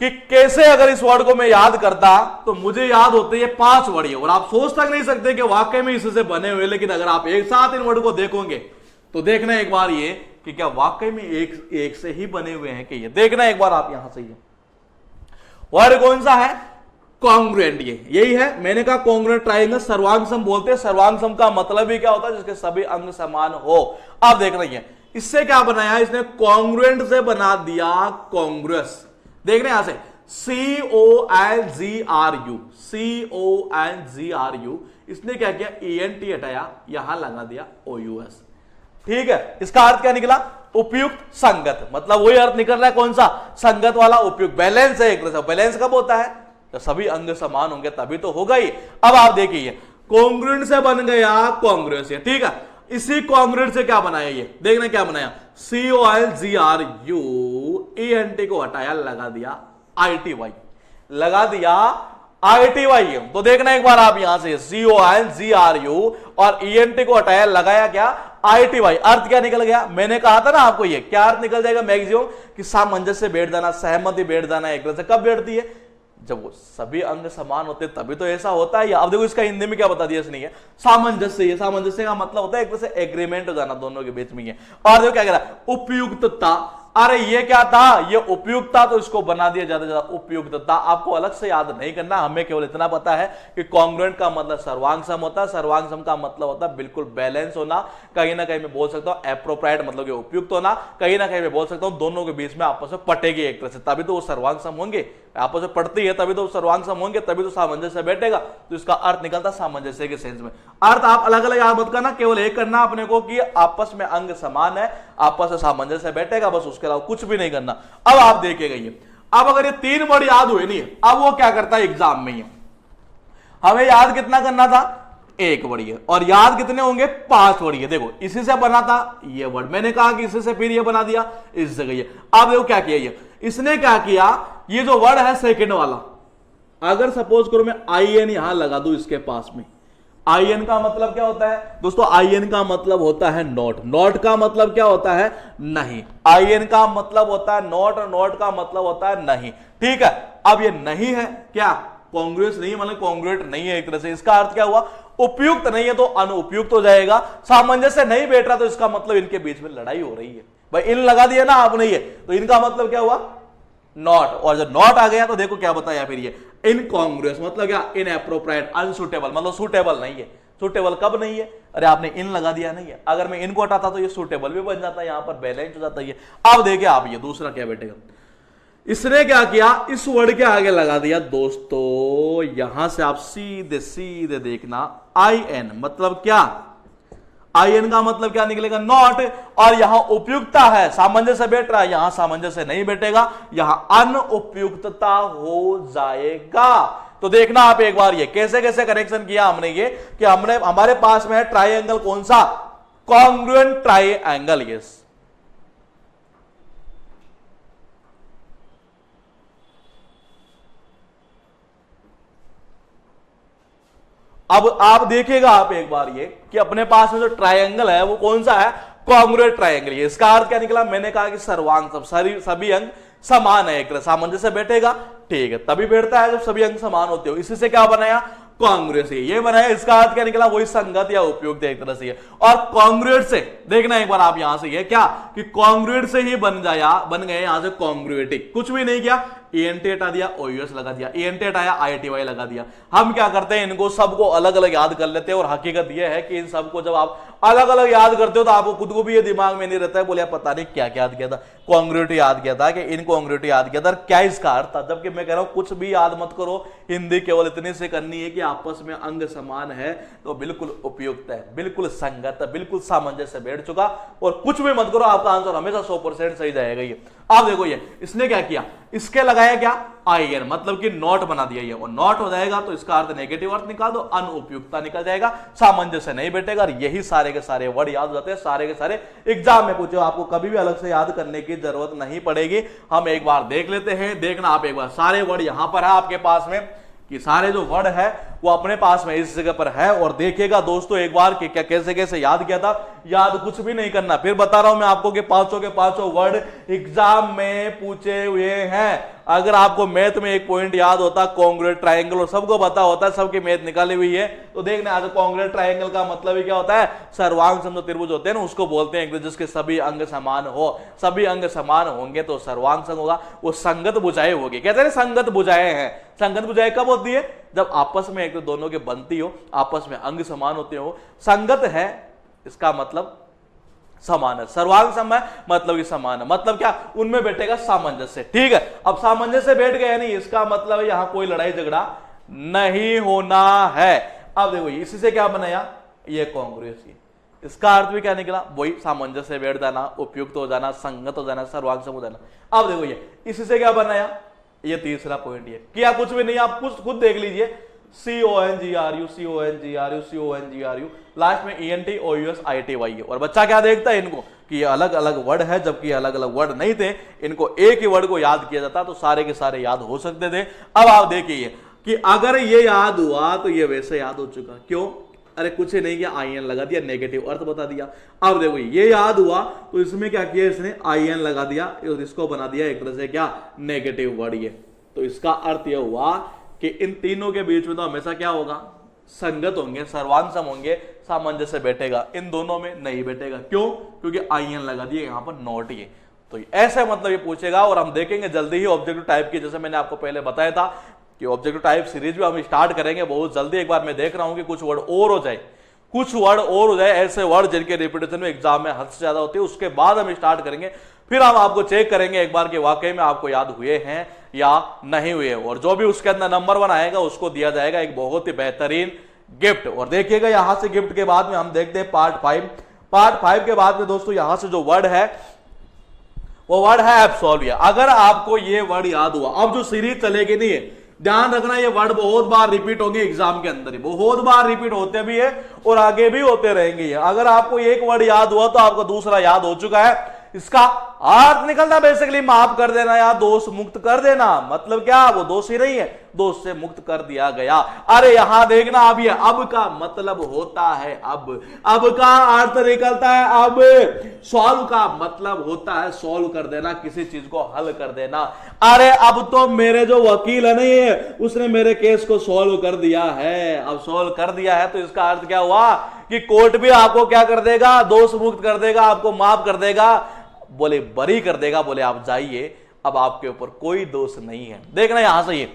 कि कैसे अगर इस वर्ड को मैं याद करता तो मुझे याद होते ये 5 वर्ड, और आप सोच तक नहीं सकते कि वाकई में इससे बने हुए। लेकिन अगर आप एक साथ इन वर्ड को देखोगे तो देखना एक बार ये कि क्या वाकई में एक से ही बने हुए हैं कि ये। देखना एक बार आप यहां से ये वर्ड कौन सा है? कॉन्ग्रुएंट। ये यही है, मैंने कहा कॉन्ग्रुएंट ट्रायंगल सर्वांग सम बोलते हैं। सर्वांग सम का मतलब ही क्या होता है? जिसके सभी अंग समान हो। आप देख रही है इससे क्या बनाया इसने? कॉन्ग्रुएंट से बना दिया कॉन्ग्रुअस। देख रहे हैं यहां से CONGRU, इसने क्या किया? ENT हटाया, यहां लगा दिया OUS। ठीक है, इसका अर्थ क्या निकला? उपयुक्त संगत। मतलब वही अर्थ निकल रहा है, कौन सा? संगत वाला, उपयुक्त। बैलेंस है एक तरह से। बैलेंस कब होता है? तो सभी अंग समान होंगे तभी तो होगा ही। अब आप देखिए कॉन्ग्रुएंट से बन गया कॉन्ग्रुअस। ठीक है, इसी कॉन्ग्रुएंट से क्या बनाया? ये देखना क्या बनाया? CONGRU, ENT को हटाया, लगा दिया ITY, लगा दिया ITY। तो देखना एक बार आप यहां से CONGRU और ENT को हटाया, लगाया क्या? ITY। अर्थ क्या निकल गया? मैंने कहा था ना आपको, ये क्या अर्थ निकल जाएगा मैक्सिमम? कि सामंजस्य बैठ जाना, सहमति बैठ जाना एक तरह से। कब बैठती है? जब वो सभी अंग समान होते तभी तो ऐसा होता है। अब देखो इसका हिंदी में क्या बता दिया इसने, सामंजस्य। ये सामंजस्य का मतलब होता है एक तरह से एग्रीमेंट हो जाना दोनों के बीच में। और देखो क्या कह रहा है, उपयुक्तता। अरे ये क्या था, ये उपयुक्तता, तो इसको बना दिया ज्यादा ज्यादा उपयुक्तता। आपको अलग से याद नहीं करना, हमें केवल इतना पता है कि कॉन्ग्रुएंट का मतलब सर्वांग सम होता है। सर्वांग सम का मतलब होता है बिल्कुल बैलेंस होना। कहीं ना कहीं मैं बोल सकता हूं एप्रोप्रिएट मतलब कि उपयुक्त होना। कहीं ना कहीं मैं बोल सकता हूं दोनों के बीच में आपस में पटेगी एक तरह से, तभी तो वो सर्वांग सम होंगे। आपस में पड़ती है तभी तो सर्वांग सम होंगे, तभी तो सामंजस्य बैठेगा। तो इसका अर्थ निकलता सामंजस्य के सेंस में। अर्थ आप अलग अलग याद मत करना, केवल एक करना अपने को कि आपस में अंग समान है, आपस में सामंजस्य बैठेगा, बस उसके अलावा कुछ भी नहीं करना। अब आप देखिएगा ये, अब अगर ये 3 वर्ड याद हुए नहीं, अब वो क्या करता है एग्जाम में, ये हमें याद कितना करना था, 1 वर्ड है, और याद कितने होंगे, 5 वर्ड है। देखो इसी से बना था ये वर्ड, मैंने कहा कि इसी से फिर ये बना दिया इस जगह ये। अब देखो क्या किया ये, इसने क्या किया, ये जो वर्ड है सेकंड वाला, अगर सपोज करो मैं आई एन यहां लगा दूं इसके पास में, आई एन का मतलब क्या होता है दोस्तों, आई एन का मतलब होता है नॉट। नॉट का मतलब क्या होता है, नहीं। आई एन का मतलब होता है नॉट, और नॉट का मतलब होता है नहीं। ठीक है, अब ये नहीं है क्या, कांग्रेस नहीं, मतलब कांग्रेट नहीं है एक तरह से। इसका अर्थ क्या हुआ, उपयुक्त नहीं है तो अनुपयुक्त हो जाएगा। सामंजस्य नहीं बैठ रहा तो इसका मतलब इनके बीच में लड़ाई हो रही है। भाई इन लगा दिया ना आपने ये, तो इनका मतलब क्या हुआ, नॉट। और जब नॉट आ गया तो देखो क्या बताया फिर ये, इनकॉन्ग्रुएंस मतलब क्या, इनएप्रोप्रिएट, अनसुटेबल, मतलब सुटेबल नहीं है। सुटेबल कब नहीं है, अरे आपने इन लगा दिया नहीं है, अगर मैं इनको हटाता तो ये सुटेबल भी बन जाता, यहां पर बैलेंस हो जाता है। अब देखिए आप ये दूसरा क्या बैठेगा, इसने क्या किया, इस वर्ड के आगे लगा दिया दोस्तों, यहां से आप सीधे सीधे देखना, आई एन मतलब क्या, आई एन का मतलब क्या निकलेगा, नॉट। और यहां उपयुक्तता है, सामंजस्य बैठ रहा है, यहां सामंजस्य नहीं बैठेगा, यहां अनुपयुक्तता हो जाएगा। तो देखना आप एक बार ये कैसे कैसे कनेक्शन किया हमने, ये कि हमने हमारे पास में है ट्राइंगल, कौन सा, कॉन्ग्रुएंट ट्राइंगल। यस, अब आप देखिएगा आप एक बार ये कि अपने पास में जो ट्रायंगल है वो कौन सा है, कॉन्ग्रुएंट ट्रायंगल। ये इसका अर्थ क्या निकला, मैंने कहा कि सर्वांग सभी अंग समान है, एक तरह सामंजस्य बैठेगा। ठीक है, तभी बैठता है जब सभी अंग समान होते हो। इसी से क्या बनाया, कॉन्ग्रुएंस, ये बनाया। इसका अर्थ क्या निकला, वही संगत या उपयुक्त एक तरह से। और कॉन्ग्रुएंट से देखना एक बार आप यहां से, ये क्या कि कॉन्ग्रुएंट से ही बन गए यहां से कॉन्ग्रुएटिक। कुछ भी नहीं किया, एएनटी हटा दिया, ओयूएस लगा दिया, एएनटी हटाया, आईटीवाई लगा दिया। हम क्या करते हैं, इनको सबको अलग अलग याद कर लेते हैं। और हकीकत यह है कि इन सबको जब आप अलग अलग याद करते हो तो आपको खुद को भी ये दिमाग में नहीं रहता है, बोले पता नहीं क्या क्या याद किया था, कॉन्ग्रुएटी याद किया था कि इनकॉन्ग्रुएटी याद किया था, क्या इसका अर्थ था। जबकि मैं कह रहा हूं कुछ भी याद मत करो, हिंदी केवल इतने से करनी है कि आपस में अंग समान है तो बिल्कुल उपयुक्त है, बिल्कुल संगत है, बिल्कुल सामंजस्य बैठ चुका। और कुछ भी मत करो, आपका आंसर हमेशा 100% सही जाएगा। ये आप देखो, ये इसने क्या किया, इसके लगाया क्या, आई एन मतलब कि नॉट बना दिया ये, और नॉट हो जाएगा तो इसका अर्थ नेगेटिव अर्थ निकाल दो, अनुपयुक्तता निकल जाएगा, सामंजस्य नहीं बैठेगा। और यही सारे के सारे वर्ड याद हो जाते हैं, सारे के सारे एग्जाम में पूछो, आपको कभी भी अलग से याद करने की जरूरत नहीं पड़ेगी। हम एक बार देख लेते हैं, देखना आप एक बार, सारे वर्ड यहां पर है आपके पास में, कि सारे जो वर्ड है वो अपने पास में इस जगह पर है। और देखिएगा दोस्तों एक बार कि क्या कैसे कैसे याद किया था, याद कुछ भी नहीं करना। फिर बता रहा हूं मैं आपको कि पांचों के पांचों वर्ड एग्जाम में पूछे हुए हैं। अगर आपको मैथ में एक पॉइंट याद होता कॉन्ग्रुएंट ट्रायंगल, और सबको पता होता है, सबकी मैथ निकाली हुई है, तो देखना आज कॉन्ग्रुएंट ट्रायंगल का मतलब ही क्या होता है, सर्वांग सम त्रिभुज होते हैं ना, उसको बोलते हैं जिसके सभी अंग समान हो। सभी अंग समान होंगे तो सर्वांग सम होगा, वो संगत भुजाएं होगी। कहते हैं संगत भुजाएं हैं। संगत भुजाएं कब होती है, जब आपस में एक तो दोनों के बनती हो, आपस में अंग समान होते हो। संगत है इसका मतलब समान है, सर्वांग सम है मतलब कि समान है, मतलब क्या, उनमें बैठेगा सामंजस्य। ठीक है, अब सामंजस्य बैठ गया नहीं, इसका मतलब है यहां कोई लड़ाई झगड़ा नहीं होना है। अब देखो इसी से क्या बनाया, ये कांग्रुएंस। इसका अर्थ भी क्या निकला, वही सामंजस्य बैठ जाना, उपयुक्त हो जाना, संगत हो जाना, सर्वांग सम हो जाना। अब देखो ये इसी से क्या बनाया, ये तीसरा पॉइंट ये किया कुछ भी नहीं, आप कुछ खुद देख लीजिए, CONGRU CONGRU CONGRU, लास्ट में ENT OUS ITY है। और बच्चा क्या देखता है इनको कि ये अलग अलग वर्ड है, जबकि अलग अलग वर्ड नहीं थे, इनको एक ही वर्ड को याद किया जाता तो सारे के सारे याद हो सकते थे। अब आप देखिए कि अगर ये याद हुआ तो ये वैसे याद हो चुका, क्यों, अरे कुछ ही नहीं किया, IN लगा दिया, नेगेटिव अर्थ बता दिया। अब देखो ये याद हुआ तो इसमें क्या किया, इसने IN लगा दिया और इसको बना दिया एक तरह से क्या, नेगेटिव वर्ड। ये तो इसका अर्थ यह हुआ कि इन तीनों के बीच में तो हमेशा क्या होगा, संगत होंगे, सर्वांसम होंगे, सामंजस्य बैठेगा। इन दोनों में नहीं बैठेगा। क्यों? क्योंकि आईएन लगा दिए यहां पर, नॉट ये। तो ऐसे मतलब ये पूछेगा। और हम देखेंगे जल्दी ही ऑब्जेक्टिव टाइप की, जैसे मैंने आपको पहले बताया था कि ऑब्जेक्टिव टाइप सीरीज भी हम स्टार्ट करेंगे बहुत जल्दी। एक बार मैं देख रहा हूं कि कुछ वर्ड और हो जाए, कुछ वर्ड और हो जाए, ऐसे वर्ड जिनके रिपीटेशन में एग्जाम में हद से ज्यादा होती है, उसके बाद हम स्टार्ट करेंगे। फिर हम आपको चेक करेंगे एक बार कि वाकई में आपको याद हुए हैं या नहीं हुए। और जो भी उसके अंदर नंबर 1 आएगा उसको दिया जाएगा एक बहुत ही बेहतरीन गिफ्ट। और देखिएगा यहां से गिफ्ट के बाद में हम देखते हैं पार्ट 5। पार्ट 5 के बाद में दोस्तों यहां से जो वर्ड है वो वर्ड है एब्सोल्विया। अगर आपको ये वर्ड याद हुआ, अब जो सीरीज चलेगी नहीं है, ध्यान रखना ये वर्ड बहुत बार रिपीट होंगे एग्जाम के अंदर ही, बहुत बार रिपीट होते भी है और आगे भी होते रहेंगे। अगर आपको एक वर्ड याद हुआ तो आपको दूसरा याद हो चुका है। इसका अर्थ निकलना बेसिकली माफ कर देना या दोष मुक्त कर देना। मतलब क्या, वो दोष ही नहीं है, दोष से मुक्त कर दिया गया। अरे यहां देखना, अब ये अब का मतलब होता है अब का अर्थ निकलता है अब। सॉल्व का मतलब होता है सॉल्व कर देना, किसी चीज को हल कर देना। अरे अब तो मेरे जो वकील है नहीं है, उसने मेरे केस को सॉल्व कर दिया है। अब सॉल्व कर दिया है तो इसका अर्थ क्या हुआ कि कोर्ट भी आपको क्या कर देगा, दोष मुक्त कर देगा, आपको माफ कर देगा, बोले बरी कर देगा, बोले आप जाइए, अब आपके ऊपर कोई दोष नहीं है। देखना यहां से ये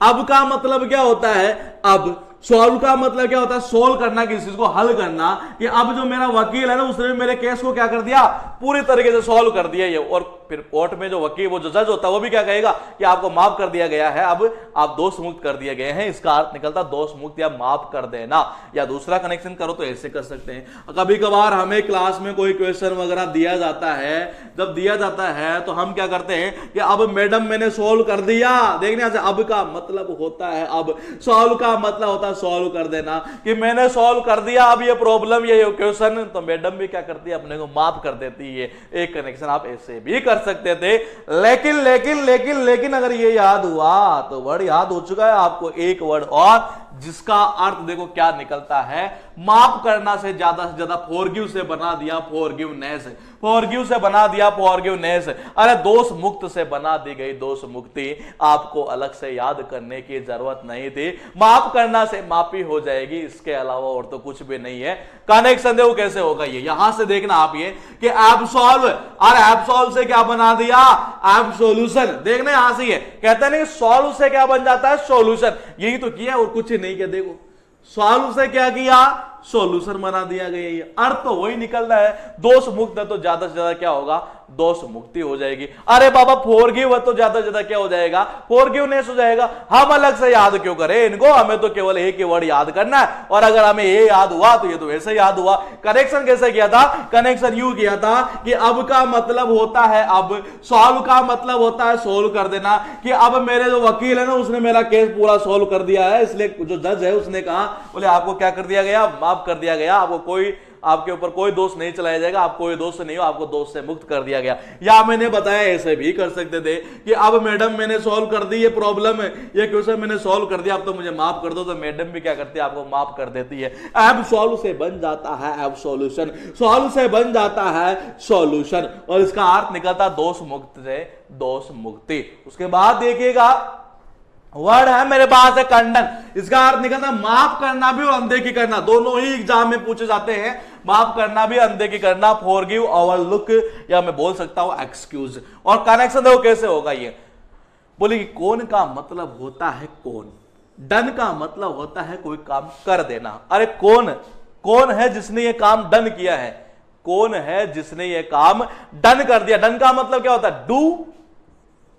अब का मतलब क्या होता है, अब। सॉल्व का मतलब क्या होता है, सोल्व करना, किसी चीज को हल करना। कि अब जो मेरा वकील है ना, उसने मेरे केस को क्या कर दिया, पूरी तरीके से सॉल्व कर दिया ये। और फिर कोर्ट में जो वकील, वो जो जज होता है, वो भी क्या कहेगा कि आपको माफ कर दिया गया है, अब आप दोष मुक्त कर दिए गए हैं। इसका अर्थ निकलता दोष मुक्त या माफ कर देना। या दूसरा कनेक्शन करो तो ऐसे कर सकते हैं। कभी कभार हमें क्लास में कोई क्वेश्चन वगैरह दिया जाता है, जब दिया जाता है तो हम क्या करते हैं कि अब मैडम मैंने सॉल्व कर दिया। देखने से अब का मतलब होता है अब, सॉल्व का मतलब होता है सॉल्व कर देना, कि मैंने सॉल्व कर दिया अब ये प्रॉब्लम, ये क्वेश्चन। तो मैडम भी क्या करती है, अपने को माफ कर देती है। एक कनेक्शन आप ऐसे भी कर सकते थे। लेकिन लेकिन लेकिन लेकिन अगर ये याद हुआ तो वर्ड याद हो चुका है आपको। एक वर्ड और जिसका अर्थ देखो क्या निकलता है, माफ करना से ज्यादा फॉरगिव से बना दिया फॉरगिवनेस, फॉरगिव से बना दिया फॉरगिवनेस। अरे दोष मुक्त से बना दी गई दोष मुक्ति। आपको अलग से याद करने की जरूरत नहीं थी। माफ करना से माफी हो जाएगी, इसके अलावा और तो कुछ भी नहीं है। कनेक्शन देखो कैसे होगा ये, यहां से देखना आप ये कि एब्सॉल्व, और एब्सॉल्व से क्या बना दिया, एब्सोल्यूशन। देखना यहां से ये कहते नहीं, सॉल्व से क्या बन जाता है, सॉल्यूशन। यही तो किया और कुछ नहीं किया। देखो सॉल्व से क्या किया, सॉल्यूशन बना दिया गया। ये अर्थ तो वही निकल रहा है। दोष मुक्त है तो ज्यादा से ज्यादा क्या होगा, दोष मुक्ति हो जाएगी। अरे बाबा फॉरगिव है तो ज्यादा से ज्यादा क्या हो जाएगा, फॉरगिवनेस हो जाएगा। हम अलग से याद क्यों करें इनको, हमें तो केवल एक ही वर्ड याद करना है। और अगर हमें ये याद हुआ तो ये तो वैसे याद हुआ। कनेक्शन कैसे किया था, कनेक्शन यूं किया था कि अब का मतलब होता है अब, सॉल्व का मतलब होता है सोल्व कर देना। कि अब मेरे जो वकील है ना, उसने मेरा केस पूरा सोल्व कर दिया है, इसलिए जो जज है उसने कहा, बोले आपको क्या कर दिया गया, माफ कर दिया गया, आपको कोई, आपके ऊपर कोई दोष नहीं चलाया जाएगा, आप कोई दोष नहीं हो, आपको दोष से मुक्त कर दिया गया। या मैंने बताया ऐसे भी कर सकते थे कि अब मैडम मैंने सॉल्व कर दी ये प्रॉब्लम है, ये क्वेश्चन मैंने सॉल्व कर दिया, अब तो मुझे माफ कर दो। तो मैडम भी क्या करती है, आपको माफ कर देती है। अब सॉल्व से बन जाता है अब सॉल्यूशन, सॉल्व से बन जाता है सॉल्यूशन। और इसका अर्थ निकलता दोष मुक्त से दोष मुक्ति। उसके बाद देखिएगा वर्ड है मेरे पास है कंडन। इसका अर्थ निकलता माफ करना भी और अनदेखी करना, दोनों ही एग्जाम में पूछे जाते हैं। माफ करना भी, अनदेखी करना, फॉरगिव, ओवरलुक, या मैं बोल सकता हूं एक्सक्यूज। और कनेक्शन देखो कैसे होगा ये, बोले कि कौन का मतलब होता है कौन, डन का मतलब होता है कोई काम कर देना। अरे कौन, कौन है जिसने ये काम डन किया है, कौन है जिसने ये काम डन कर दिया। डन का मतलब क्या होता है, डू,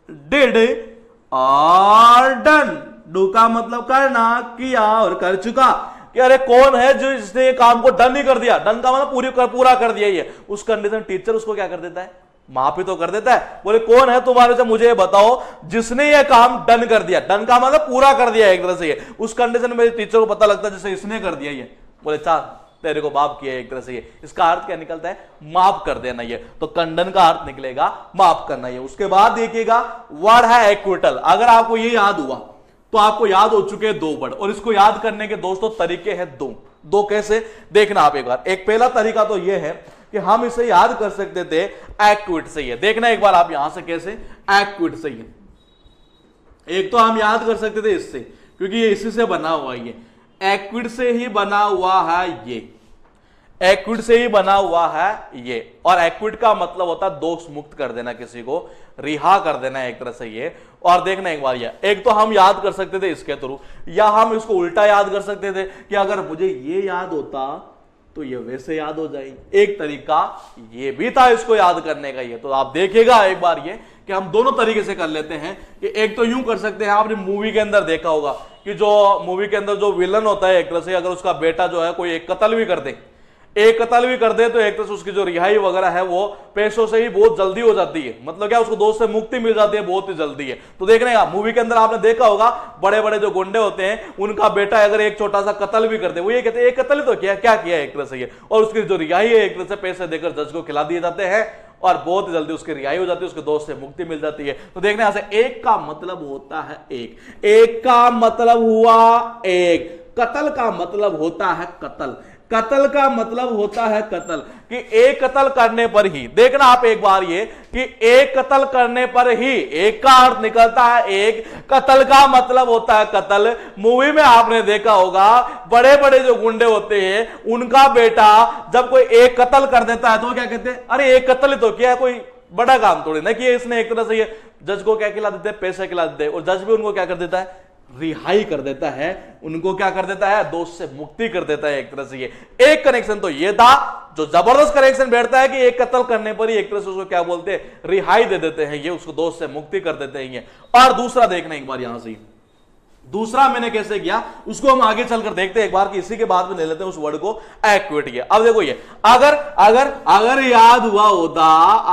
डिड और डन। डू का मतलब करना, किया और कर चुका। कि अरे कौन है जो जिसने ये काम को डन ही कर दिया, डन का मतलब पूरा कर दिया। ये उस कंडीशन टीचर उसको क्या कर देता है, माफी तो कर देता है। बोले कौन है तुम्हारे से मुझे बताओ जिसने ये काम डन कर दिया। डन का मतलब पूरा कर दिया एक तरह से। ये उस कंडीशन में टीचर को पता लगता है जैसे इसने कर दिया ये, बोले चार तेरे को माफ किया एक तरह से। ये इसका अर्थ क्या निकलता है, माफ कर देना। ये तो कंडन का अर्थ निकलेगा माफ करना। ये उसके बाद देखिएगा वर्ड है एक्विटल। अगर आपको ये याद हुआ तो आपको याद हो चुके हैं दो वर्ड, और इसको याद करने के दोस्तों तरीके हैं दो कैसे देखना आप एक बार। एक पहला तरीका तो ये है कि हम इसे याद कर सकते थे एक्विट से। ये देखना एक बार आप यहां से कैसे, एक्विट से। एक तो हम याद कर सकते थे इससे, क्योंकि ये इसी से बना हुआ है, ये एक्विड से ही बना हुआ है, ये एक्विड से ही बना हुआ है ये। और एक्विड का मतलब होता है दोष मुक्त कर देना, किसी को रिहा कर देना एक तरह से ये। और देखना एक बार, ये एक तो हम याद कर सकते थे इसके थ्रू, या हम इसको उल्टा याद कर सकते थे कि अगर मुझे ये याद होता तो ये वैसे याद हो जाएगी। एक तरीका ये भी था इसको याद करने का ये। तो आप देखिएगा एक बार ये कि हम दोनों तरीके से कर लेते हैं कि एक तो यूं कर सकते हैं, आपने मूवी के अंदर देखा होगा कि जो मूवी के अंदर जो विलन होता है एक तरह से, अगर उसका बेटा जो है कोई एक कत्ल भी कर दे, एक कत्ल भी कर दे, तो एक तरह से उसकी जो रिहाई वगैरह है वो पैसों से ही बहुत जल्दी हो जाती है। मतलब क्या, उसको दोस्त से मुक्ति मिल जाती है बहुत ही जल्दी है। तो देखने का मूवी के अंदर आपने देखा होगा, बड़े बड़े जो गुंडे होते हैं उनका बेटा अगर एक छोटा सा कत्ल भी कर दे, वो ये कहते हैं एक कत्ल ही तो किया, क्या किया एक तरह से ये, और उसकी जो रिहाई है एक तरह से पैसे देकर जज को खिला दिए जाते हैं और बहुत जल्दी उसकी रिहाई हो जाती है, उसके दोस्त से मुक्ति मिल जाती है। तो देखने यहां से एक का मतलब होता है एक का मतलब हुआ एक, कत्ल का मतलब होता है कत्ल, कत्ल का मतलब होता है कत्ल, कि एक कत्ल करने पर ही, देखना आप एक बार ये कि एक कत्ल करने पर ही, एक का अर्थ निकलता है एक, कत्ल का मतलब होता है कत्ल। मूवी में आपने देखा होगा बड़े बड़े जो गुंडे होते हैं उनका बेटा जब कोई एक कत्ल कर देता है तो क्या कहते हैं, अरे एक कत्ल ही तो किया है, कोई बड़ा काम थोड़ी ना किया इसने। एक तरह से ये जज को क्या खिला देते हैं, पैसे खिला देते हैं, और जज भी उनको क्या कर देता है, रिहाई कर देता है, उनको क्या कर देता है, दोष से मुक्ति कर देता है एक तरह से। ये एक कनेक्शन तो ये था जो जबरदस्त कनेक्शन बैठता है कि एक कत्ल करने पर ही एक तरह से उसको क्या बोलते हैं, रिहाई दे देते हैं ये, उसको दोष से मुक्ति कर देते हैं ये। और दूसरा देखना एक बार यहां से, दूसरा मैंने कैसे किया उसको हम आगे चलकर देखते हैं एक बार, कि इसी के बाद में ले लेते हैं उस वर्ड को एक्विट किया। अब देखो ये अगर अगर अगर याद हुआ होता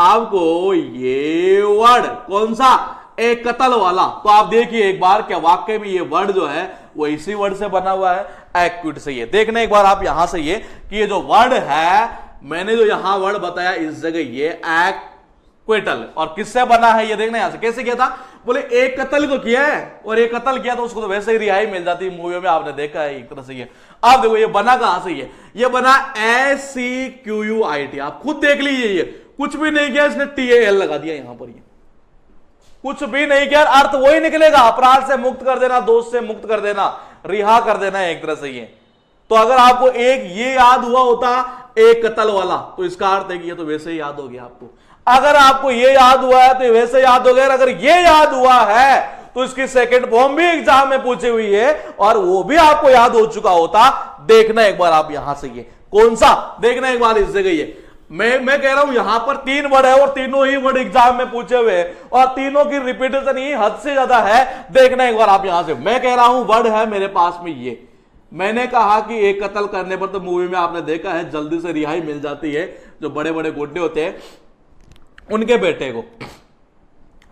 आपको ये वर्ड कौन सा, एक कत्ल वाला, तो आप देखिए एक बार क्या वाकई में ये वर्ड जो है वो इसी वर्ड से बना हुआ है, एक्विट से। ये देखना एक बार आप यहां से ये कि ये जो वर्ड है, मैंने जो यहां वर्ड बताया इस जगह ये एक्विटल, और किससे बना है ये देखना यहां से। कैसे किया था, बोले एक कत्ल तो किया है, और एक कत्ल किया तो उसको तो वैसे ही रिहाई मिल जाती है, मूवी में आपने देखा है एक तरह से ये। आप देखो ये बना कहां से, ये बना SEQUIT, आप खुद देख लीजिए, ये कुछ भी नहीं किया इसने, TAL लगा दिया यहां पर, ये कुछ भी नहीं किया, अर्थ वही निकलेगा, अपराध से मुक्त कर देना, दोष से मुक्त कर देना, रिहा कर देना एक तरह से ये। तो अगर आपको एक ये याद हुआ होता एक कत्ल वाला, तो इसका अर्थ है कि ये तो वैसे ही याद हो गया आपको। अगर आपको ये याद हुआ है तो वैसे याद हो गया, अगर ये याद हुआ है तो इसकी सेकंड फॉर्म भी एग्जाम में पूछी हुई है और वो भी आपको याद हो चुका होता। देखना एक बार आप यहां से ये कौन सा, देखना एक बार इस जगह ये मैं कह रहा हूं यहां पर 3 वर्ड है और तीनों ही वर्ड एग्जाम में पूछे हुए हैं और तीनों की रिपीटेशन ही हद से ज्यादा है। देखना एक बार आप यहां से, मैं कह रहा हूं वर्ड है मेरे पास में ये, मैंने कहा कि एक कत्ल करने पर तो मूवी में आपने देखा है जल्दी से रिहाई मिल जाती है, जो बड़े बड़े गुंडे होते हैं उनके बेटे को।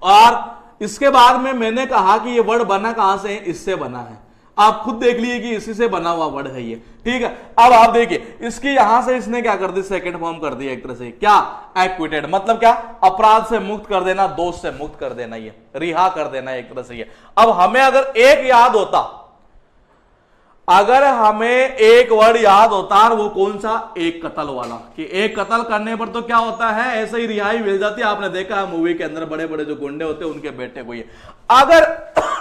और इसके बाद में मैंने कहा कि ये वर्ड बना कहां से है, इससे बना है। आप खुद देख लीजिए कि इसी से बना हुआ वर्ड है ये, ठीक है। अब आप देखिए इसकी यहां से इसने क्या कर दी, सेकंड फॉर्म कर दिया एक तरह से, क्या, एक्विटेड, मतलब क्या, अपराध से मुक्त कर देना, दोष से मुक्त कर देना, ये रिहा कर देना एक तरह से ये। अब हमें अगर एक याद होता, अगर हमें एक वर्ड याद होता वो कौन सा, एक कत्ल वाला, कि एक कत्ल करने पर तो क्या होता है ऐसे ही रिहाई मिल जाती है। आपने देखा है मूवी के अंदर बड़े बड़े जो गुंडे होते हैं उनके बेटे को ये। अगर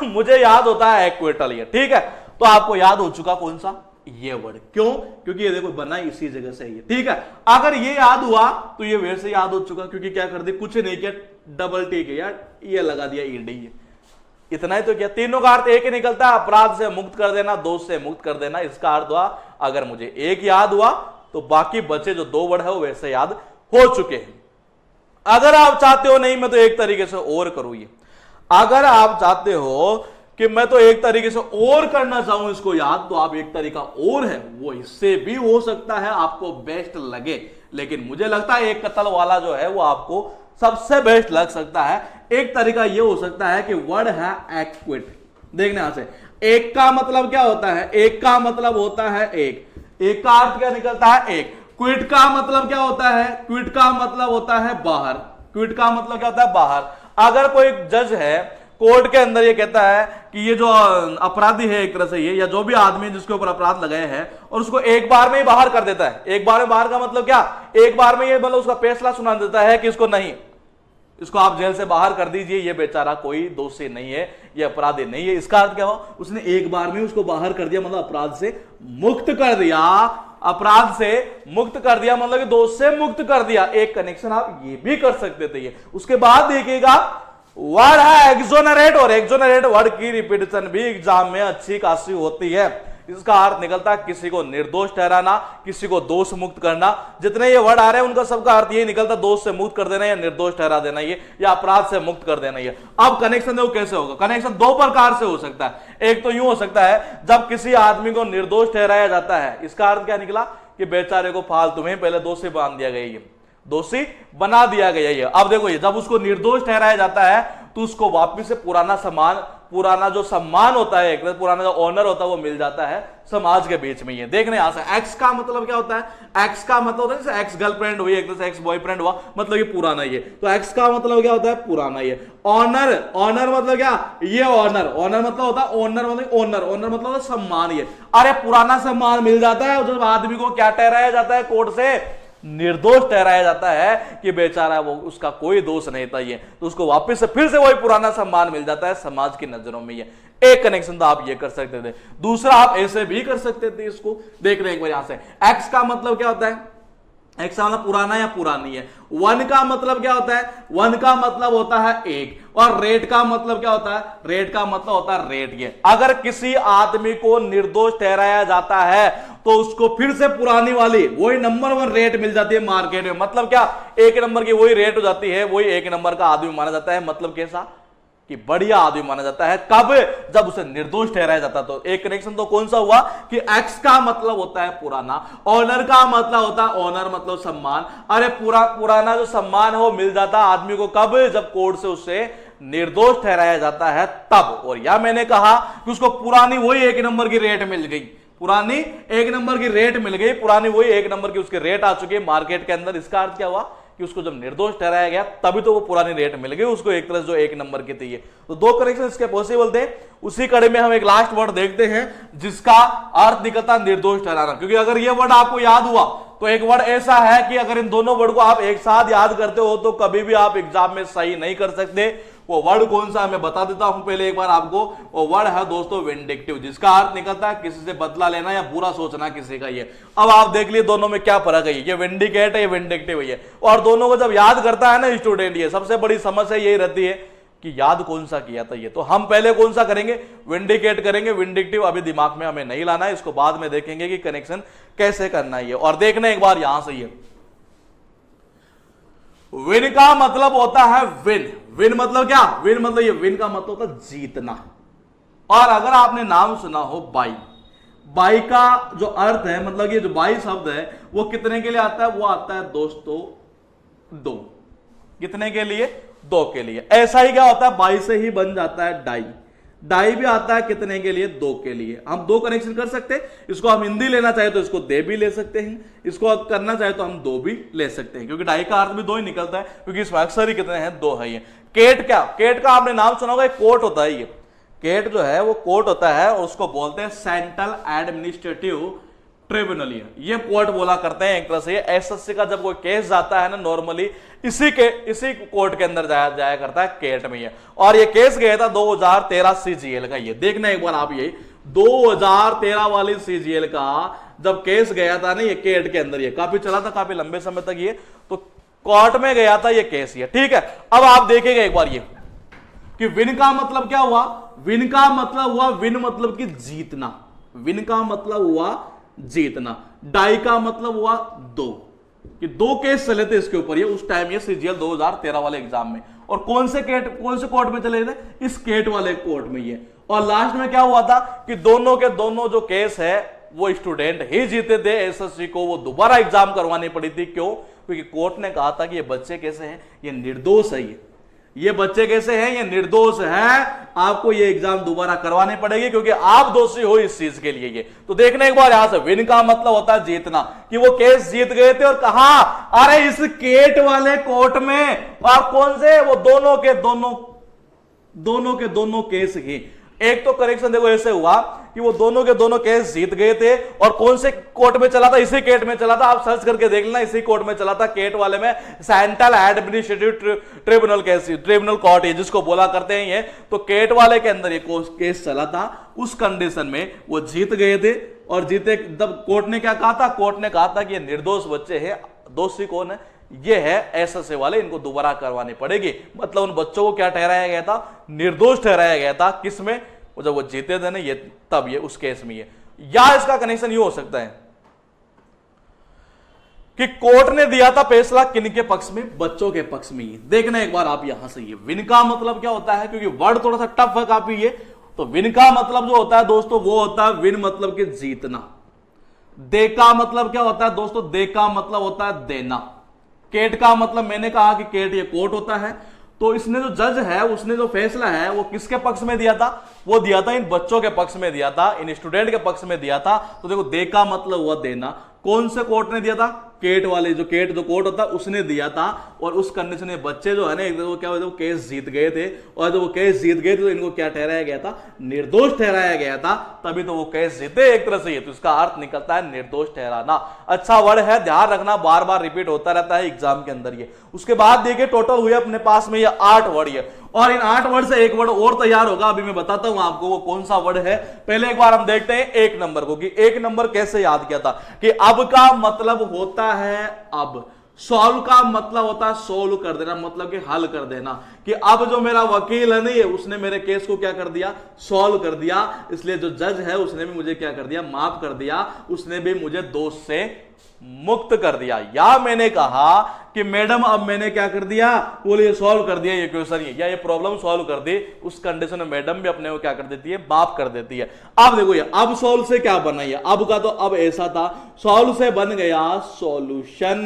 मुझे याद होता है एक्विटल ये, ठीक है, तो आपको याद हो चुका कौन सा, ये वर्ड। क्यों, क्योंकि ये देखो बना इसी जगह से ये, ठीक है। अगर ये याद हुआ तो ये वैसे याद हो चुका, क्योंकि क्या कर दी, कुछ नहीं किया, डबल टी किया, ये लगा दिया ईडी, इतना ही तो किया। तीनों का अर्थ एक ही निकलता है, अपराध से मुक्त कर देना, दोष से मुक्त कर देना। इसका अर्थ हुआ अगर मुझे एक याद हुआ तो बाकी बचे जो 2 वर्ड है वो वैसे याद हो चुके हैं। अगर आप चाहते हो नहीं मैं तो एक तरीके से और करूं ये, अगर आप चाहते हो कि मैं तो एक तरीके से और करना चाहूं इसको याद, तो आप एक तरीका और है वो इससे भी हो सकता है, आपको बेस्ट लगे। लेकिन मुझे लगता है एक कत्ल वाला जो है वो आपको सबसे बेस्ट लग सकता है। एक तरीका यह हो सकता है कि वर्ड है एक्विट। देखने यहां से, एक का मतलब क्या होता है, एक का मतलब होता है एक, एक का अर्थ क्या निकलता है, एक। क्विट का मतलब क्या होता है, क्विट का मतलब होता है बाहर, क्विट का मतलब क्या होता है, बाहर। अगर कोई जज है कोर्ट के अंदर ये कहता है कि ये जो अपराधी है एक तरह से ये, या जो भी आदमी जिसके ऊपर अपराध लगाए हैं, और उसको एक बार में ही बाहर कर देता है। एक बार में बाहर का मतलब क्या, एक बार में ये मतलब उसका फैसला सुना देता है कि इसको नहीं, इसको आप जेल से बाहर कर दीजिए, ये बेचारा कोई दोषी नहीं है, ये अपराधी नहीं है। इसका अर्थ क्या हुआ, उसने एक बार में उसको बाहर कर दिया, मतलब अपराध से मुक्त कर दिया, अपराध से मुक्त कर दिया, मतलब कि दोष से मुक्त कर दिया। एक कनेक्शन आप ये भी कर सकते थे। ये उसके बाद देखिएगा वर्ड है एक्सोनरेट, और एक्सोनरेट वर्ड की रिपीटेशन भी एग्जाम में अच्छी खासी होती है। इसका अर्थ निकलता है किसी को निर्दोष ठहराना, किसी को दोष मुक्त करना। जितने ये वर्ड आ रहे हैं उनका सबका अर्थ ये निकलता है दोष से मुक्त कर देना या निर्दोष ठहरा देना, ये या अपराध से मुक्त कर देना। ये अब कनेक्शन देखो कैसे होगा। कनेक्शन दो प्रकार से हो सकता है। एक तो यूं हो सकता है जब किसी आदमी को निर्दोष ठहराया जाता है, इसका अर्थ क्या निकला कि बेचारे को फालतू में पहले दोषी बांध दिया गया, ये दोषी बना दिया गया। ये अब देखो, ये जब उसको निर्दोष ठहराया जाता है तो उसको वापिस से पुराना जो सम्मान होता है, एक पुराना जो ऑनर होता है वो मिल जाता है समाज के बीच में। ये देखने यहां से एक्स का मतलब क्या होता है, एक्स का मतलब होता है जैसे एक्स गर्लफ्रेंड हुई, एक तरह से एक्स बॉयफ्रेंड हुआ, मतलब ये पुराना। ये तो एक्स का मतलब क्या होता है, पुराना। ये ऑनर, ऑनर मतलब क्या, ये ऑनर, ऑनर मतलब होता है ओनर, मतलब ओनर, ओनर मतलब होता है सम्मान। ये अरे पुराना सम्मान मिल जाता है जब आदमी को क्या ठहराया जाता है, कोर्ट से निर्दोष ठहराया जाता है कि बेचारा वो उसका कोई दोष नहीं था, ये तो उसको वापस से फिर से वही पुराना सम्मान मिल जाता है समाज की नजरों में। ये एक कनेक्शन तो आप ये कर सकते थे। दूसरा आप ऐसे भी कर सकते थे, इसको देख रहे हैं एक बार यहां से। एक्स का मतलब क्या होता है, एक्स का मतलब पुराना या पुरानी है। वन का मतलब क्या होता है, वन का मतलब होता है एक, और रेट का मतलब क्या होता है, रेट का मतलब होता है रेट। ये अगर किसी आदमी को निर्दोष ठहराया जाता है तो उसको फिर से पुरानी वाली वही नंबर 1 रेट मिल जाती है मार्केट में। मतलब क्या, एक नंबर की वही रेट हो जाती है, वही एक नंबर का आदमी माना जाता है। मतलब कैसा कि बढ़िया आदमी माना जाता है, कब, जब उसे निर्दोष ठहराया जाता है। तो एक कनेक्शन तो कौन सा हुआ कि एक्स का मतलब होता है पुराना, ऑनर का मतलब होता है ऑनर मतलब सम्मान। अरे पुराना जो सम्मान है वो मिल जाता है आदमी को कब, जब कोर्ट से उसे निर्दोष ठहराया जाता है तब। और या मैंने कहा कि उसको पुरानी वही एक नंबर की रेट मिल गई, पुरानी एक नंबर की रेट मिल गई, पुरानी वही एक नंबर की उसके रेट आ चुकी है मार्केट के अंदर। इसका अर्थ क्या हुआ कि उसको जब निर्दोष ठहराया गया तभी तो वो पुरानी रेट मिल गई उसको, एक तरह से जो एक नंबर की थी। तो दो करेक्शन इसके पॉसिबल थे। उसी कड़ी में हम एक लास्ट वर्ड देखते हैं जिसका अर्थ निकलता निर्दोष ठहराना। क्योंकि अगर ये वर्ड आपको याद हुआ तो एक वर्ड ऐसा है कि अगर इन दोनों वर्ड को आप एक साथ याद करते हो तो कभी भी आप एग्जाम में सही नहीं कर सकते। वो वर्ड कौन सा है मैं बता देता हूं पहले एक बार आपको। वो वर्ड है दोस्तों विंडिक्टिव, जिसका अर्थ निकलता है किसी से बदला लेना या बुरा सोचना किसी का। ये अब आप देख लिए दोनों में क्या फर्क है, ये विंडिकेट है, ये विंडिक्टिव है। और दोनों को जब याद करता है ना स्टूडेंट, ये सबसे बड़ी समस्या यही रहती है कि याद कौन सा किया था। ये तो हम पहले कौन सा करेंगे, विंडिकेट करेंगे, विंडिक्टिव अभी दिमाग में हमें नहीं लाना है, इसको बाद में देखेंगे कि कनेक्शन कैसे करना है। और देखना एक बार यहां से, ये विन का मतलब होता है विन। विन मतलब क्या, विन मतलब ये विन का मतलब होता है जीतना। और अगर आपने नाम सुना हो बाई, बाई का जो अर्थ है, मतलब ये जो बाई शब्द है वो कितने के लिए आता है, वो आता है दोस्तों दो। कितने के लिए, दो के लिए। ऐसा ही क्या होता है, बाई से ही बन जाता है डाई। डाई भी आता है कितने के लिए, दो के लिए। हम दो कनेक्शन कर सकते हैं, इसको हम हिंदी लेना चाहे तो इसको दे भी ले सकते हैं, इसको करना चाहे तो हम दो भी ले सकते हैं, क्योंकि डाई का अर्थ भी दो ही निकलता है, क्योंकि इसमें अक्सर ही कितने हैं, दो है। ये केट क्या, केट का आपने नाम सुना होगा, एक कोर्ट होता है। ये केट जो है वो कोर्ट होता है और उसको बोलते हैं सेंट्रल एडमिनिस्ट्रेटिव ट्रिब्यूनल। ये कोर्ट बोला करते हैं एक तरह से। एसएससी का जब कोई केस जाता है ना, नॉर्मली इसी कोर्ट के अंदर जाया करता है, केट में। ये और ये केस गया था 2013 सीजीएल का। ये देखना एक बार आप, ये 2013 वाली सीजीएल का जब केस गया था ना, ये केट के अंदर, ये काफी चला था काफी लंबे समय तक। ये तो कोर्ट में गया था ये केस। ये ठीक है। अब आप देखेंगे एक बार ये कि विन का मतलब क्या हुआ, विन का मतलब हुआ, विन मतलब कि जीतना, विन का मतलब हुआ जीतना। डाई का मतलब हुआ दो, कि दो केस चले थे इसके ऊपर, ये उस टाइम ये सीजीएल 2013 वाले एग्जाम में। और कौन से कोर्ट में चले थे, इस केट वाले कोर्ट में। ये और लास्ट में क्या हुआ था कि दोनों के दोनों जो केस है वो स्टूडेंट ही जीते थे। एसएससी को वो दोबारा एग्जाम करवानी पड़ी थी। क्यों, क्योंकि कोर्ट ने कहा था कि ये बच्चे कैसे हैं, ये निर्दोष है, ये बच्चे कैसे हैं, ये निर्दोष है, आपको ये एग्जाम दोबारा करवाने पड़ेगी क्योंकि आप दोषी हो इस चीज के लिए। ये तो देखने एक बार यहां से, विन का मतलब होता है जीतना, कि वो केस जीत गए थे। और कहा, अरे इस केट वाले कोर्ट में। और कौन से, वो दोनों के दोनों केस ही। एक तो करेक्शन देखो ऐसे हुआ कि वो दोनों के दोनों केस जीत गए थे, और कौन से कोर्ट में चला था, इसी केट में चला था, आप सर्च करके देख लेना, इसी कोर्ट में चला था, केट वाले में central administrative tribunal case, tribunal court है जिसको बोला करते हैं ये, तो केट वाले के अंदर ये केस चला था, उस कंडीशन में वो जीत गए थे। और जीते तब कोर्ट ने क्या कहा था, कोर्ट ने कहा था कि ये निर्दोष बच्चे हैं, दोषी कौन है, ये है एसएसए वाले, इनको दोबारा करवानी पड़ेगी। मतलब उन बच्चों को क्या ठहराया गया था, निर्दोष ठहराया गया था, किसमें, जब वो जीते थे ना ये, तब ये उस केस में ये। या इसका कनेक्शन ये हो सकता है कि कोर्ट ने दिया था फैसला किनके पक्ष में, बच्चों के पक्ष में। देखना एक बार आप यहां से, ये विन का मतलब क्या होता है, क्योंकि वर्ड थोड़ा सा टफ है काफी ये, तो विन का मतलब जो होता है दोस्तों वो होता है विन मतलब कि जीतना। दे का मतलब क्या होता है दोस्तों, दे का मतलब होता है देना। केट का मतलब मैंने कहा कि केट ये कोर्ट होता है, तो इसने जो जज है उसने जो फैसला है वो किसके पक्ष में दिया था, वो दिया था इन बच्चों के पक्ष में दिया था, इन स्टूडेंट के पक्ष में दिया था। तो देखो दे का मतलब हुआ देना, कौन से कोर्ट ने दिया था, केट वाले, जो केट जो कोर्ट होता है उसने दिया था। और उस कंडीशन में बच्चे जो है ना, एक वो क्या हुआ, केस जीत गए थे, और जब वो केस जीत गए थे तो इनको क्या ठहराया गया था, निर्दोष ठहराया गया था, तभी तो वो केस जीते एक तरह से। ये तो इसका अर्थ निकलता है निर्दोष ठहराना। अच्छा वर्ड है, ध्यान रखना, बार बार रिपीट होता रहता है एग्जाम के अंदर ये। उसके बाद देखिए टोटल हुए अपने पास में ये 8 वर्ड ये, और इन 8 वर्ड से एक वर्ड और तैयार होगा, अभी मैं बताता हूं आपको वो कौन सा वर्ड है। पहले एक बार हम देखते हैं 1 नंबर को, कि 1 नंबर कैसे याद किया था, कि अब का मतलब होता है अब, सॉल्व का मतलब होता है सोल्व कर देना, मतलब कि हल कर देना, कि अब जो मेरा वकील है नहीं है उसने मेरे केस को क्या कर दिया, सॉल्व कर दिया, इसलिए जो जज है उसने भी मुझे क्या कर दिया, माफ कर दिया, उसने भी मुझे दोष से मुक्त कर दिया। या मैंने कहा कि मैडम अब मैंने क्या कर दिया, बोलिए सॉल्व कर दिया ये क्वेश्चन, या ये प्रॉब्लम सॉल्व कर दी, उस कंडीशन में मैडम भी अपने को क्या कर देती है, माफ कर देती है। अब देखो ये अब सॉल्व से क्या बना, है अब का तो अब ऐसा था, सॉल्व से बन गया सॉल्यूशन,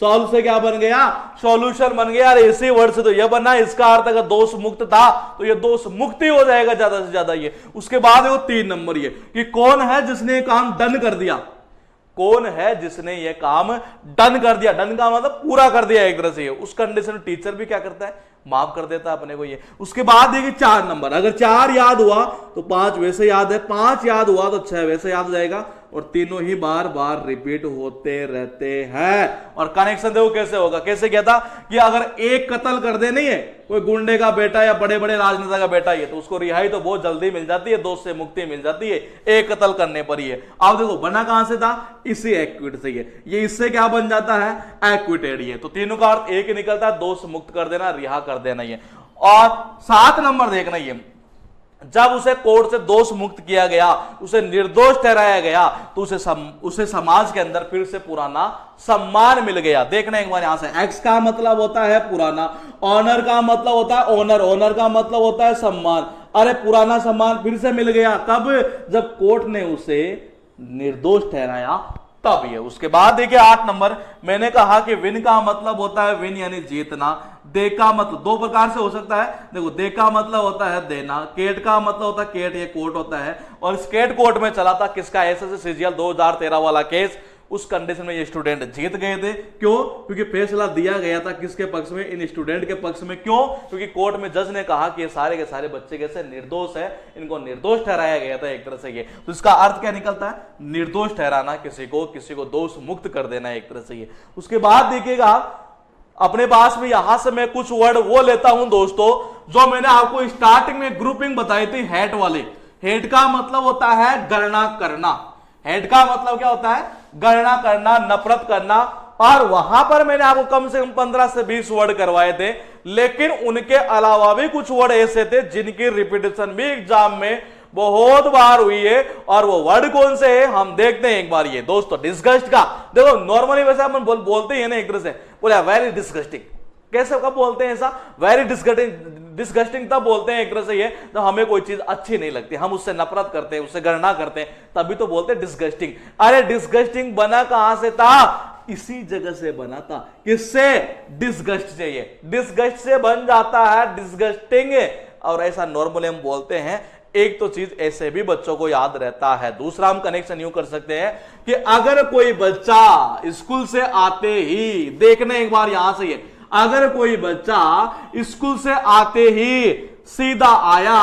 सॉल्व से क्या बन गया, सॉल्यूशन बन गया। अरे इसी वर्ड से तो यह बना, इसका अर्थ अगर दोष मुक्त था तो ये दोष मुक्ति हो जाएगा ज्यादा से ज्यादा ये। उसके बाद वो 3 नंबर ये, कि कौन है जिसने काम डन कर दिया, कौन है जिसने ये काम डन कर दिया, डन का मतलब पूरा कर दिया एक तरह से। उस कंडीशन में टीचर भी क्या करता है, माफ कर देता है अपने को ये। उसके बाद देखिए 4 नंबर, अगर 4 याद हुआ तो 5 वैसे याद है, 5 याद हुआ तो 6 वैसे याद हो जाएगा, और तीनों ही बार बार रिपीट होते रहते हैं। और कनेक्शन देखो कैसे होगा, कैसे किया था कि अगर एक कत्ल कर दे, नहीं है कोई गुंडे का बेटा या बड़े बड़े राजनेता का बेटा है, तो उसको रिहाई तो बहुत जल्दी मिल जाती है, दोष से मुक्ति मिल जाती है एक कत्ल करने पर ही है। अब देखो बना कहां से था, इसी एक्विट से ये इससे क्या बन जाता है, एक्विटेड। ये तो तीनों का अर्थ एक ही निकलता है, दोष मुक्त कर देना, रिहा कर देना ये। और 7 नंबर देखना, ये जब उसे कोर्ट से दोष मुक्त किया गया, उसे निर्दोष ठहराया गया, तो उसे समाज के अंदर फिर से पुराना सम्मान मिल गया। देखना एक बार यहां से, एक्स का मतलब होता है पुराना, ऑनर का मतलब होता है ऑनर, ऑनर का मतलब होता है सम्मान। अरे पुराना सम्मान फिर से मिल गया, कब, जब कोर्ट ने उसे निर्दोष ठहराया तब ये। उसके बाद देखिए 8 नंबर, मैंने कहा कि विन का मतलब होता है विन यानी जीतना, दे का मतलब 2 प्रकार से हो सकता है, देखो दे का मतलब होता है देना, केट का मतलब होता है केट, ये कोर्ट होता है, और इस केट कोर्ट में चला था किसका, एसएससी सीजीएल 2013 वाला केस। उस कंडीशन में ये स्टूडेंट जीत गए थे, क्यों, क्योंकि फैसला दिया गया था किसके पक्ष में, इन स्टूडेंट के पक्ष में। क्यों, क्योंकि कोर्ट में जज ने कहा कि ये सारे के सारे बच्चे कैसे निर्दोष है, इनको निर्दोष ठहराया गया था एक तरह से ये। तो इसका अर्थ क्या निकलता है, निर्दोष ठहराना, किसी को दोष मुक्त कर देना एक तरह से ये। उसके बाद देखिएगा अपने पास में यहां से मैं कुछ वर्ड वो लेता हूं दोस्तों, जो मैंने आपको स्टार्टिंग में ग्रुपिंग बताई थी हेट वाले। हेट का मतलब होता है गणना करना, हेट का मतलब क्या होता है, गणना करना, नफरत करना। और वहां पर मैंने आपको कम से कम 15 से 20 वर्ड करवाए थे, लेकिन उनके अलावा भी कुछ वर्ड ऐसे थे जिनकी रिपीटेशन भी एग्जाम में बहुत बार हुई है। और वो वर्ड कौन से है हम देखते हैं एक बार ये दोस्तों। डिस्गस्ट का देखो, नॉर्मली वैसे हम बोलते हैं ना एक तरह से, बोले वेरी डिस्गस्टिंग, कैसे कब बोलते हैं ऐसा, वेरी डिस्गस्टिंग तब बोलते हैं एक तरह से ये, तो हमें कोई चीज अच्छी नहीं लगती, हम उससे नफरत करते हैं, उससे गणना करते हैं, तभी तो बोलते हैं डिस्गस्टिंग। अरे डिस्गस्टिंग बना कहां से था, इसी जगह से बना था, किससे, डिस्गस्ट से। ये डिस्गस्ट से बन जाता है डिस्गस्टिंग, और ऐसा नॉर्मली हम बोलते हैं। एक तो चीज ऐसे भी बच्चों को याद रहता है। दूसरा हम कनेक्शन यूं कर सकते हैं कि अगर कोई बच्चा स्कूल से आते ही, देखने एक बार यहां से ये, अगर कोई बच्चा स्कूल से आते ही सीधा आया,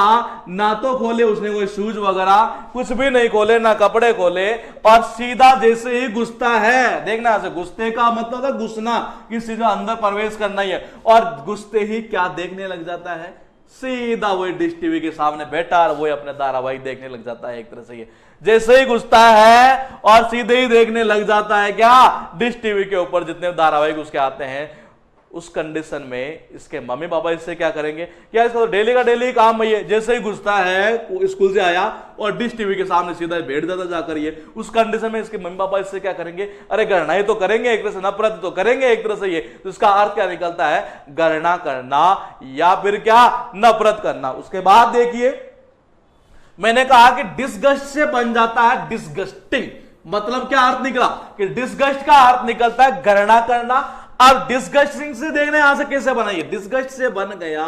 ना तो खोले उसने कोई शूज वगैरह, कुछ भी नहीं खोले, ना कपड़े खोले, और सीधा जैसे ही घुसता है, देखना ऐसे घुसने का मतलब है घुसना, कि सीधा अंदर प्रवेश करना ही है, और घुसते ही क्या देखने लग जाता है, सीधा वही डिश टीवी के सामने बैठा और वही अपने धारावाहिक देखने लग जाता है। एक तरह से ये जैसे ही घुसता है और सीधे ही देखने लग जाता है क्या, डिश टीवी के ऊपर जितने धारावाहिक उसके आते हैं, उस कंडीशन में इसके मम्मी पापा इससे क्या करेंगे, क्या इसका तो डेली का डेली काम है, जैसे ही घुसता है स्कूल से आया और डिश टीवी के सामने सीधा बैठ जाता जाकर, ये उस कंडीशन में इसके मम्मी पापा इससे क्या करेंगे, अरे गणना तो करेंगे, एक तरह से नफरत तो करेंगे एक तरह से ये, तो इसका अर्थ क्या निकलता है, गणना करना या फिर क्या, नफरत करना। उसके बाद देखिए मैंने कहा कि डिसगस्ट से बन जाता है डिसगस्टिंग, मतलब क्या अर्थ निकला कि डिसगस्ट का अर्थ निकलता है गणना करना। अब डिसगस्टिंग से देखना यहां से कैसे बना, ये डिसगस्ट से बन गया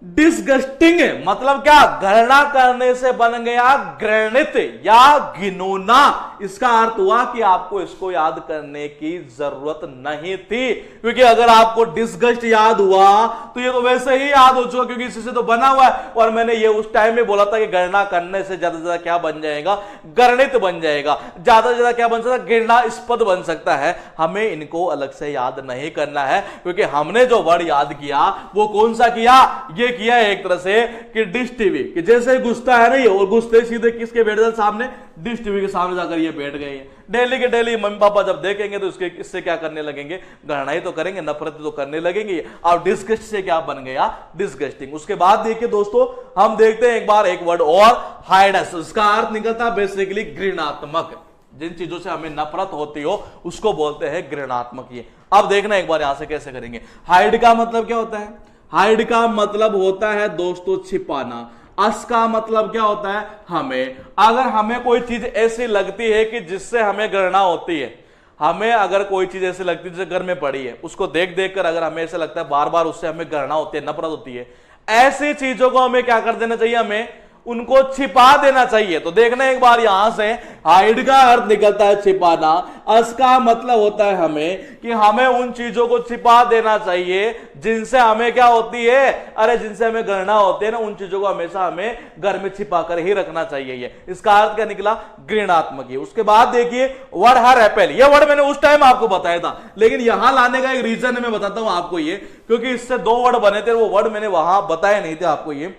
डिसगस्टिंग, मतलब क्या, गणना करने से बन गया घृणित या घिनौना। इसका अर्थ हुआ कि आपको इसको याद करने की जरूरत नहीं थी, क्योंकि अगर आपको डिसगस्ट याद हुआ तो ये तो वैसे ही याद हो चुका, क्योंकि इसी से तो बना हुआ है। और मैंने ये उस टाइम में बोला था कि गणना करने से ज्यादा से ज्यादा क्या बन जाएगा, घृणित बन जाएगा, ज्यादा से ज्यादा क्या बन सकता है, घृणास्पद बन सकता है। हमें इनको अलग से याद नहीं करना है, क्योंकि हमने जो वर्ड याद किया वो कौन सा किया, ये किया है एक तरह से कि डिश टीवी, कि जैसे ही घुसता है ना ये, और घुसते सीधे किसके बैठ जाते सामने, डिश टीवी के सामने जाकर ये बैठ गए। डेली के डेली मम्मी पापा जब देखेंगे तो इससे क्या करने लगेंगे, गणनाई तो करेंगे, नफरत तो करने लगेंगे। और डिस्गस्ट से क्या बन गया, डिस्गस्टिंग। उसके बाद देखिए दोस्तों, हम देखते हैं एक बार एक वर्ड और, हाइडस। इसका अर्थ निकलता है बेसिकली घृणात्मक, जिन चीजों से हमें नफरत होती हो उसको बोलते हैं घृणात्मक। ये अब देखना एक बार यहां से कैसे करेंगे। हाइड का मतलब क्या होता है, हाइड का मतलब होता है दोस्तों छिपाना। अस का मतलब क्या होता है, हमें। अगर हमें कोई चीज ऐसी लगती है कि जिससे हमें घृणा होती है, हमें अगर कोई चीज ऐसी लगती है जैसे घर में पड़ी है, उसको देख देख कर अगर हमें ऐसा लगता है बार बार उससे हमें घृणा होती है, नफरत होती है, ऐसी चीजों को हमें क्या कर देना चाहिए, हमें उनको छिपा देना चाहिए। तो देखना एक बार यहां से, हाइड का अर्थ निकलता है छिपाना, अस का मतलब होता है हमें, कि हमें उन चीजों को छिपा देना चाहिए जिनसे हमें क्या होती है, अरे जिनसे हमें घृणा होती है ना, उन चीजों को हमेशा हमें घर में छिपा कर ही रखना चाहिए। ये इसका अर्थ क्या निकला, घृणात्मक। उसके बाद देखिए वर्ड है रेपेल। ये वर्ड मैंने उस टाइम आपको बताया था, लेकिन यहां लाने का एक रीजन मैं बताता हूं आपको, ये क्योंकि इससे दो वर्ड बने थे, वो वर्ड मैंने वहां बताए नहीं थे आपको। ये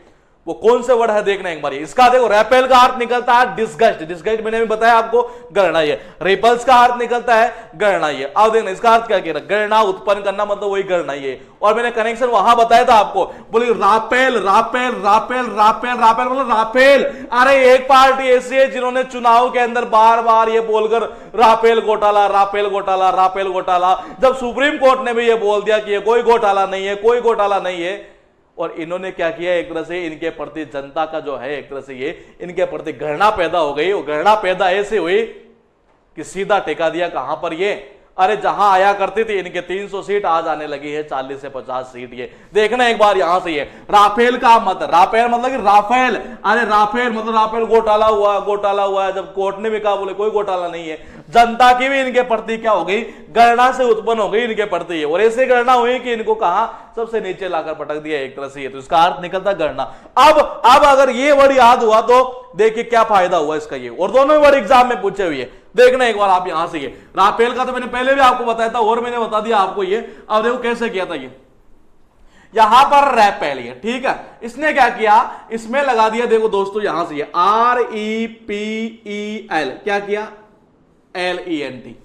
वो कौन से वर्ड है देखना एक बार। इसका देखो रेपेल का अर्थ निकलता है डिस्गस्ट, डिस्गस्ट मैंने भी बताया आपको, घृणा। ये रिपल्स का अर्थ निकलता है घृणा। ये अब देखना इसका अर्थ क्या कह रहा है, घृणा उत्पन्न करना, मतलब वही घृणा। ये और मैंने कनेक्शन वहां बताया था आपको, बोले रापेल रापेल रापेल रापेल रापेल मतलब राफेल। अरे एक पार्टी ऐसी है जिन्होंने चुनाव के अंदर बार बार ये बोलकर राफेल घोटाला राफेल घोटाला राफेल घोटाला, जब सुप्रीम कोर्ट ने भी ये बोल दिया कि ये कोई घोटाला नहीं है, कोई घोटाला नहीं है, और इन्होंने क्या किया, एक तरह से इनके प्रति जनता का जो है एक तरह से ये इनके प्रति घृणा पैदा हो गई। घृणा पैदा ऐसे हुई कि सीधा टेका दिया कहां पर, ये अरे जहां आया करती थी इनके 300 सीट आज आने लगी है 40 से 50 सीट। ये देखना एक बार यहां से, ये राफेल का मतलब, राफेल मतलब कि राफेल, अरे राफेल मतलब राफेल घोटाला हुआ, घोटाला हुआ है। जब कोर्ट ने भी कहा बोले कोई घोटाला नहीं है, जनता की भी इनके प्रति क्या हो गई, घृणा से उत्पन्न हो गई इनके प्रति। और ऐसे घृणा हुई कि इनको कहा सबसे नीचे लाकर पटक दिया एक तरह से। ये तो इसका अर्थ निकलता घृणा। अब अगर ये वर्ड याद हुआ तो देखिए क्या फायदा हुआ इसका। ये और दोनों वर्ड एग्जाम में पूछे हुए, देखना एक बार आप यहां से। ये राफेल का तो मैंने पहले भी आपको बताया था और मैंने बता दिया आपको ये। अब देखो कैसे किया था, ये यहां पर रैपेल, ये ठीक है, इसने क्या किया, इसमें लगा दिया, देखो दोस्तों यहां से, ये REPEL, क्या किया, LENT,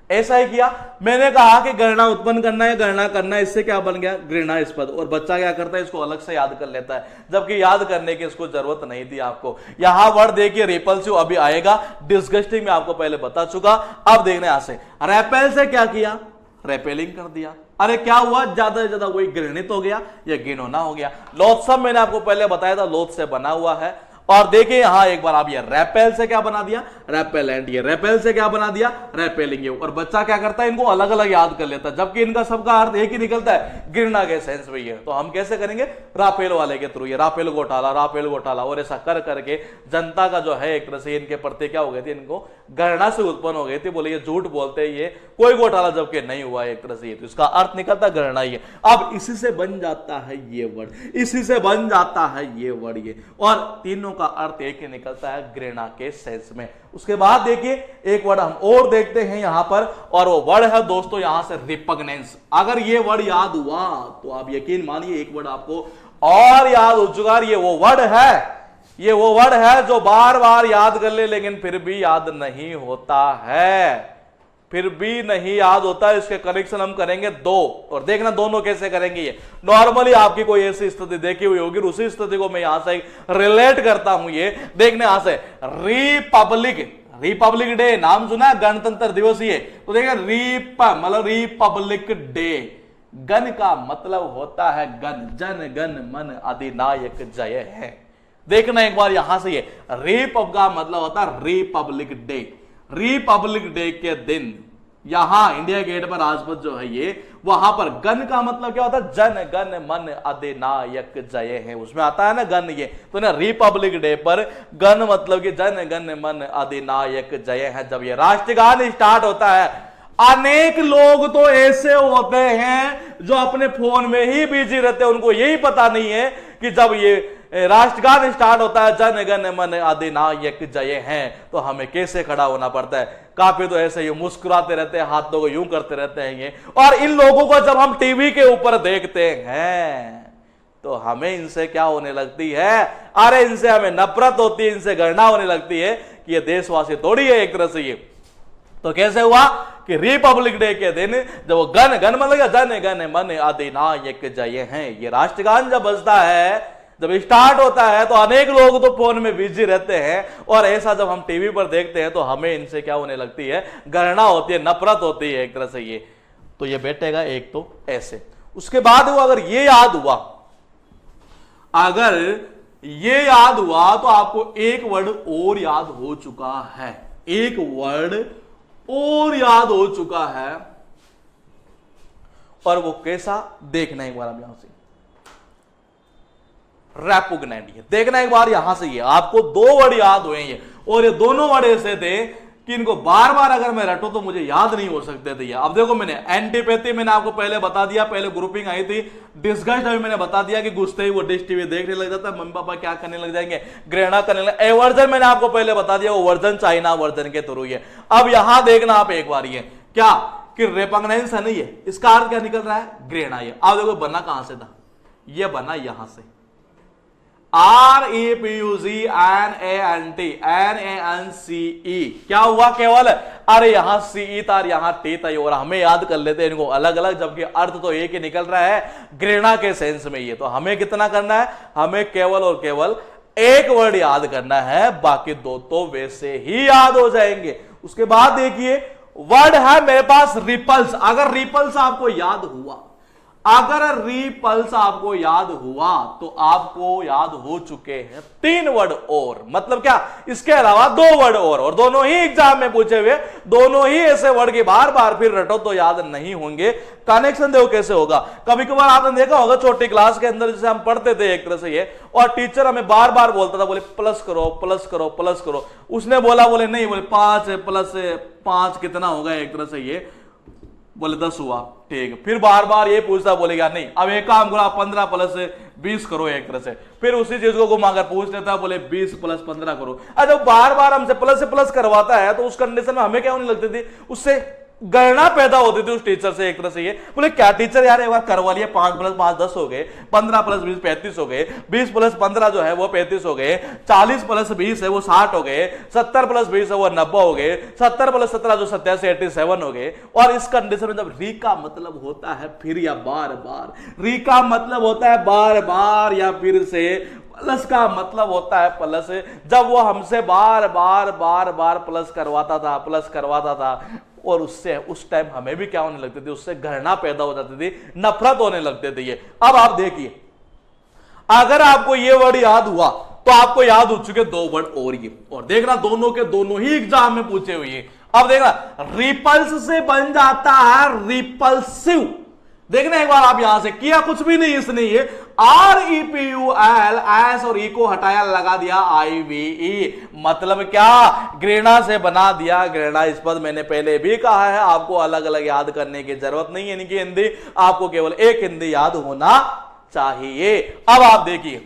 ऐसा ही किया। मैंने कहा कि घृणा उत्पन्न करना है, घृणा करना, इससे क्या बन गया, घृणास्पद। और बच्चा क्या करता है, इसको अलग से याद कर लेता है, जबकि याद करने की इसको जरूरत नहीं थी आपको। यहां वर्ड देखिए रिपल्सिव अभी आएगा, डिस्गस्टिंग में आपको पहले बता चुका। अब देखने यहां से, रेपेल से क्या किया, रेपेलिंग कर दिया। अरे क्या हुआ, ज्यादा से ज्यादा वही घृणित हो गया या घिनौना हो गया। लोथसम मैंने आपको पहले बताया था, लोथ से बना हुआ है। और देखिए यहां एक बार आप, ये रेपेल से क्या बना दिया, रेपेलेंट। ये रेपेल से क्या बना दिया, रेपेलिंग। और बच्चा क्या करता है, इनको अलग अलग याद कर लेता है, जबकि इनका सबका अर्थ एक ही निकलता है, घृणा के सेंस में। तो हम कैसे करेंगे, राफेल वाले के थ्रू, ये राफेल घोटाला, राफेल घोटाला, और ऐसा कर करके जनता का जो है एक तरह से इनके प्रति क्या हो गई थी, इनको घृणा से उत्पन्न हो गई थी। बोले ये झूठ बोलते हैं, ये कोई घोटाला जबकि नहीं हुआ एक तरह से। तो इसका अर्थ निकलता घृणा ही है। अब इसी से बन जाता है ये वर्ड, इसी से बन जाता है ये वर्ड, ये, और तीनों का अर्थ एक ही निकलता है, घृणा के सेंस में। उसके बाद देखिए एक वर्ड हम और देखते हैं यहां पर, और वो वर्ड है दोस्तों यहां से रिपग्नेंस। अगर ये वर्ड याद हुआ तो आप यकीन मानिए एक वर्ड आपको और याद हो चुका। ये वो वर्ड है, ये वो वर्ड है जो बार बार याद कर ले लेकिन फिर भी याद नहीं होता है, फिर भी नहीं याद होता है। इसके कनेक्शन हम करेंगे दो, और देखना दोनों कैसे करेंगे। ये नॉर्मली आपकी कोई ऐसी स्थिति देखी हुई होगी, उसी स्थिति को मैं यहां से रिलेट करता हूं। ये देखने यहां से रिपब्लिक, रिपब्लिक डे नाम सुना है, गणतंत्र दिवस। ये तो देखिए मतलब रिपब्लिक डे, गण का मतलब होता है गण, जन गण मन अधिनायक जय है। देखना एक बार यहां से, ये रिपब का मतलब होता है रिपब्लिक डे। रिपब्लिक डे के दिन यहां इंडिया गेट पर राजपथ जो है ये, वहां पर गण का मतलब क्या होता है, जन गण मन अधिनायक जय है, उसमें आता है ना गण। ये तो ना रिपब्लिक डे पर गण मतलब कि जन गण मन अधिनायक जय है। जब ये राष्ट्रगान स्टार्ट होता है, अनेक लोग तो ऐसे होते हैं जो अपने फोन में ही बिजी रहते हैं, उनको यही पता नहीं है कि जब ये राष्ट्रगान स्टार्ट होता है, जन गण मन अधिनायक जय हैं, तो हमें कैसे खड़ा होना पड़ता है। काफी तो ऐसे ही मुस्कुराते रहते हैं, हाथों को यूं करते रहते हैं ये। और इन लोगों को जब हम टीवी के ऊपर देखते हैं तो हमें इनसे क्या होने लगती है, अरे इनसे हमें नफरत होती है, इनसे घृणा होने लगती है कि ये देशवासी थोड़ी है एक तरह से। ये तो कैसे हुआ कि रिपब्लिक डे के दिन जब वो गण गण मतलब जन गण मन अधिनायक जय हैं, ये राष्ट्रगान जब बजता है, जब स्टार्ट होता है, तो अनेक लोग तो फोन में बिजी रहते हैं, और ऐसा जब हम टीवी पर देखते हैं तो हमें इनसे क्या होने लगती है, घृणा होती है, नफरत होती है एक तरह से। ये तो ये बैठेगा एक तो ऐसे। उसके बाद वो अगर ये याद हुआ, अगर ये याद हुआ तो आपको एक वर्ड और याद हो चुका है, एक वर्ड और याद हो चुका है। और वो कैसा, देखना एक बार आप यहां से, रेपुग्नेंट। ये देखना एक बार यहां से, ये आपको दो वर्ड याद हुए ये, और ये दोनों वर्ड ऐसे थे कि इनको बार बार अगर मैं रटूं तो मुझे याद नहीं हो सकते थे। अब देखो मैंने एंटीपैथी मैंने आपको पहले बता दिया, पहले ग्रुपिंग आई थी। डिस्गस्ट अभी मैंने बता दिया कि गुस्से ही वो डिश टीवी देखने लग जाता है, मम्मी पापा क्या करने लग जाएंगे, घृणा करने लग। एवर्जन मैंने आपको पहले बता दिया, वो वर्जन चाइना वर्जन के थ्रू है। अब यहां देखना आप एक बार, ये क्या कि रेपग्नेंस है नहीं है, इसका अर्थ क्या निकल रहा है, घृणा। ये अब देखो बना कहां से था, ये बना यहां से, REPUGNANT क्या हुआ केवल, अरे यहां CE था यहां T था, और हमें याद कर लेते हैं इनको अलग अलग, जबकि अर्थ तो एक ही निकल रहा है, घृणा के सेंस में। ये तो हमें कितना करना है, हमें केवल और केवल एक वर्ड याद करना है, बाकी दो तो वैसे ही याद हो जाएंगे। उसके बाद देखिए वर्ड है मेरे पास रिपल्स। अगर रिपल्स आपको याद हुआ, अगर रिपल्स आपको याद हुआ तो आपको याद हो चुके हैं तीन वर्ड और, मतलब क्या, इसके अलावा दो वर्ड और दोनों ही एग्जाम में पूछे हुए, दोनों ही ऐसे वर्ड के बार बार फिर रटो तो याद नहीं होंगे। कनेक्शन देखो कैसे होगा। कभी कभार आपने देखा होगा छोटी क्लास के अंदर जैसे हम पढ़ते थे एक तरह से ये, और टीचर हमें बार बार बोलता था, बोले प्लस करो प्लस करो प्लस करो। उसने बोला, बोले नहीं, बोले 5 प्लस 5 कितना होगा, एक तरह से ये बोले 10 हुआ, ठीक है। फिर बार बार ये पूछता, बोलेगा नहीं, अब एक काम करो, 15 प्लस 20 करो एक तरह से। फिर उसी चीज को घुमाकर पूछ लेता है, बोले 20 प्लस 15 करो। जब बार बार हमसे प्लस से प्लस करवाता है तो उस कंडीशन में हमें क्या होने लगती थी, उससे गणना पैदा होती थी उस टीचर से एक तरह से। ये बोले क्या टीचर यार एक बार करवा लिया, 5 प्लस 5 10 हो गए, 15 प्लस 20 35 हो गए, 20 प्लस 15 जो है वो 35 हो गए, 40 प्लस 20 है वो 60 हो गए, 70 प्लस 20 है वो 90 हो गए, 70 प्लस 17 जो 87 87 हो गए। और इस कंडीशन में जब री का मतलब होता है फिर या बार बार, री का मतलब होता है बार बार या फिर से, प्लस का मतलब होता है प्लस, जब वो हमसे बार बार बार बार प्लस करवाता था और उससे उस टाइम हमें भी क्या होने लगती थी, उससे घृणा पैदा हो जाती थी, नफरत होने लगते थे ये। अब आप देखिए, अगर आपको ये वर्ड याद हुआ तो आपको याद हो चुके दो वर्ड और ये, और देखना दोनों के दोनों ही एग्जाम में पूछे हुए हैं। अब देखना रिपल्स से बन जाता है रिपल्सिव। देखना एक बार आप यहां से, किया कुछ भी नहीं इसने, ये REPUL एस और ई को हटाया, लगा दिया IVE, मतलब क्या, घृणा से बना दिया घृणा इस पद। मैंने पहले भी कहा है आपको अलग अलग याद करने की जरूरत नहीं है, यानी कि हिंदी आपको केवल एक हिंदी याद होना चाहिए। अब आप देखिए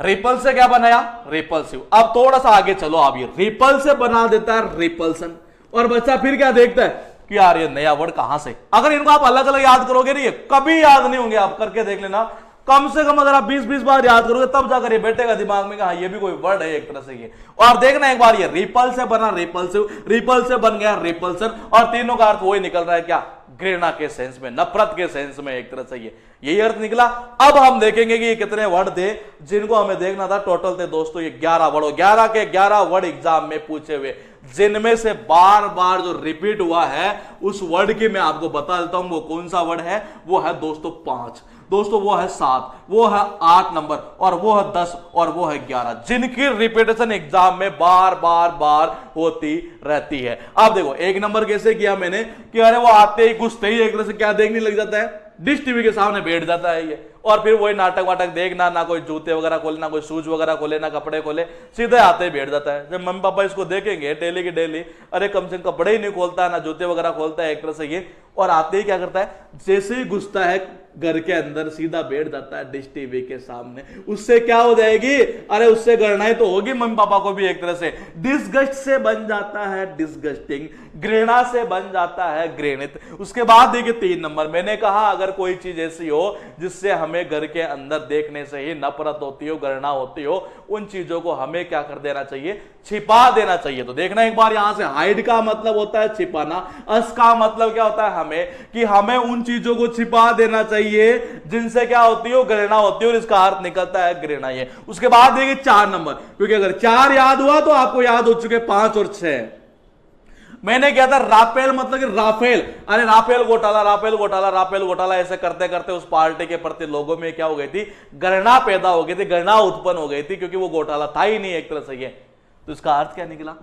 रिपल से क्या बनाया, रिपल्सिव। अब थोड़ा सा आगे चलो, आप ये रिपल से बना देता है रिपल्सन, और बच्चा फिर क्या देखता है कि यार ये नया वर्ड कहां से। अगर इनको आप अलग अलग याद करोगे नहीं, कभी याद नहीं होंगे, आप करके देख लेना। कम से कम अगर आप 20-20 बार याद करोगे तब जाकर ये बैठेगा दिमाग में, हाँ ये भी कोई वर्ड है एक तरह से ये। और देखना एक बार, ये रिपल से बना रिपल्सिव, रिपल से बन गया रिपल्सन, और तीनों का अर्थ वही निकल रहा है क्या, घृणा के सेंस में, नफरत के सेंस में एक तरह से यही अर्थ निकला। अब हम देखेंगे कि ये कितने वर्ड थे जिनको हमें देखना था। टोटल थे दोस्तों ये 11 वर्ड, 11 के 11 वर्ड एग्जाम में पूछे हुए, जिनमें से बार बार जो रिपीट हुआ है उस वर्ड की मैं आपको बता देता हूं वो कौन सा वर्ड है। वो है दोस्तों 5, दोस्तों वो है 7, वो है 8 नंबर, और वो है 10, और वो है 11, जिनकी रिपीटेशन एग्जाम में बार बार बार होती रहती है। अब देखो एक नंबर कैसे किया मैंने कि अरे वो आते ही घुसते ही एक तरह से क्या देखने लग जाता है, डिश टीवी के सामने बैठ जाता है ये, और फिर वही नाटक वाटक देखना, ना कोई जूते वगैरह खोले, ना कोई शूज वगैरह खोले, ना कपड़े खोले, सीधे आते ही बैठ जाता है। जब मम्मी पापा इसको देखेंगे डेली की डेली, अरे कम से कम कपड़े ही नहीं खोलता है, ना जूते वगैरह खोलता है एक तरह से ये, और आते ही क्या करता है, जैसे ही घुसता है घर के अंदर सीधा बैठ जाता है डिश टीवी के सामने। उससे क्या हो जाएगी, अरे उससे गणनाएं तो होगी मम्मी पापा को भी एक तरह से। डिसगस्ट से बन जाता है डिसगस्टिंग, घृणा से बन जाता है घृणित। उसके बाद देखिए 3 नंबर, मैंने कहा अगर कोई चीज ऐसी हो जिससे हमें घर के अंदर देखने से ही नफरत होती हो, घृणा होती हो, उन चीजों को हमें क्या कर देना चाहिए, छिपा देना चाहिए। तो देखना एक बार यहां से, हाइड का मतलब होता है छिपाना, अस का मतलब क्या होता है हमें, कि हमें उन चीजों को छिपा देना चाहिए जिनसे क्या होती है, घृणा होती है, और इसका अर्थ निकलता है घृणा। ये उसके बाद देखिए 4 नंबर, क्योंकि अगर 4 याद हुआ तो आपको याद हो चुके 5 और 6। मैंने क्या था, राफेल मतलब कि राफेल, अरे राफेल घोटाला, राफेल घोटाला, राफेल घोटाला, ऐसे करते करते उस पार्टी के प्रति लोगों में क्या हो गई थी, घृणा पैदा हो गई थी, घृणा उत्पन्न हो गई थी, क्योंकि वो घोटाला था ही नहीं एक तरह से ये। तो इसका अर्थ क्या निकला,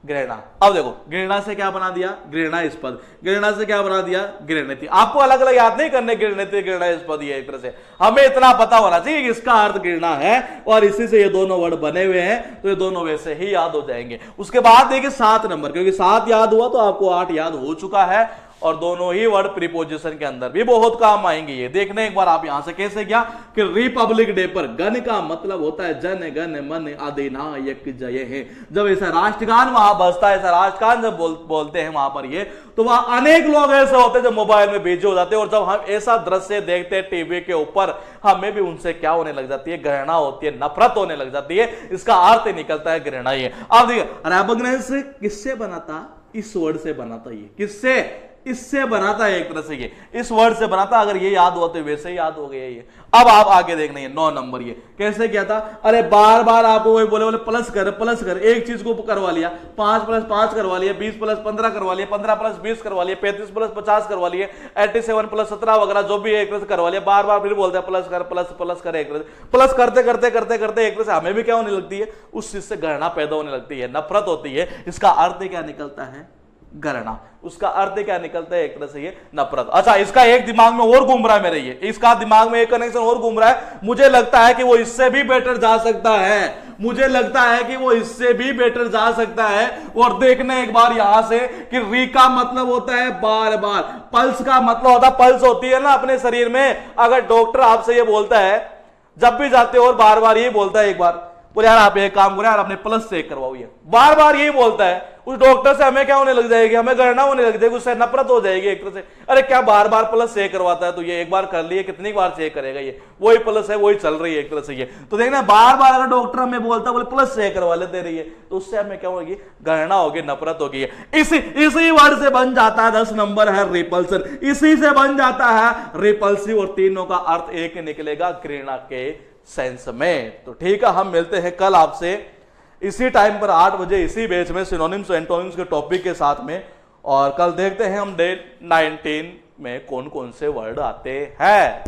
घृणा। अब देखो घृणा से क्या बना दिया, घृणास्पद, घृणा से क्या बना दिया, घृणित। आपको अलग अलग याद नहीं करने, घृणित घृणास्पद, ये एक तरह से हमें इतना पता होना चाहिए कि इसका अर्थ घृणा है, और इसी से ये दोनों वर्ड बने हुए हैं, तो ये दोनों वैसे ही याद हो जाएंगे। उसके बाद देखिए 7 नंबर, क्योंकि 7 याद हुआ तो आपको 8 याद हो चुका है, और दोनों ही वर्ड प्रीपोजिशन के अंदर भी बहुत काम आएंगे। ये देखने एक बार आप यहां से कैसे क्या, कि रिपब्लिक डे पर गण का मतलब होता है जन गण मन अधिनायक जय है। जब ऐसा राष्ट्रगान वहां बजता है, ऐसा राष्ट्रगान जब बोलते हैं वहां पर ये, तो वहां अनेक लोग ऐसे होते हैं जो मोबाइल में बिजी हो जाते हैं, और जब हम ऐसा दृश्य देखते हैं टीवी के ऊपर, हमें भी उनसे क्या होने लग जाती है, घृणा होती है, नफरत होने लग जाती है। इसका अर्थ ही निकलता है घृणा। ये अब देखिए रेपुग्नेंस किससे बना था, इस वर्ड से बना था। ये किससे, इससे बनाता है एक तरह से, ये इस वर्ड से बनाता। अगर ये याद हुआ तो वैसे ही याद हो गया ये। अब आप आगे देखना, 9 नंबर, ये कैसे किया था, अरे बार बार आपको वही बोले प्लस कर, एक चीज को करवा लिया, 5 + 5 करवा लिया, 20 + 15 करवा लिया, 15 + 20 करवा लिया, 35 + 50 करवा लिया, 87 + 17 वगैरह जो भी एक तरह से करवा लिया। बार बार फिर बोलते हैं प्लस कर, एक तरह से प्लस करते करते एक तरह से हमें भी क्या होने लगती है, उस चीज से घृणा पैदा होने लगती है, नफरत होती है। इसका अर्थ क्या निकलता है, घृणा। उसका अर्थ क्या निकलता है, एक तरह से ये नफरत। अच्छा, इसका एक दिमाग में और घूम रहा है मेरे, ये इसका दिमाग में एक कनेक्शन और घूम रहा है। मुझे लगता है कि वो इससे भी बेटर जा सकता है, मुझे लगता है कि वो इससे भी बेटर जा सकता है। और देखना एक बार यहां से कि री का मतलब होता है बार बार, पल्स का मतलब होता है, पल्स होती है ना अपने शरीर में। अगर डॉक्टर आपसे ये बोलता है, जब भी जाते हो और बार बार यही बोलता है, एक बार बोले यार आप एक काम करो यार अपने प्लस चेक करवाओ, ये बार बार यही बोलता है, उस डॉक्टर से हमें क्या होने लग जाएगी, हमें घृणा होने लग जाएगी, उससे नफरत हो जाएगी एक तरह से। अरे क्या बार बार प्लस चेक करवाता है, तो ये एक बार कर लिए कितनी बार चेक करेगा, ये वही प्लस है वही चल रही है एक तरह से ये। तो देखना बार बार अगर डॉक्टर हमें बोलता बोले प्लस चेक करवा लेते रहिए, तो उससे हमें क्या होगी, घृणा होगी, नफरत होगी। इसी वर्ड से बन जाता है 10 नंबर है रिपल्सन, इसी से बन जाता है रिपल्सिव, और तीनों का अर्थ एक निकलेगा, घृणा के सेंस में। तो ठीक है, हम मिलते हैं कल आपसे इसी टाइम पर 8 बजे इसी बैच में सिनोनिम्स और एंटोनिम्स के टॉपिक के साथ में, और कल देखते हैं हम डे 19 में कौन कौन से वर्ड आते हैं।